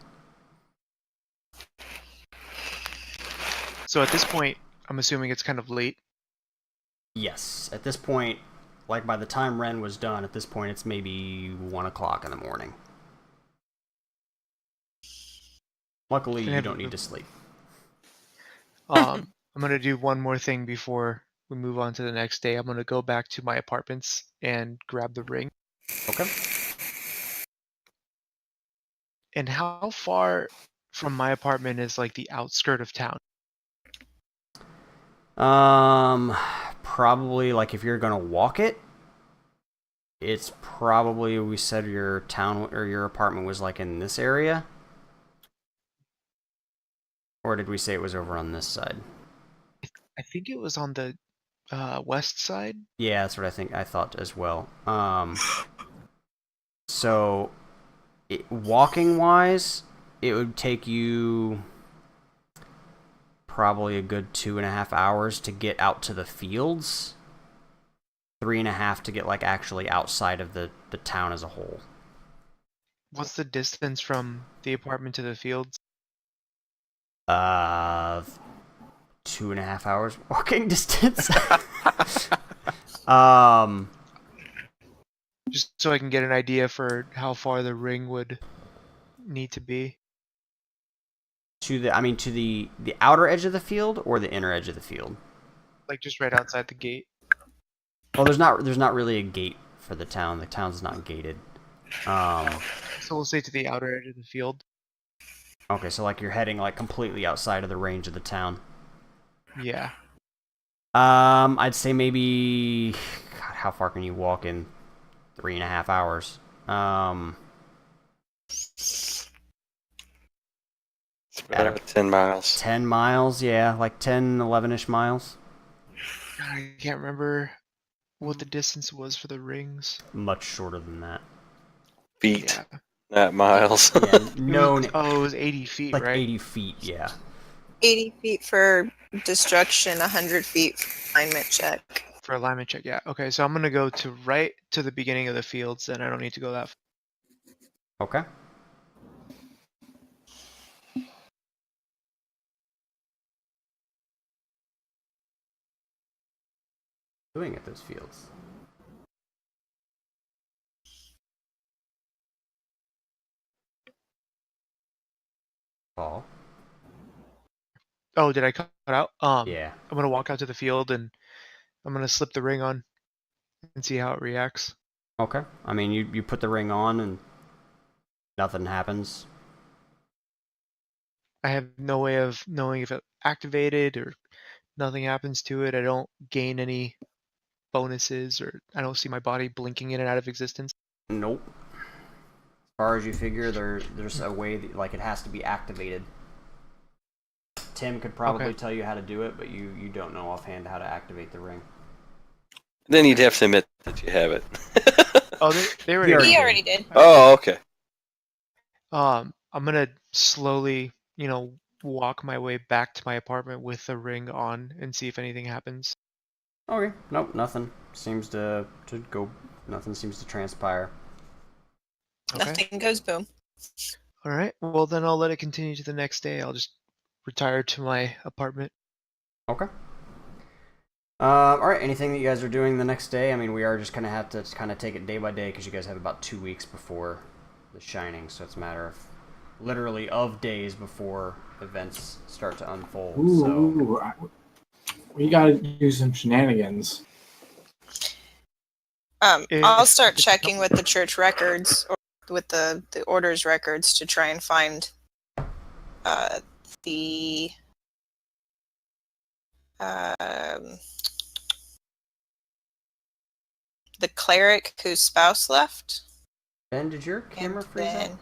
So at this point, I'm assuming it's kind of late. Yes, at this point, like by the time Ren was done, at this point it's maybe 1 o'clock in the morning. Luckily, you don't need to sleep. I'm gonna do one more thing before we move on to the next day. I'm gonna go back to my apartments and grab the ring. Okay. And how far from my apartment is like the outskirt of town? Probably like if you're gonna walk it, it's probably we said your town or your apartment was like in this area, or did we say it was over on this side? I think it was on the west side. Yeah, that's what I thought as well. So walking wise, it would take you probably a good 2.5 hours to get out to the fields. 3.5 to get like actually outside of the town as a whole. What's the distance from the apartment to the fields? 2.5 hours walking distance. Just so I can get an idea for how far the ring would need to be. To the outer edge of the field or the inner edge of the field? Like just right outside the gate. Well, there's not really a gate for the town. The town's not gated. So we'll say to the outer edge of the field. Okay, so like you're heading like completely outside of the range of the town. Yeah. I'd say maybe God, how far can you walk in 3.5 hours? It's about 10 miles. 10 miles, yeah, like 10, 11-ish miles. God, I can't remember what the distance was for the rings. Much shorter than that. Feet, Yeah. not miles. Yeah, no, It was 80 feet, like right? 80 feet, yeah. 80 feet for destruction, 100 feet for alignment check. For alignment check, yeah. Okay, so I'm gonna go to right to the beginning of the fields, and I don't need to go that far. Okay. Doing at those fields. Paul. Oh, did I cut out? Yeah. I'm gonna walk out to the field and I'm gonna slip the ring on and see how it reacts. Okay. I mean, you put the ring on and nothing happens. I have no way of knowing if it activated or nothing happens to it. I don't gain any bonuses or I don't see my body blinking in and out of existence. Nope. As far as you figure, there's a way that, like, it has to be activated. Tim could probably tell you how to do it, but you don't know offhand how to activate the ring. Then you'd have to admit that you have it. Oh, they already. already He did. already did. Oh, okay. I'm gonna slowly, walk my way back to my apartment with the ring on and see if anything happens. Okay. Nope. Nothing seems to go. Nothing seems to transpire. Okay. Nothing goes boom. All right. Well, then I'll let it continue to the next day. I'll just retire to my apartment. Okay. All right. Anything that you guys are doing the next day? I mean, we are just gonna have to kind of take it day by day because you guys have about 2 weeks before the Shining, so it's a matter of literally of days before events start to unfold. So Ooh, we gotta do some shenanigans. I'll start If- checking with the church records or with the order's records to try and find the the cleric whose spouse left. Ben, did your camera And freeze up? then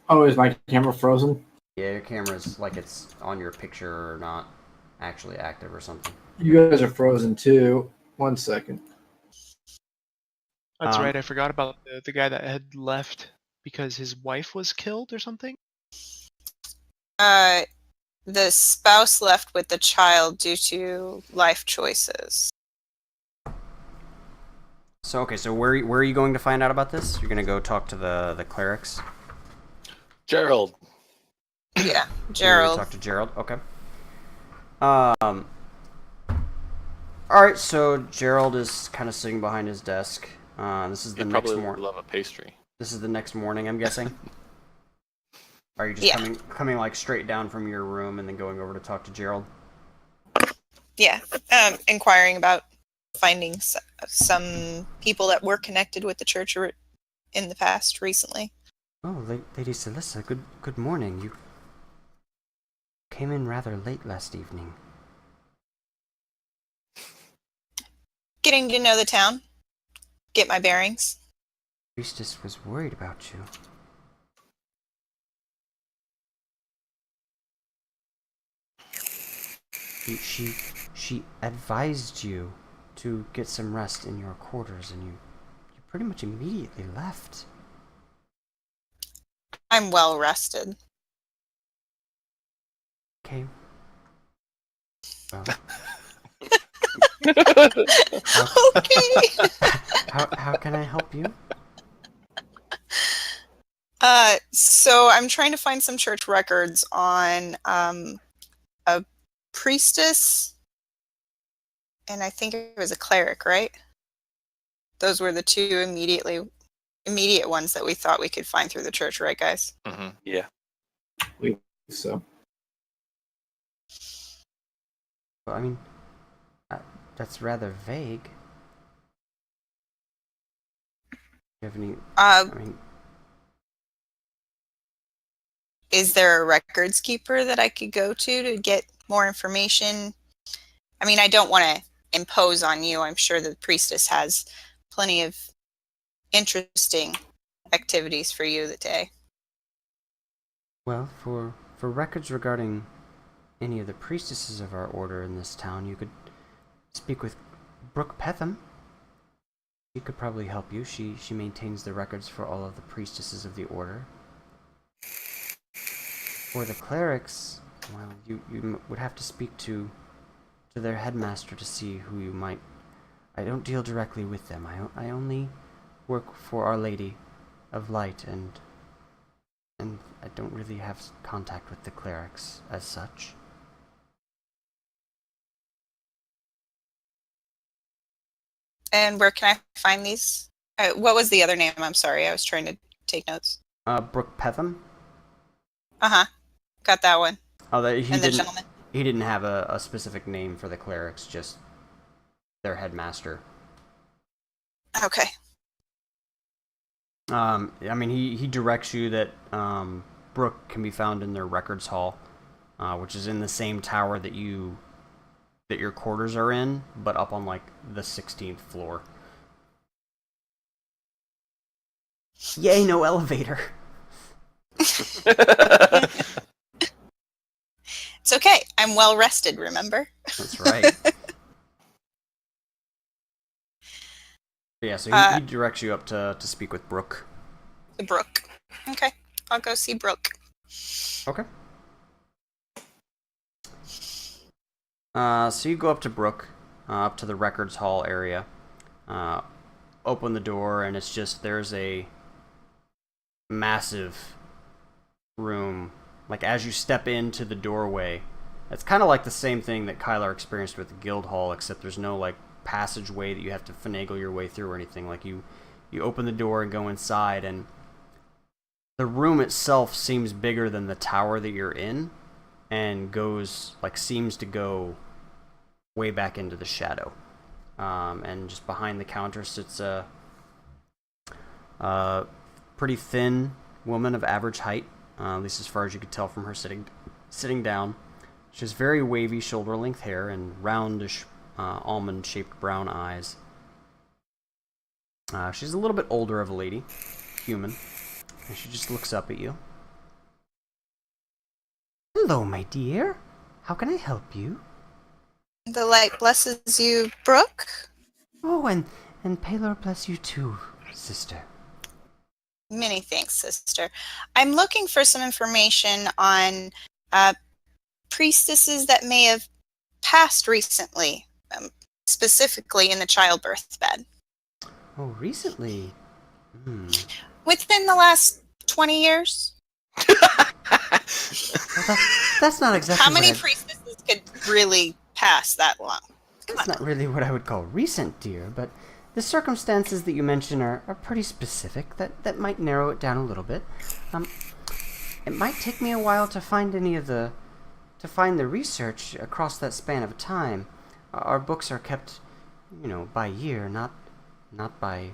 Oh, is my camera frozen? Yeah, your camera's like it's on your picture or not actually active or something. You guys are frozen too. 1 second. That's Um, right. I forgot about the guy that had left because his wife was killed or something. the spouse left with the child due to life choices. So okay, so where are you going to find out about this? You're gonna go talk to the clerics. Gerald. Yeah, You're gonna Gerald. talk to Gerald. Okay. All right. So Gerald is kind of sitting behind his desk. This is the You'd next probably morning. love a pastry. This is the next morning, I'm guessing. Are you just Yeah. coming like straight down from your room and then going over to talk to Gerald? Yeah, inquiring about finding some people that were connected with the church in the past recently. Oh, Lady Celissa, good morning. You came in rather late last evening. Getting to know the town, get my bearings. Priestess was worried about you. She advised you to get some rest in your quarters, and you pretty much immediately left. I'm well rested. Okay. Well, Okay. how can I help you? So I'm trying to find some church records on a priestess, and I think it was a cleric, right? Those were the two immediate ones that we thought we could find through the church, right, guys? Mm-hmm. Yeah. So Well, I mean, that's rather vague. Do you have any? I mean, Is there a records keeper that I could go to get more information? I mean, I don't want to impose on you. I'm sure the priestess has plenty of interesting activities for you that day. well, for records regarding any of the priestesses of our order in this town, you could speak with Brooke Petham. She could probably help you. She maintains the records for all of the priestesses of the order. For the clerics, well, you would have to speak to their headmaster to see who you might. I don't deal directly with them. I only work for Our Lady of Light, and I don't really have contact with the clerics as such. And where can I find these? What was the other name? I'm sorry, I was trying to take notes. Brooke Petham. Got that one. Oh, he And the didn't. gentleman. He didn't have a specific name for the clerics, just their headmaster. Okay. I mean, he directs you that Brooke can be found in their records hall, which is in the same tower that your quarters are in, but up on like the 16th floor. Yay, no elevator. It's okay. I'm well rested, remember? That's right. Yeah, so he directs you up to speak with Brooke. Brooke. Okay. I'll go see Brooke. Okay. So you go up to Brooke, up to the records hall area. Open the door, and it's just, there's a massive room. Like, as you step into the doorway, it's kind of like the same thing that Kylar experienced with the guild hall, except there's no, like, passageway that you have to finagle your way through or anything. Like, you open the door and go inside, and the room itself seems bigger than the tower that you're in, and goes, like, seems to go way back into the shadow. And just behind the counter sits a pretty thin woman of average height, at least as far as you could tell from her sitting down. She has very wavy shoulder-length hair and roundish, almond-shaped brown eyes. She's a little bit older of a lady, human, and she just looks up at you. Hello, my dear. How can I help you? The light blesses you, Brooke. Oh, and Paylor bless you too, sister. Many thanks, sister. I'm looking for some information on priestesses that may have passed recently, specifically in the childbirth bed. Oh, recently? Within the last 20 years? Well, that's not exactly How many priestesses could really pass that long? That's not really what I would call recent, dear, but the circumstances that you mention are pretty specific. That might narrow it down a little bit. It might take me a while to find the research across that span of time. Our books are kept, by year, not by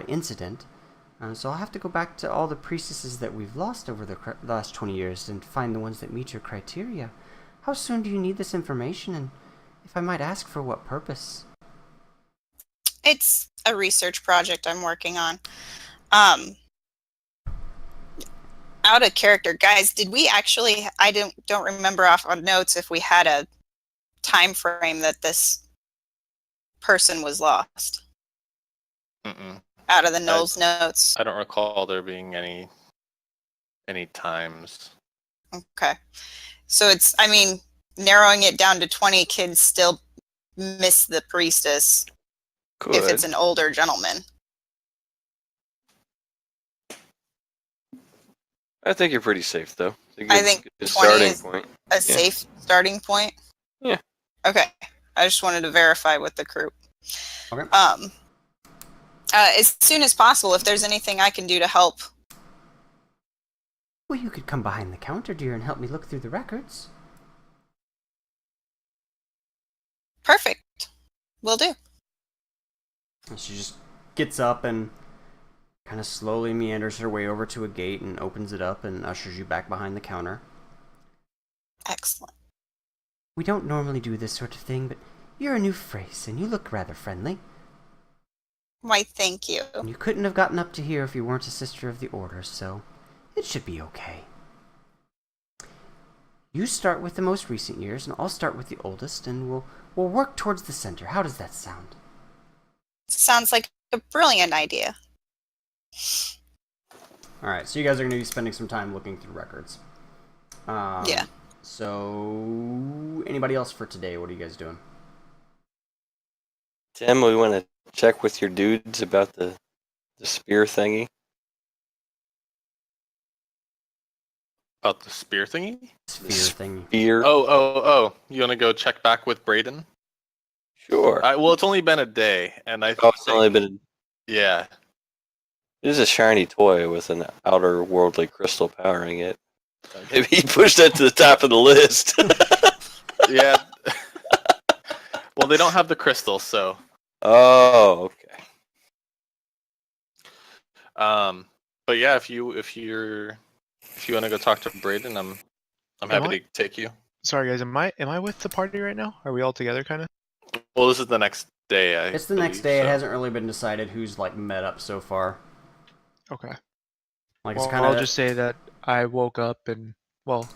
incident. So I'll have to go back to all the priestesses that we've lost over the last 20 years and find the ones that meet your criteria. How soon do you need this information, and if I might ask, for what purpose? It's a research project I'm working on. Out of character, guys, did we actually, I don't remember off on notes if we had a time frame that this person was lost. Mm-mm. Out of the Knowles notes. I don't recall there being any times. Okay. So it's, narrowing it down to 20 kids still miss the priestess Good. if it's an older gentleman. I think you're pretty safe, though. I think it's 20 a good starting is point. a safe starting point. Yeah. Okay. I just wanted to verify with the group. Okay. As soon as possible, if there's anything I can do to help. Well, you could come behind the counter, dear, and help me look through the records. Perfect. Will do. And she just gets up and kind of slowly meanders her way over to a gate and opens it up and ushers you back behind the counter. Excellent. We don't normally do this sort of thing, but you're a new face, and you look rather friendly. Why, thank you. You couldn't have gotten up to here if you weren't a sister of the Order, so it should be okay. You start with the most recent years, and I'll start with the oldest, and we'll work towards the center. How does that sound? Sounds like a brilliant idea. Alright, so you guys are going to be spending some time looking through records. Yeah. So, anybody else for today? What are you guys doing? Tim, we want to check with your dudes about the spear thingy. About the spear thingy? Sphere thingy. Spear. Oh. You want to go check back with Brayden? Sure. Well, it's only been a day, and I It's only been. Yeah. It is a shiny toy with an outer worldly crystal powering it. Maybe he pushed that to the top of the list. Yeah. Well, they don't have the crystal, so. Oh, okay. But yeah, if you want to go talk to Brayden, I'm happy to take you. Sorry, guys. Am I with the party right now? Are we all together, kind of? Well, this is the next day. It's the next day. It hasn't really been decided who's met up so far. Okay. Like Well, it's kind I'll of just say that I woke up and, well,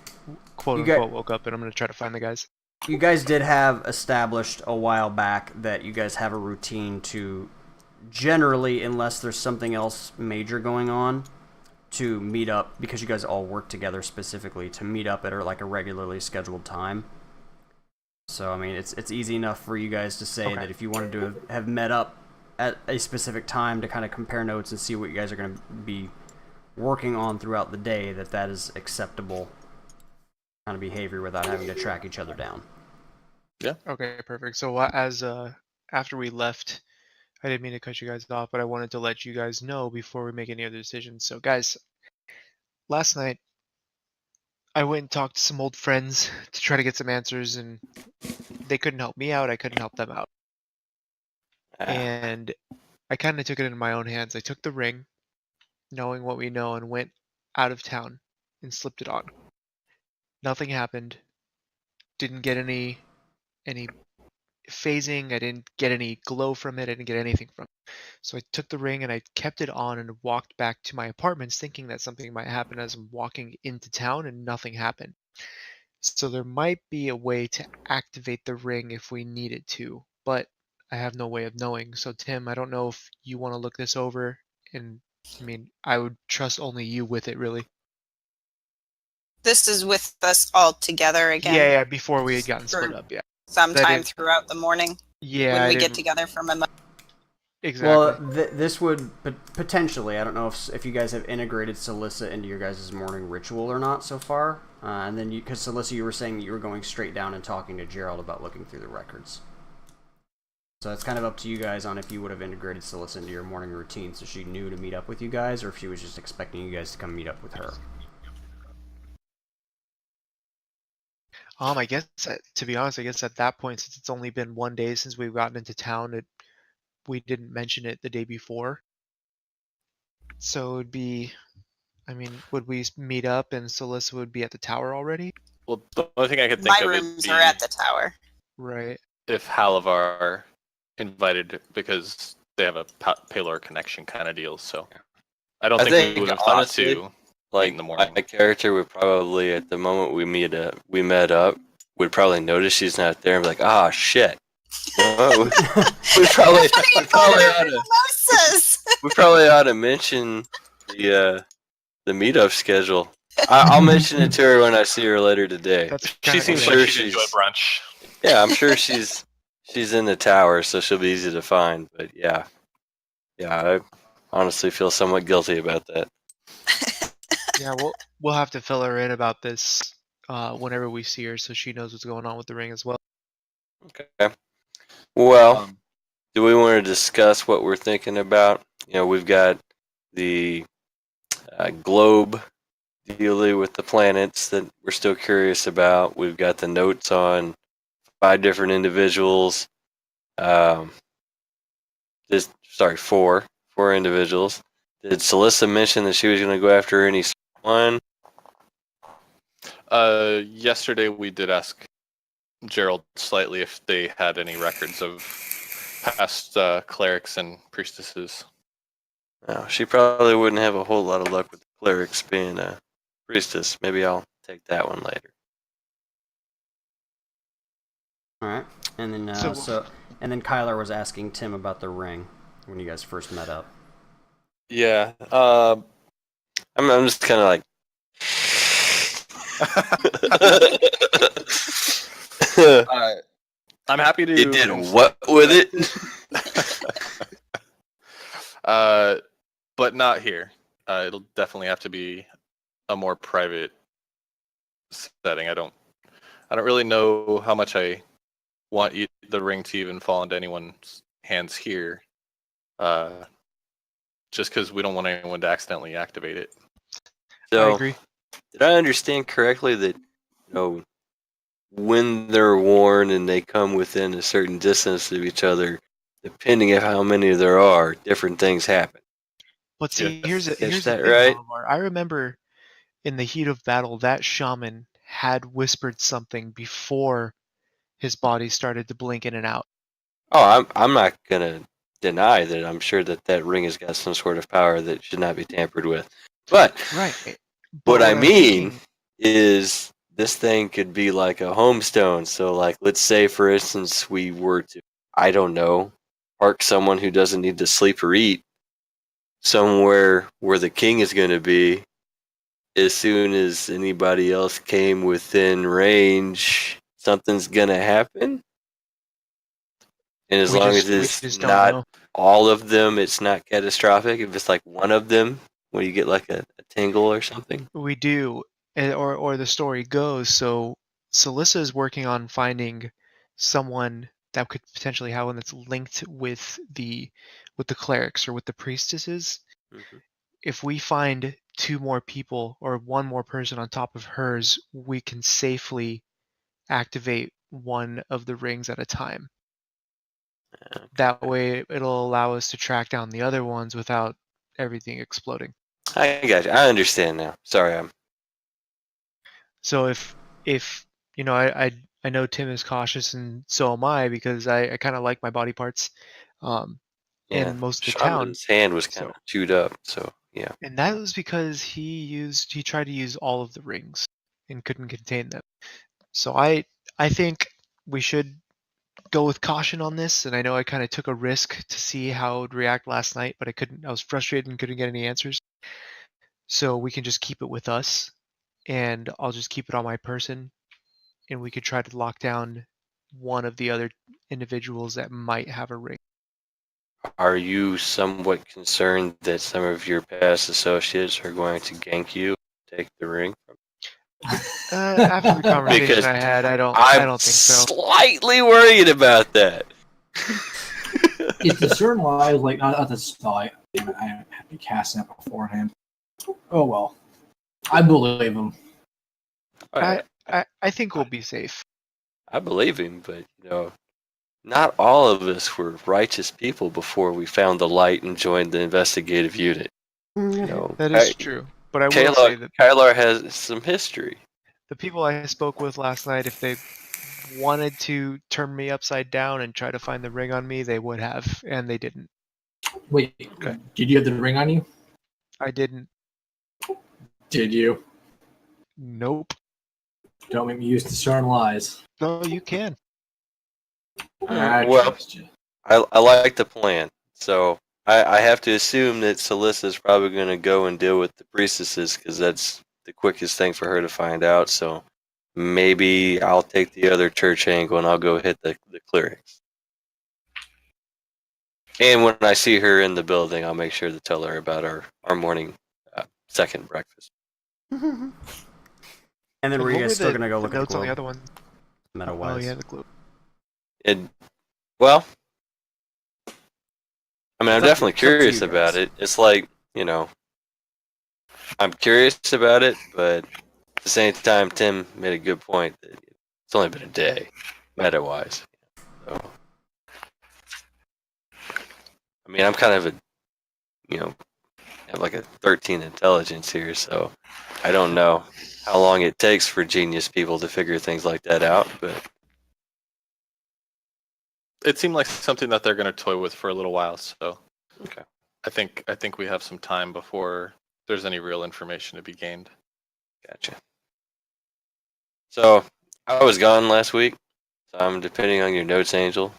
quote You got- unquote woke up, and I'm gonna try to find the guys. you guys did have established a while back that you guys have a routine to generally, unless there's something else major going on, to meet up because you guys all work together specifically to meet up at like a regularly scheduled time. So I mean, it's easy enough for you guys to say Okay. that if you wanted to have met up at a specific time to kind of compare notes and see what you guys are going to be working on throughout the day, that is acceptable kind of behavior without having to track each other down. Okay, perfect. So as after we left, I didn't mean to cut you guys off, but I wanted to let you guys know before we make any other decisions. So guys, last night I went and talked to some old friends to try to get some answers, and they couldn't help me out. I couldn't help them out. And I kind of took it into my own hands. I took the ring, knowing what we know, and went out of town and slipped it on. Nothing happened. Didn't get any phasing. I didn't get any glow from it. I didn't get anything from it. So I took the ring and I kept it on and walked back to my apartments thinking that something might happen as I'm walking into town, and nothing happened. So there might be a way to activate the ring if we needed to, but I have no way of knowing. So Tim, I don't know if you want to look this over, and I mean, I would trust only you with it, really. This is with us all together again. Yeah, before we had gotten split Sure. up, yeah. Sometime didn't- throughout the morning Yeah, when I we get didn't- together for my Exactly. Well, this would potentially. I don't know if you guys have integrated Celissa into your guys' morning ritual or not so far. And then because Celissa, you were saying that you were going straight down and talking to Gerald about looking through the records. So it's kind of up to you guys on if you would have integrated Celissa into your morning routine so she knew to meet up with you guys, or if she was just expecting you guys to come meet up with her. I guess to be honest, I guess at that point, since it's only been one day since we've gotten into town, we didn't mention it the day before. So it would be, I mean, would we meet up and Celissa would be at the tower already? Well, the only thing I could think my of would rooms be are at the tower. Right. if Halavar invited because they have a Palor connection kind of deal. So I don't think we would have honestly, thought to like in the morning. my character would probably, at the moment we met up, would probably notice she's not there and be like, "Ah, shit." Well, we probably ought to mention the meetup schedule. I'll mention it to her when I see her later today. That's She kinda seems weird. like she'd enjoy brunch. Yeah, I'm sure she's in the tower, so she'll be easy to find. But yeah, I honestly feel somewhat guilty about that. Yeah, we'll have to fill her in about this whenever we see her, so she knows what's going on with the ring as well. Okay. Well, do we want to discuss what we're thinking about? You know, we've got the globe dealy with the planets that we're still curious about. We've got the notes on 5 different individuals. Four individuals. Did Celissa mention that she was going to go after any one? Yesterday we did ask Gerald slightly if they had any records of past clerics and priestesses. No, she probably wouldn't have a whole lot of luck with the clerics being a priestess. Maybe I'll take that one later. All right, and then and then Kyler was asking Tim about the ring when you guys first met up. Yeah. I'm just kind of like. I'm happy to. It did what with it? But not here. It'll definitely have to be a more private setting. I don't really know how much I want the ring to even fall into anyone's hands here. Just because we don't want anyone to accidentally activate it. So, I agree. did I understand correctly that, when they're worn and they come within a certain distance of each other, depending on how many there are, different things happen? But see, Yes. here's the Is thing, that right? Alvar. I remember in the heat of battle, that shaman had whispered something before his body started to blink in and out. Oh, I'm not gonna deny that I'm sure that that ring has got some sort of power that should not be tampered with. But Right. what I I'm mean thinking- is this thing could be like a homestone. So, like, let's say, for instance, we were to, I don't know, park someone who doesn't need to sleep or eat somewhere where the king is going to be. As soon as anybody else came within range, something's going to happen. And as long as we it's just don't not know. all of them, it's not catastrophic. If it's like one of them, where you get like a tingle or something. We do, or the story goes. So Celissa is working on finding someone that could potentially have one that's linked with the clerics or with the priestesses. Mhm. If we find two more people or one more person on top of hers, we can safely activate one of the rings at a time. That way, it'll allow us to track down the other ones without everything exploding. I got you. I understand now. Sorry, I'm. So if you know, I know Tim is cautious, and so am I because I kind of like my body parts, Yeah. in most of the town. Shaman's hand was kind So, of chewed up, so yeah. and that was because he tried to use all of the rings and couldn't contain them. So I think we should go with caution on this. And I know I kind of took a risk to see how it would react last night, but I couldn't. I was frustrated and couldn't get any answers. So we can just keep it with us, and I'll just keep it on my person, and we could try to lock down one of the other individuals that might have a ring. Are you somewhat concerned that some of your past associates are going to gank you, take the ring? After the conversation Because I had, I don't think so. Slightly worried about that. If discern lies, like not the spy, damn it, I have to cast that beforehand. Oh well, I believe him. Alright, I think we'll be safe. I believe him, but not all of us were righteous people before we found the light and joined the investigative unit. That is true. But I will say that Kylar has some history. the people I spoke with last night, if they wanted to turn me upside down and try to find the ring on me, they would have, and they didn't. Wait, Okay. Did you have the ring on you? I didn't. Did you? Nope. Don't make me use discern lies. No, you can. I Well, trust you. I like the plan. So I have to assume that Celissa is probably going to go and deal with the priestesses because that's the quickest thing for her to find out. So maybe I'll take the other church angle and I'll go hit the clerics. And when I see her in the building, I'll make sure to tell her about our morning second breakfast. And then were What you guys still the- gonna go the look at the notes on the globe? other one? Meta Oh was. yeah, the globe. Well, I mean, I'm It's up- definitely it's up to you curious about guys. it. It's like, I'm curious about it, but at the same time, Tim made a good point that it's only been a day, meta-wise. So, I mean, I'm kind of have like a 13 intelligence here, so I don't know how long it takes for genius people to figure things like that out, but It seemed like something that they're going to toy with for a little while, so okay. I think we have some time before there's any real information to be gained. Gotcha. So, I was gone last week, so I'm depending on your notes, Angel.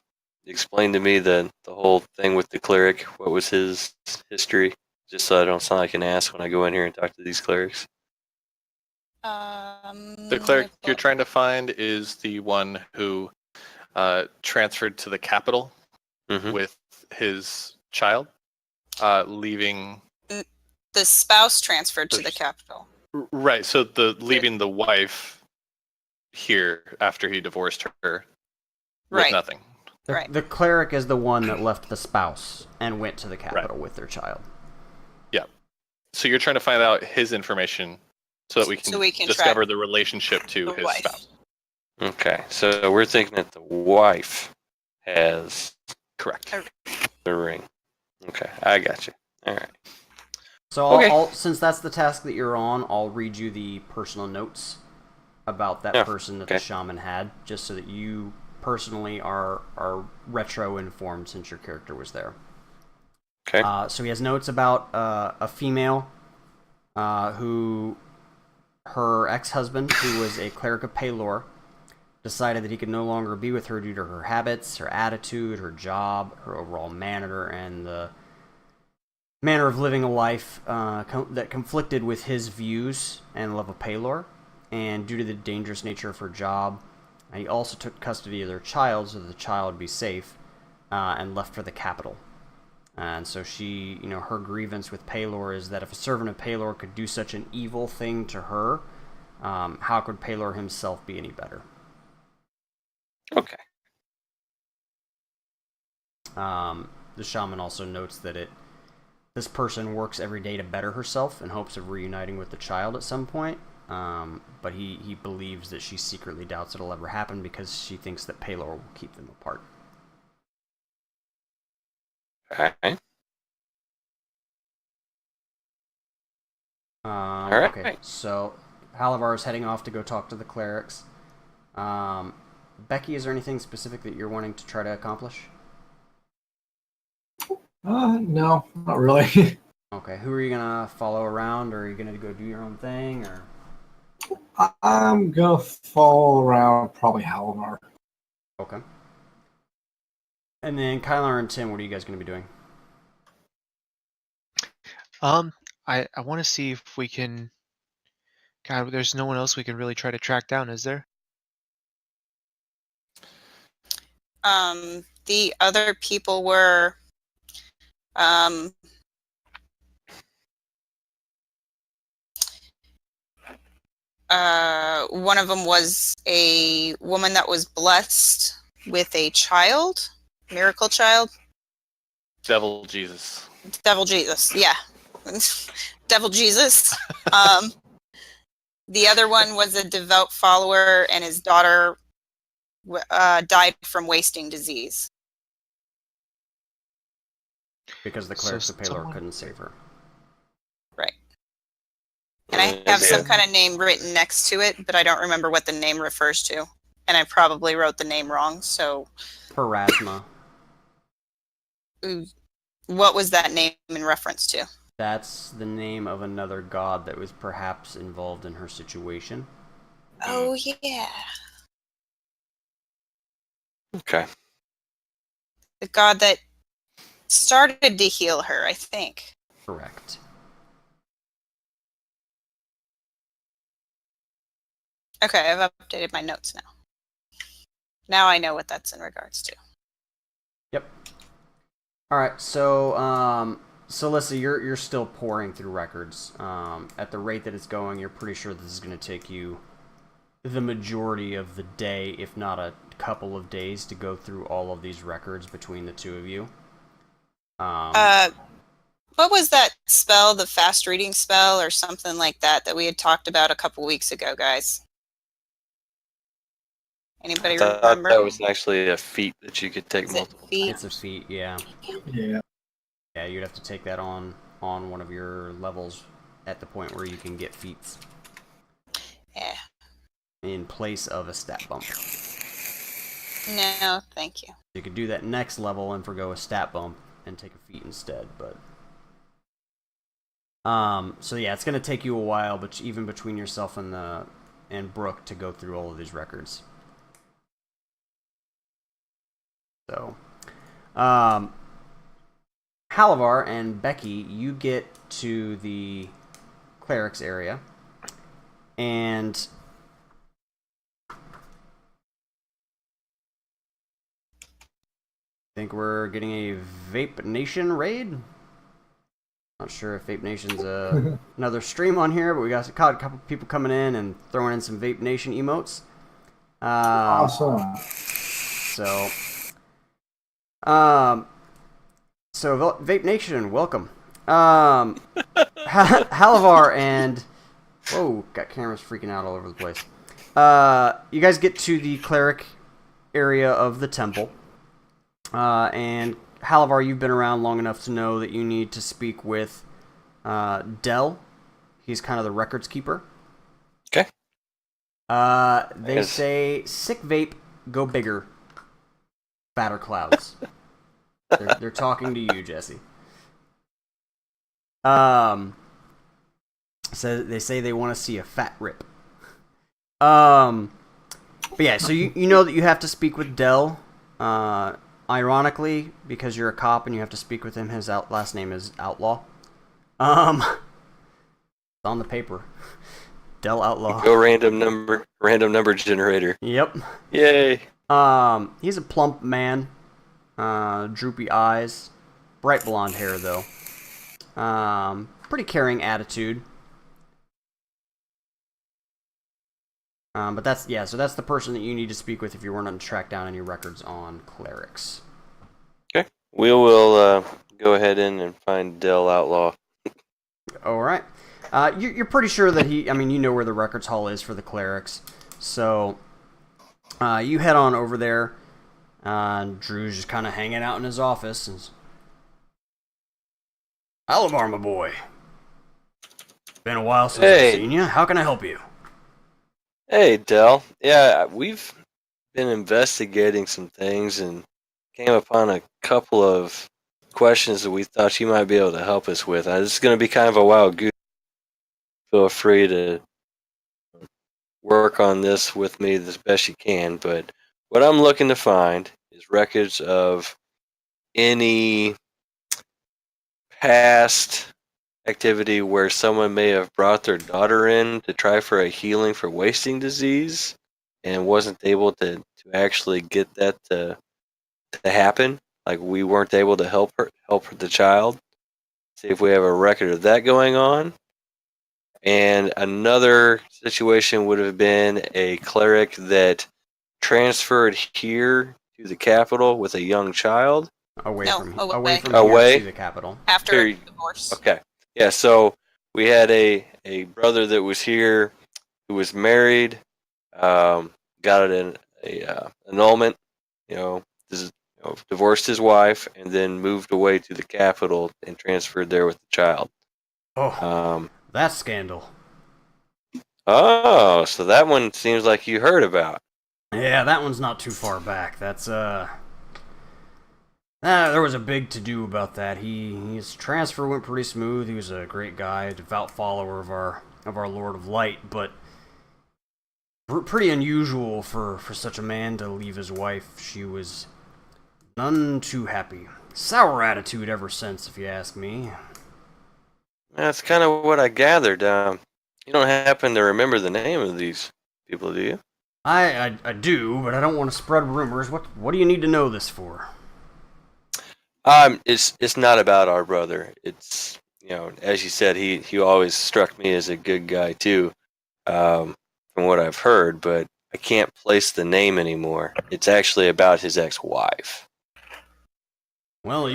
Explain to me the whole thing with the cleric. What was his history? Just so I don't sound like an ass when I go in here and talk to these clerics. The cleric you're trying to find is the one who transferred to the capital Mm-hmm. with his child, leaving. The spouse transferred to the capital. Right, so leaving the wife here after he divorced her with Right. nothing. Right. The cleric is the one that left the spouse and went to the capital with their child. So you're trying to find out his information so that we can, discover track the relationship to the his wife. spouse. Okay, so we're thinking that the wife has Correct. the ring. Okay, I got you. All right. So Okay. since that's the task that you're on, I'll read you the personal notes about that Yeah, person that okay. the shaman had, just so that you personally are retro informed since your character was there. Okay. So he has notes about a female who, her ex-husband, who was a cleric of Palor, decided that he could no longer be with her due to her habits, her attitude, her job, her overall manner, and the manner of living a life that conflicted with his views and love of Palor. And due to the dangerous nature of her job, he also took custody of their child so that the child would be safe, and left for the capital. And so she, her grievance with Palor is that if a servant of Palor could do such an evil thing to her, how could Palor himself be any better? Okay. The shaman also notes that this person works every day to better herself in hopes of reuniting with the child at some point, but he believes that she secretly doubts it'll ever happen because she thinks that Palor will keep them apart. Okay. Okay, right. so Halavar is heading off to go talk to the clerics. Becky, is there anything specific that you're wanting to try to accomplish? No, not really. Okay, who are you gonna follow around, or are you gonna go do your own thing, or? I'm gonna follow around probably Halavar. Okay. And then Kyler and Tim, what are you guys gonna be doing? I want to see if we can. God, there's no one else we can really try to track down, is there? The other people were one of them was a woman that was blessed with a child, miracle child. Devil Jesus. Devil Jesus, yeah. Devil Jesus. The other one was a devout follower, and his daughter died from wasting disease. Because the clerics of Palor couldn't save her. Right. And I have some kind of name written next to it, but I don't remember what the name refers to. And I probably wrote the name wrong, so... Parasma. What was that name in reference to? That's the name of another god that was perhaps involved in her situation. Oh, yeah. Okay. The god that started to heal her, I think. Correct. Okay, I've updated my notes now. Now I know what that's in regards to. Yep. All right, so Alyssa, you're still pouring through records. At the rate that it's going, you're pretty sure this is going to take you the majority of the day, if not a couple of days, to go through all of these records between the two of you. What was that spell, the fast reading spell or something like that we had talked about a couple weeks ago, guys? Anybody remember? That was actually a feat that you could take Is it multiple. feet? It's a feat, yeah. Yeah. Yeah, you'd have to take that on one of your levels at the point where you can get feats. Yeah. In place of a stat bump. No, thank you. You could do that next level and forgo a stat bump and take a feat instead, but... So yeah, it's gonna take you a while, but even between yourself and Brooke to go through all of these records. So, Halavar and Becky, you get to the clerics area, and I think we're getting a Vape Nation raid. Not sure if Vape Nation's another stream on here, but we got a couple people coming in and throwing in some Vape Nation emotes. Awesome. So Vape Nation, welcome. Halavar and whoa, got cameras freaking out all over the place. You guys get to the cleric area of the temple, and Halavar, you've been around long enough to know that you need to speak with Dell. He's kind of the records keeper. Okay. They say, sick vape, go bigger, fatter clouds. They're talking to you, Jesse. So they say they want to see a fat rip. But yeah, so you know that you have to speak with Dell. Ironically, because you're a cop and you have to speak with him, his last name is Outlaw. It's on the paper. Dell Outlaw. Go random number generator. Yep. Yay. He's a plump man. Droopy eyes. Bright blonde hair, though. Pretty caring attitude. But that's the person that you need to speak with if you want to track down any records on clerics. Okay. We will go ahead and find Dell Outlaw. All right. You're pretty sure that you know where the records hall is for the clerics. So, you head on over there. Drew's just kind of hanging out in his office. And, Alabar, my boy. Been a while since I've seen you. How can I help you? Hey, Dell. Yeah, we've been investigating some things and came upon a couple of questions that we thought you might be able to help us with. This is going to be kind of a wild goose. Feel free to work on this with me as best you can, but what I'm looking to find is records of any past activity where someone may have brought their daughter in to try for a healing for wasting disease and wasn't able to actually get that to happen. Like, we weren't able to help the child. See if we have a record of that going on. And another situation would have been a cleric that transferred here to the capital with a young child. Away No, from away. here to the capital. After Here- divorce. Okay. Yeah, so we had a brother that was here who was married, got an annulment, divorced his wife, and then moved away to the capital and transferred there with the child. Oh, that's scandal. Oh, so that one seems like you heard about. Yeah, that one's not too far back. That's there was a big to-do about that. His transfer went pretty smooth. He was a great guy, a devout follower of our Lord of Light, but pretty unusual for such a man to leave his wife. She was none too happy. Sour attitude ever since, if you ask me. That's kind of what I gathered. You don't happen to remember the name of these people, do you? I do, but I don't want to spread rumors. What do you need to know this for? It's not about our brother. It's, as you said, he always struck me as a good guy too, from what I've heard, but I can't place the name anymore. It's actually about his ex-wife. Well,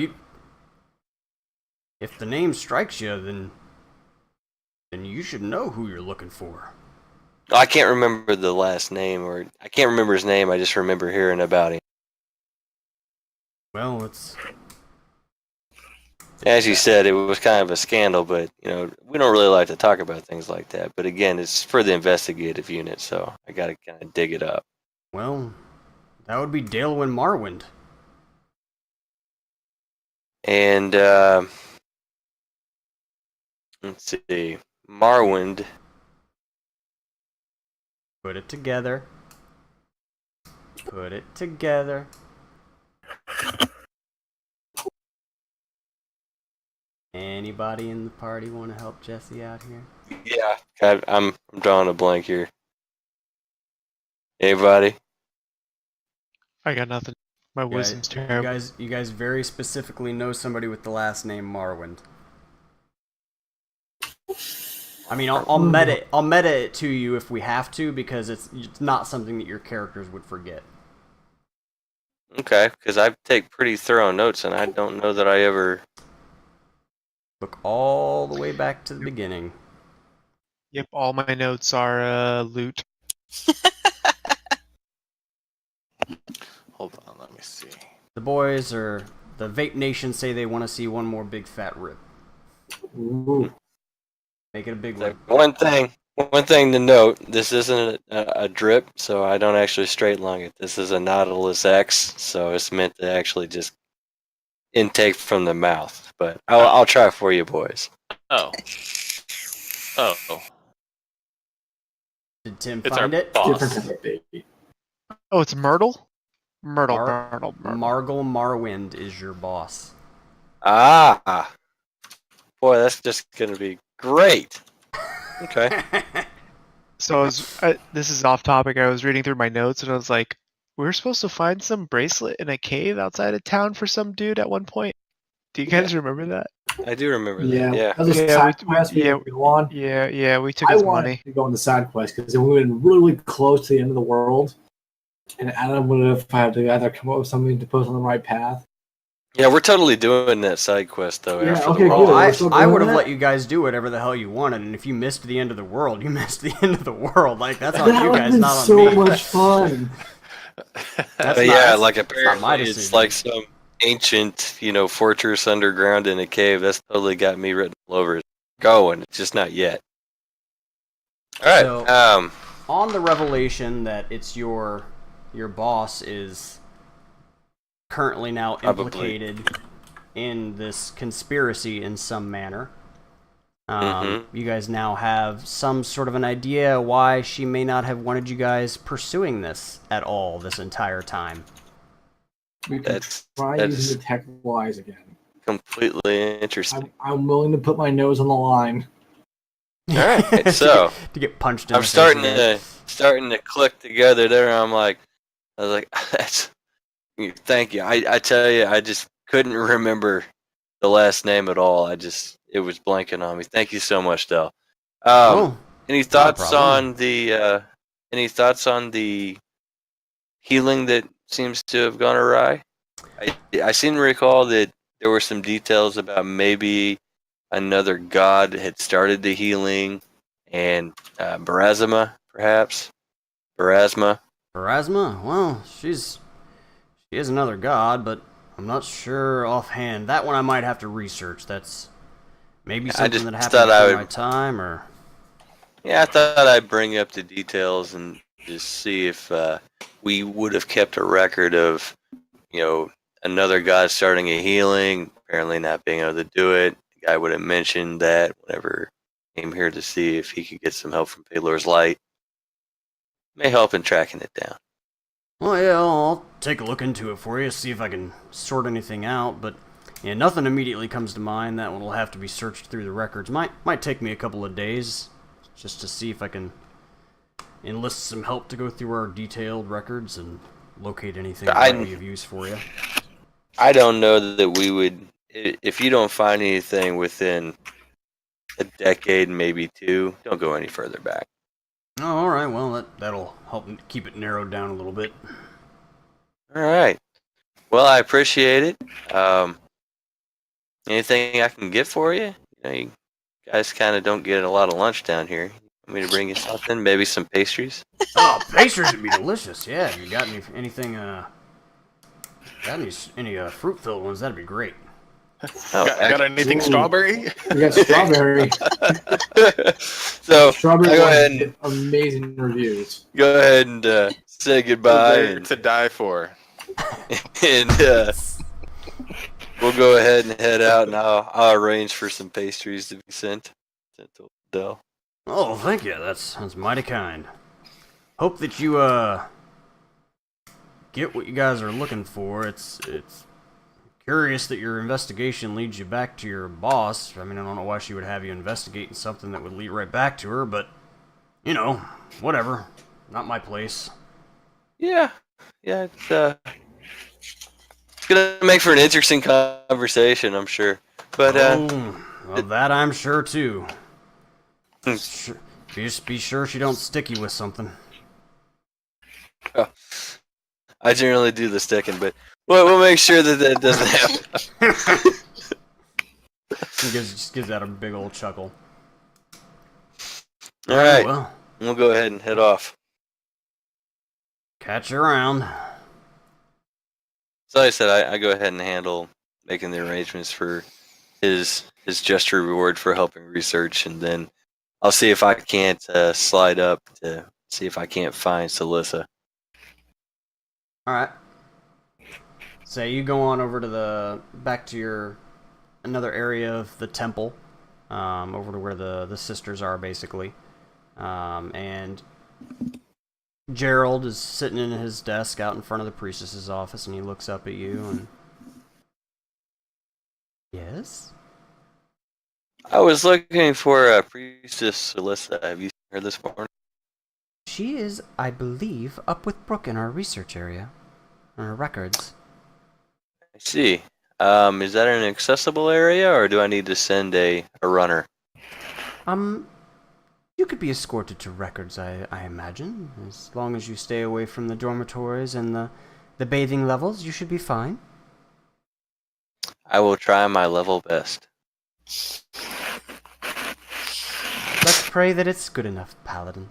if the name strikes you, then you should know who you're looking for. I can't remember the last name, or I can't remember his name. I just remember hearing about him. Well, it's... As you said, it was kind of a scandal, but, we don't really like to talk about things like that. But again, it's for the investigative unit, so I gotta kind of dig it up. Well, that would be Dalewin Marwind. And, let's see, Marwind. Put it together. Put it together. Anybody in the party want to help Jesse out here? Yeah, I'm drawing a blank here. Anybody? I got nothing. My wisdom's terrible. You guys very specifically know somebody with the last name Marwind. I mean, I'll meta it to you if we have to, because it's not something that your characters would forget. Okay, because I take pretty thorough notes, and I don't know that I ever... Look all the way back to the beginning. Yep, all my notes are loot. Hold on, let me see. The boys or the Vape Nation say they want to see one more big fat rip. Ooh. Make it a big one. One thing to note, this isn't a drip, so I don't actually straight lung it. This is a Nautilus X, so it's meant to actually just intake from the mouth. But I'll try for you boys. Oh. Oh. Did Tim It's find our it? boss. Different type of baby. Oh, it's Myrtle? Myrtle, Mar- Myrtle, Myrtle. Margle Marwind is your boss. Ah, boy, that's just gonna be great. Okay. So this is off topic. I was reading through my notes and I was like, we were supposed to find some bracelet in a cave outside of town for some dude at one point. Do you guys remember that? I do remember Yeah, that. Yeah. that was a Yeah, side we- quest we yeah, could go on. Yeah, we took I his wanted money. to go on the side quest because then we would have been really close to the end of the world, and Adam would have had to either come up with something to put us on the right path. Yeah, we're totally doing that side quest though. Yeah, after okay, the good. world. Well, We're still I doing would have that? let you guys do whatever the hell you wanted, and if you missed the end of the world, you missed the end of the world. Like, that's on That you would guys, have been not on so me. much fun. That's But not- yeah, that's- like that's not my apparently it's decision. like some ancient, fortress underground in a cave. That's totally got me written all over it. Going, it's just not yet. All right. So- On the revelation that it's your boss is currently now Probably. implicated in this conspiracy in some manner. Mhm. You guys now have some sort of an idea why she may not have wanted you guys pursuing this at all this entire time. We can That's try using the tech wise again. completely interesting. I'm willing to put my nose on the line. All right, so to get punched in I'm the face starting again. to click together there. I was like, that's. Thank you. I tell you, I just couldn't remember the last name at all. It was blanking on me. Thank you so much, Del. Oh, Any not a thoughts problem. on the healing that seems to have gone awry? I seem to recall that there were some details about maybe another god had started the healing, and Barasma, perhaps. Barasma. Erasma? Well, she is another god, but I'm not sure offhand. That one I might have to research. That's maybe I something just that happened thought I before my would- time, or Yeah, I thought I'd bring up the details and just see if we would have kept a record of, another god starting a healing, apparently not being able to do it. The guy would have mentioned that whenever he came here to see if he could get some help from Paylor's Light. May help in tracking it down. well, yeah, I'll take a look into it for you, see if I can sort anything out. But yeah, nothing immediately comes to mind. That one will have to be searched through the records. Might take me a couple of days just to see if I can enlist some help to go through our detailed records and locate anything that might be of use for you. I don't know that we would, if you don't find anything within a decade, maybe two, don't go any further back. Oh, all right. Well, that'll help keep it narrowed down a little bit. All right. Well, I appreciate it. Anything I can get for you? You guys kind of don't get a lot of lunch down here. Want me to bring you something? Maybe some pastries? Oh, pastries would be delicious. Yeah, if you got anything, any fruit-filled ones, that'd be great. Oh, Got anything Ooh. strawberry? We got strawberry. So Strawberry go ones ahead and get amazing reviews. say goodbye, They're and, to die for. and we'll go ahead and head out, and I'll arrange for some pastries to be sent to Dell. Oh, thank you. That's mighty kind. Hope that you get what you guys are looking for. It's curious that your investigation leads you back to your boss. I mean, I don't know why she would have you investigating something that would lead right back to her, but whatever. Not my place. Yeah, it's gonna make for an interesting conversation, I'm sure. But Well, that I'm sure too. Hmm. Just be sure she don't stick you with something. I generally do the sticking, but we'll make sure that doesn't happen. He just gives that a big old chuckle. All right, Well, we'll go ahead and head off. catch you around. So like I said, I go ahead and handle making the arrangements for his gesture reward for helping research, and then I'll see if I can't slide up to see if I can't find Celissa. Alright. So you go on over to back to your another area of the temple. over to where the sisters are, basically. And Gerald is sitting in his desk out in front of the priestess's office, and he looks up at you and... Yes? I was looking for Priestess Alyssa. Have you seen her this morning? She is, I believe, up with Brooke in our research area. On her records. I see. Is that an accessible area, or do I need to send a runner? You could be escorted to records, I imagine. As long as you stay away from the dormitories and the bathing levels, you should be fine. I will try my level best. Let's pray that it's good enough, Paladin.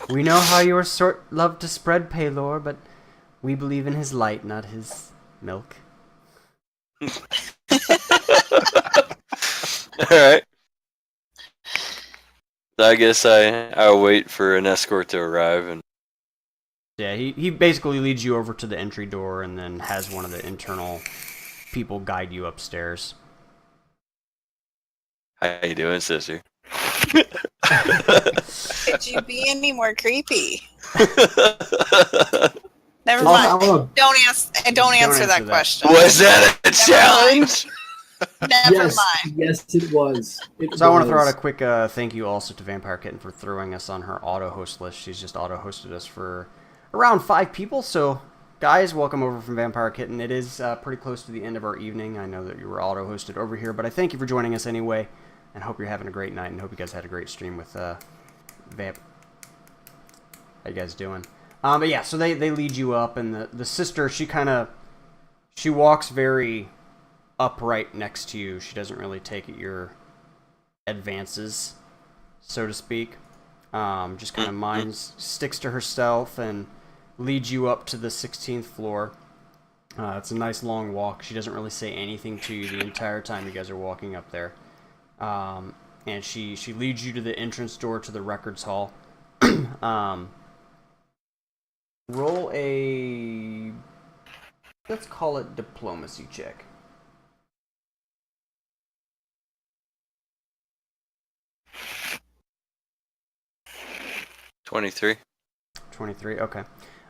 We know how your sort love to spread Paylor, but we believe in his light, not his milk. Alright. I guess I'll wait for an escort to arrive and... Yeah, he basically leads you over to the entry door and then has one of the internal people guide you upstairs. How you doing, sister? Could you be any more creepy? Never Also, mind. Don't answer that question. Was that a challenge? Never mind. Yes, it was. So I want to throw out a quick thank you also to Vampire Kitten for throwing us on her auto-host list. She's just auto-hosted us for around 5 people, so guys, welcome over from Vampire Kitten. It is pretty close to the end of our evening. I know that you were auto-hosted over here, but I thank you for joining us anyway, and hope you're having a great night, and hope you guys had a great stream with Vamp. How you guys doing? But yeah, so they lead you up, and the sister, she walks very upright next to you. She doesn't really take at your advances, so to speak. Just kind of sticks to herself and leads you up to the 16th floor. It's a nice long walk. She doesn't really say anything to you the entire time you guys are walking up there. And she leads you to the entrance door to the records hall. Roll a... let's call it diplomacy check. $23. 23, okay.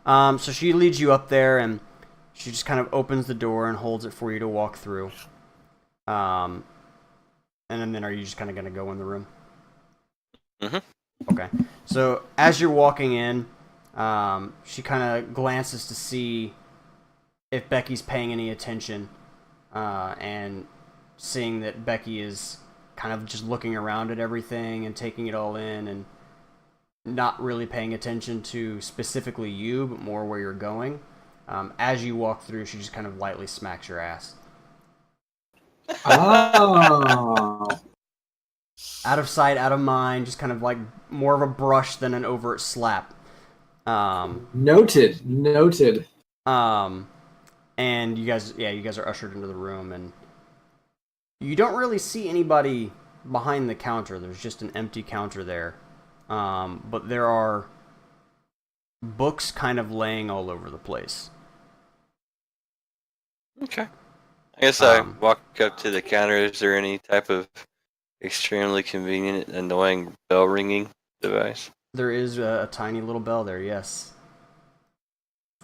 So she leads you up there, and she just kind of opens the door and holds it for you to walk through. And then are you just kind of going to go in the room? Mm-hmm. Okay. So as you're walking in, she kind of glances to see if Becky's paying any attention, and seeing that Becky is kind of just looking around at everything and taking it all in and not really paying attention to specifically you, but more where you're going. As you walk through, she just kind of lightly smacks your ass. Oh. Out of sight, out of mind, just kind of like more of a brush than an overt slap. Noted. And you guys are ushered into the room, and you don't really see anybody behind the counter. There's just an empty counter there. But there are books kind of laying all over the place. Okay. I guess I walk up to the counter. Is there any type of extremely convenient, annoying bell ringing device? There is a tiny little bell there, yes.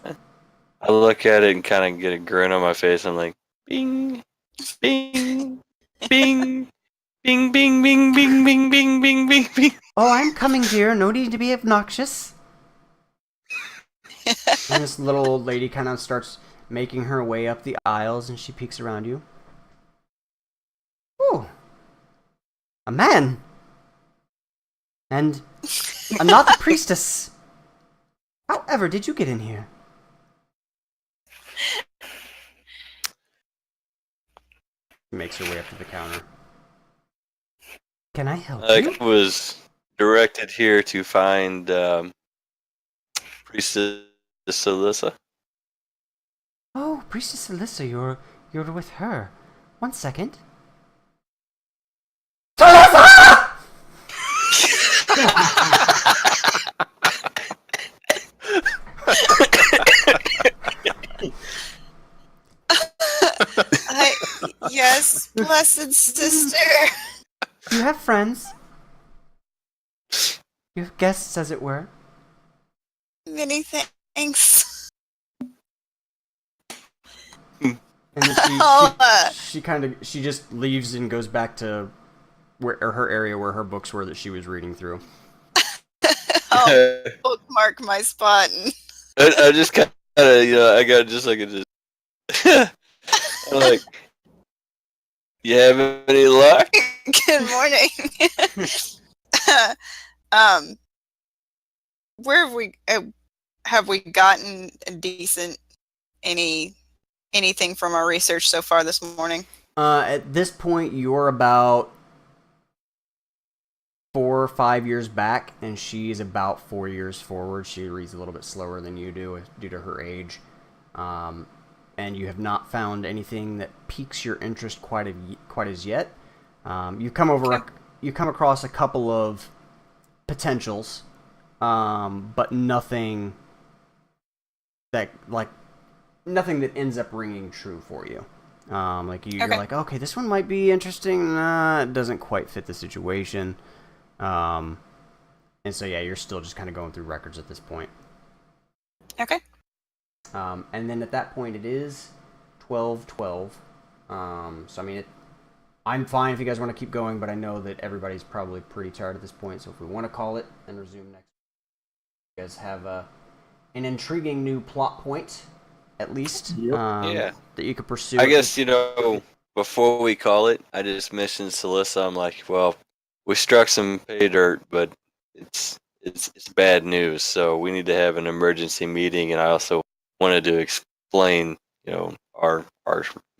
I look at it and kind of get a grin on my face. I'm like, bing, bing, bing, bing, bing, bing, bing, bing, bing, bing, bing, bing. Oh, I'm coming, dear. No need to be obnoxious. And this little old lady kind of starts making her way up the aisles, and she peeks around you. Ooh. A man. And not the priestess. However, did you get in here? She makes her way up to the counter. Can I help you? I was directed here to find Priestess Alyssa. Oh, Priestess Alyssa, you're with her. 1 second. Alyssa! Yes. Thanks, blessed sister. You have friends. You have guests, as it were. Many thanks. And then Oh, she just leaves and goes back to her area where her books were that she was reading through. I'll bookmark my spot. I just kind of, I got just like I'm like, you have any luck? Good morning. Where have we gotten a decent anything from our research so far this morning? At this point, you're about 4 or 5 years back, and she's about 4 years forward. She reads a little bit slower than you do due to her age. And you have not found anything that piques your interest quite as yet. You come across a couple of potentials, but nothing that ends up ringing true for you. You're like, okay, this one might be interesting. Nah, it doesn't quite fit the situation. And so yeah, you're still just kind of going through records at this point. Okay. And then at that point, it is 12:12. So I mean, I'm fine if you guys want to keep going, but I know that everybody's probably pretty tired at this point. So if we want to call it and resume next, you guys have an intriguing new plot point, at least, that you could pursue. I guess before we call it, I just mentioned Celissa. I'm like, well, we struck some pay dirt, but it's bad news. So we need to have an emergency meeting, and I also wanted to explain, our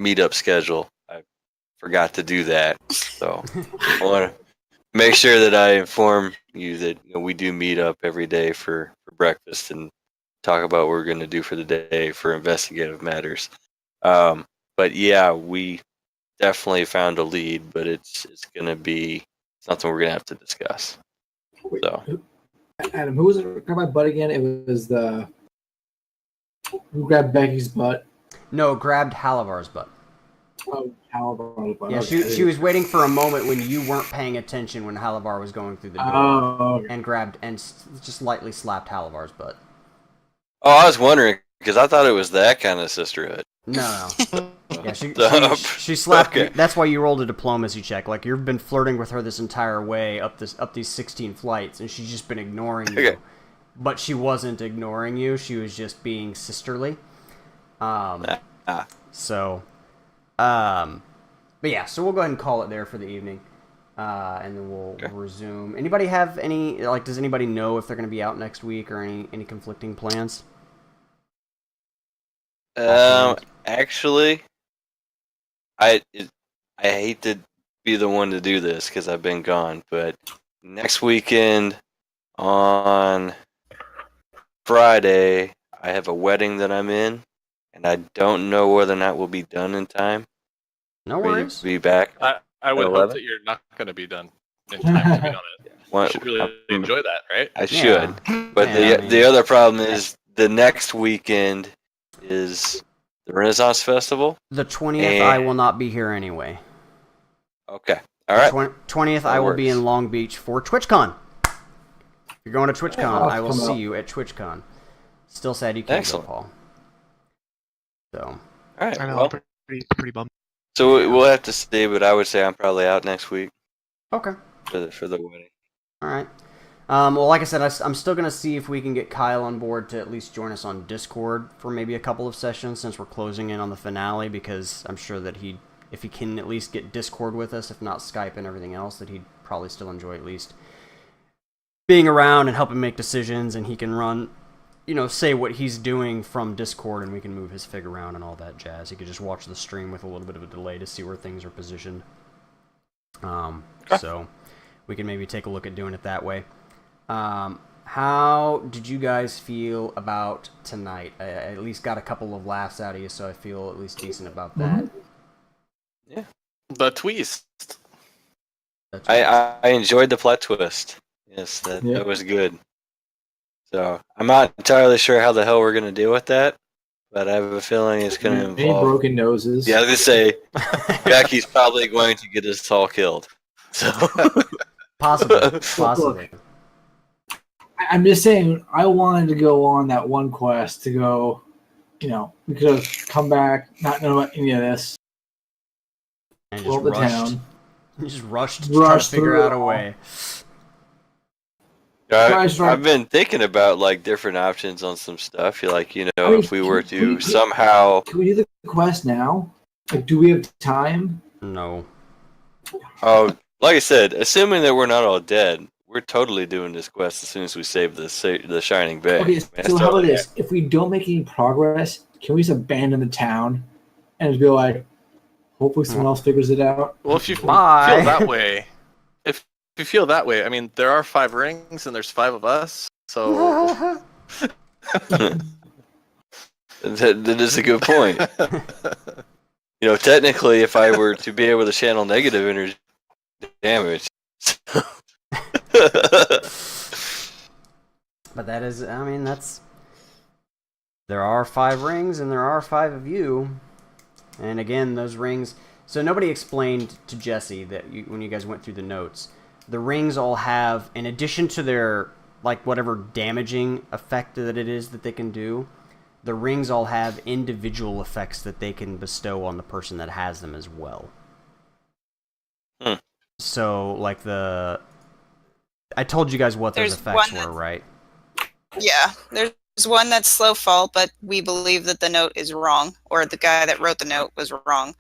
meetup schedule. I forgot to do that, so I want to make sure that I inform you that we do meet up every day for breakfast and talk about what we're going to do for the day for investigative matters. But yeah, we definitely found a lead, but it's going to be something we're going to have to discuss. So, Adam, who was it? Grab my butt again. It was who grabbed Becky's butt. No, grabbed Halavar's butt. Oh, Halavar's butt. Yeah, okay. she was waiting for a moment when you weren't paying attention when Halavar was going through the door, okay. and grabbed and just lightly slapped Halavar's butt. Oh, I was wondering because I thought it was that kind of sisterhood. No. Yeah, she slapped. Okay. That's why you rolled a diplomacy check. Like you've been flirting with her this entire way up these 16 flights, and she's just been ignoring you. Okay. But she wasn't ignoring you. She was just being sisterly. But yeah, so we'll go ahead and call it there for the evening, and then we'll resume. Anybody have any does anybody know if they're going to be out next week or any conflicting plans? Actually, I hate to be the one to do this because I've been gone, but next weekend on Friday, I have a wedding that I'm in, and I don't know whether or not we'll be done in time. No worries. Be back. I would hope 11? that you're not going to be done in time to be on it. You should really enjoy that, right? I should. But the other problem is the next weekend is the Renaissance Festival. The 20th, I will not be here anyway. Okay. All right. 20th, I will be in Long Beach for TwitchCon. If you're going to TwitchCon, I will see you at TwitchCon. Still sad you can't go, Paul. So. All right. I know. Well, pretty bummed. So we'll have to see, but I would say I'm probably out next week. Okay. For the wedding. All right. Well, like I said, I'm still going to see if we can get Kyle on board to at least join us on Discord for maybe a couple of sessions since we're closing in on the finale, because I'm sure that if he can at least get Discord with us, if not Skype and everything else, that he'd probably still enjoy at least being around and helping make decisions, and he can run, say what he's doing from Discord, and we can move his fig around and all that jazz. He could just watch the stream with a little bit of a delay to see where things are positioned. So we can maybe take a look at doing it that way. How did you guys feel about tonight? I at least got a couple of laughs out of you, so I feel at least decent about that. Yeah. The twist. I enjoyed the plot twist. Yes, that was good. So I'm not entirely sure how the hell we're gonna deal with that, but I have a feeling it's going to Any involve. broken noses? Yeah, I was gonna say Jackie's probably going to get us all killed. So Possibly. I'm just saying, I wanted to go on that one quest to go, we could have come back, not know about any of this, And just roll the rushed. town. Just rushed to try to Rushed figure through out it a all. way. I've been thinking about like different options on some stuff. If we were to somehow. Can we do the quest now? Like, do we have time? No. Oh, like I said, assuming that we're not all dead, we're totally doing this quest as soon as we save the Shining Bay. Okay, so how about this? If we don't make any progress, can we just abandon the town and just be like, hopefully someone else figures it out? Well, if you feel Bye. that way, if you feel that way, I mean, there are 5 rings and there's 5 of us, so. That is a good point. Technically, if I were to be able to channel negative energy damage. But that's. There are 5 rings and there are 5 of you. And again, those rings. So nobody explained to Jesse that when you guys went through the notes, the rings all have, in addition to their, whatever damaging effect that it is that they can do, the rings all have individual effects that they can bestow on the person that has them as well. So, I told you guys what those effects were, right? Yeah, there's one that's slow fall, but we believe that the note is wrong, or the guy that wrote the note was wrong.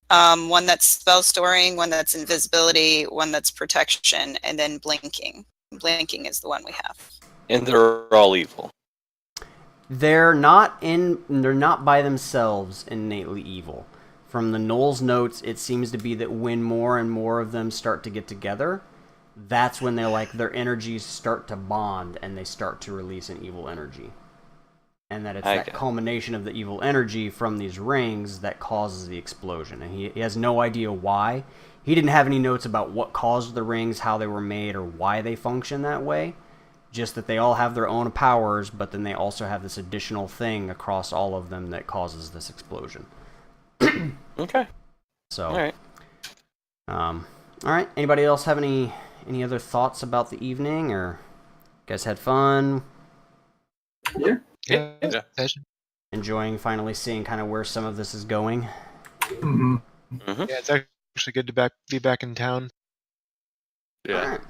One that's spell storing, one that's invisibility, one that's protection, and then blinking. Blinking is the one we have. And they're all evil. They're not by themselves innately evil. From the Knowles notes, it seems to be that when more and more of them start to get together, that's when their energies start to bond and they start to release an evil energy. And that it's that culmination of the evil energy from these rings that causes the explosion. And he has no idea why. He didn't have any notes about what caused the rings, how they were made, or why they function that way. Just that they all have their own powers, but then they also have this additional thing across all of them that causes this explosion. Okay. So. All right. All right. Anybody else have any other thoughts about the evening, or you guys had fun? Yeah. Enjoying finally seeing kind of where some of this is going. Mm-hmm. Mm-hmm. Yeah, it's actually good to be back in town. Yeah. All right.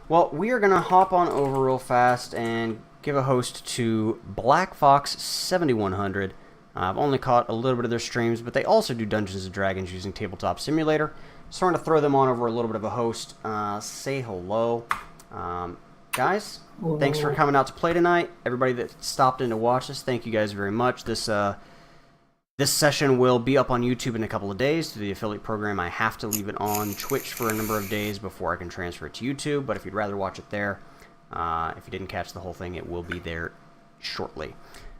Well, we are going to hop on over real fast and give a host to Black Fox 7100. I've only caught a little bit of their streams, but they also do Dungeons & Dragons using Tabletop Simulator. So I'm going to throw them on over a little bit of a host. Say hello. Guys, thanks for coming out to play tonight. Everybody that stopped in to watch us, thank you guys very much. This session will be up on YouTube in a couple of days. Through the affiliate program, I have to leave it on Twitch for a number of days before I can transfer it to YouTube. But if you'd rather watch it there, if you didn't catch the whole thing, it will be there shortly.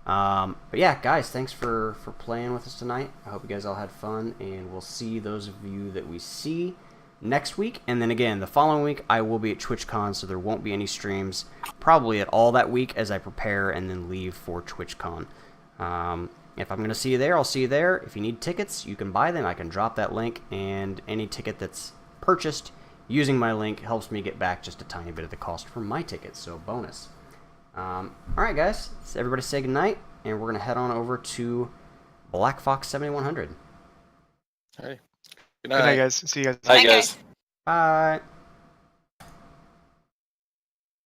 But yeah, guys, thanks for playing with us tonight. I hope you guys all had fun, and we'll see those of you that we see next week. And then again, the following week, I will be at TwitchCon, so there won't be any streams probably at all that week as I prepare and then leave for TwitchCon. If I'm going to see you there, I'll see you there. If you need tickets, you can buy them. I can drop that link, and any ticket that's purchased using my link helps me get back just a tiny bit of the cost for my tickets, so bonus. Alright guys, so everybody say goodnight, and we're going to head on over to Black Fox 7100. All right. Good night, guys. See you guys. Hi, guys. Bye.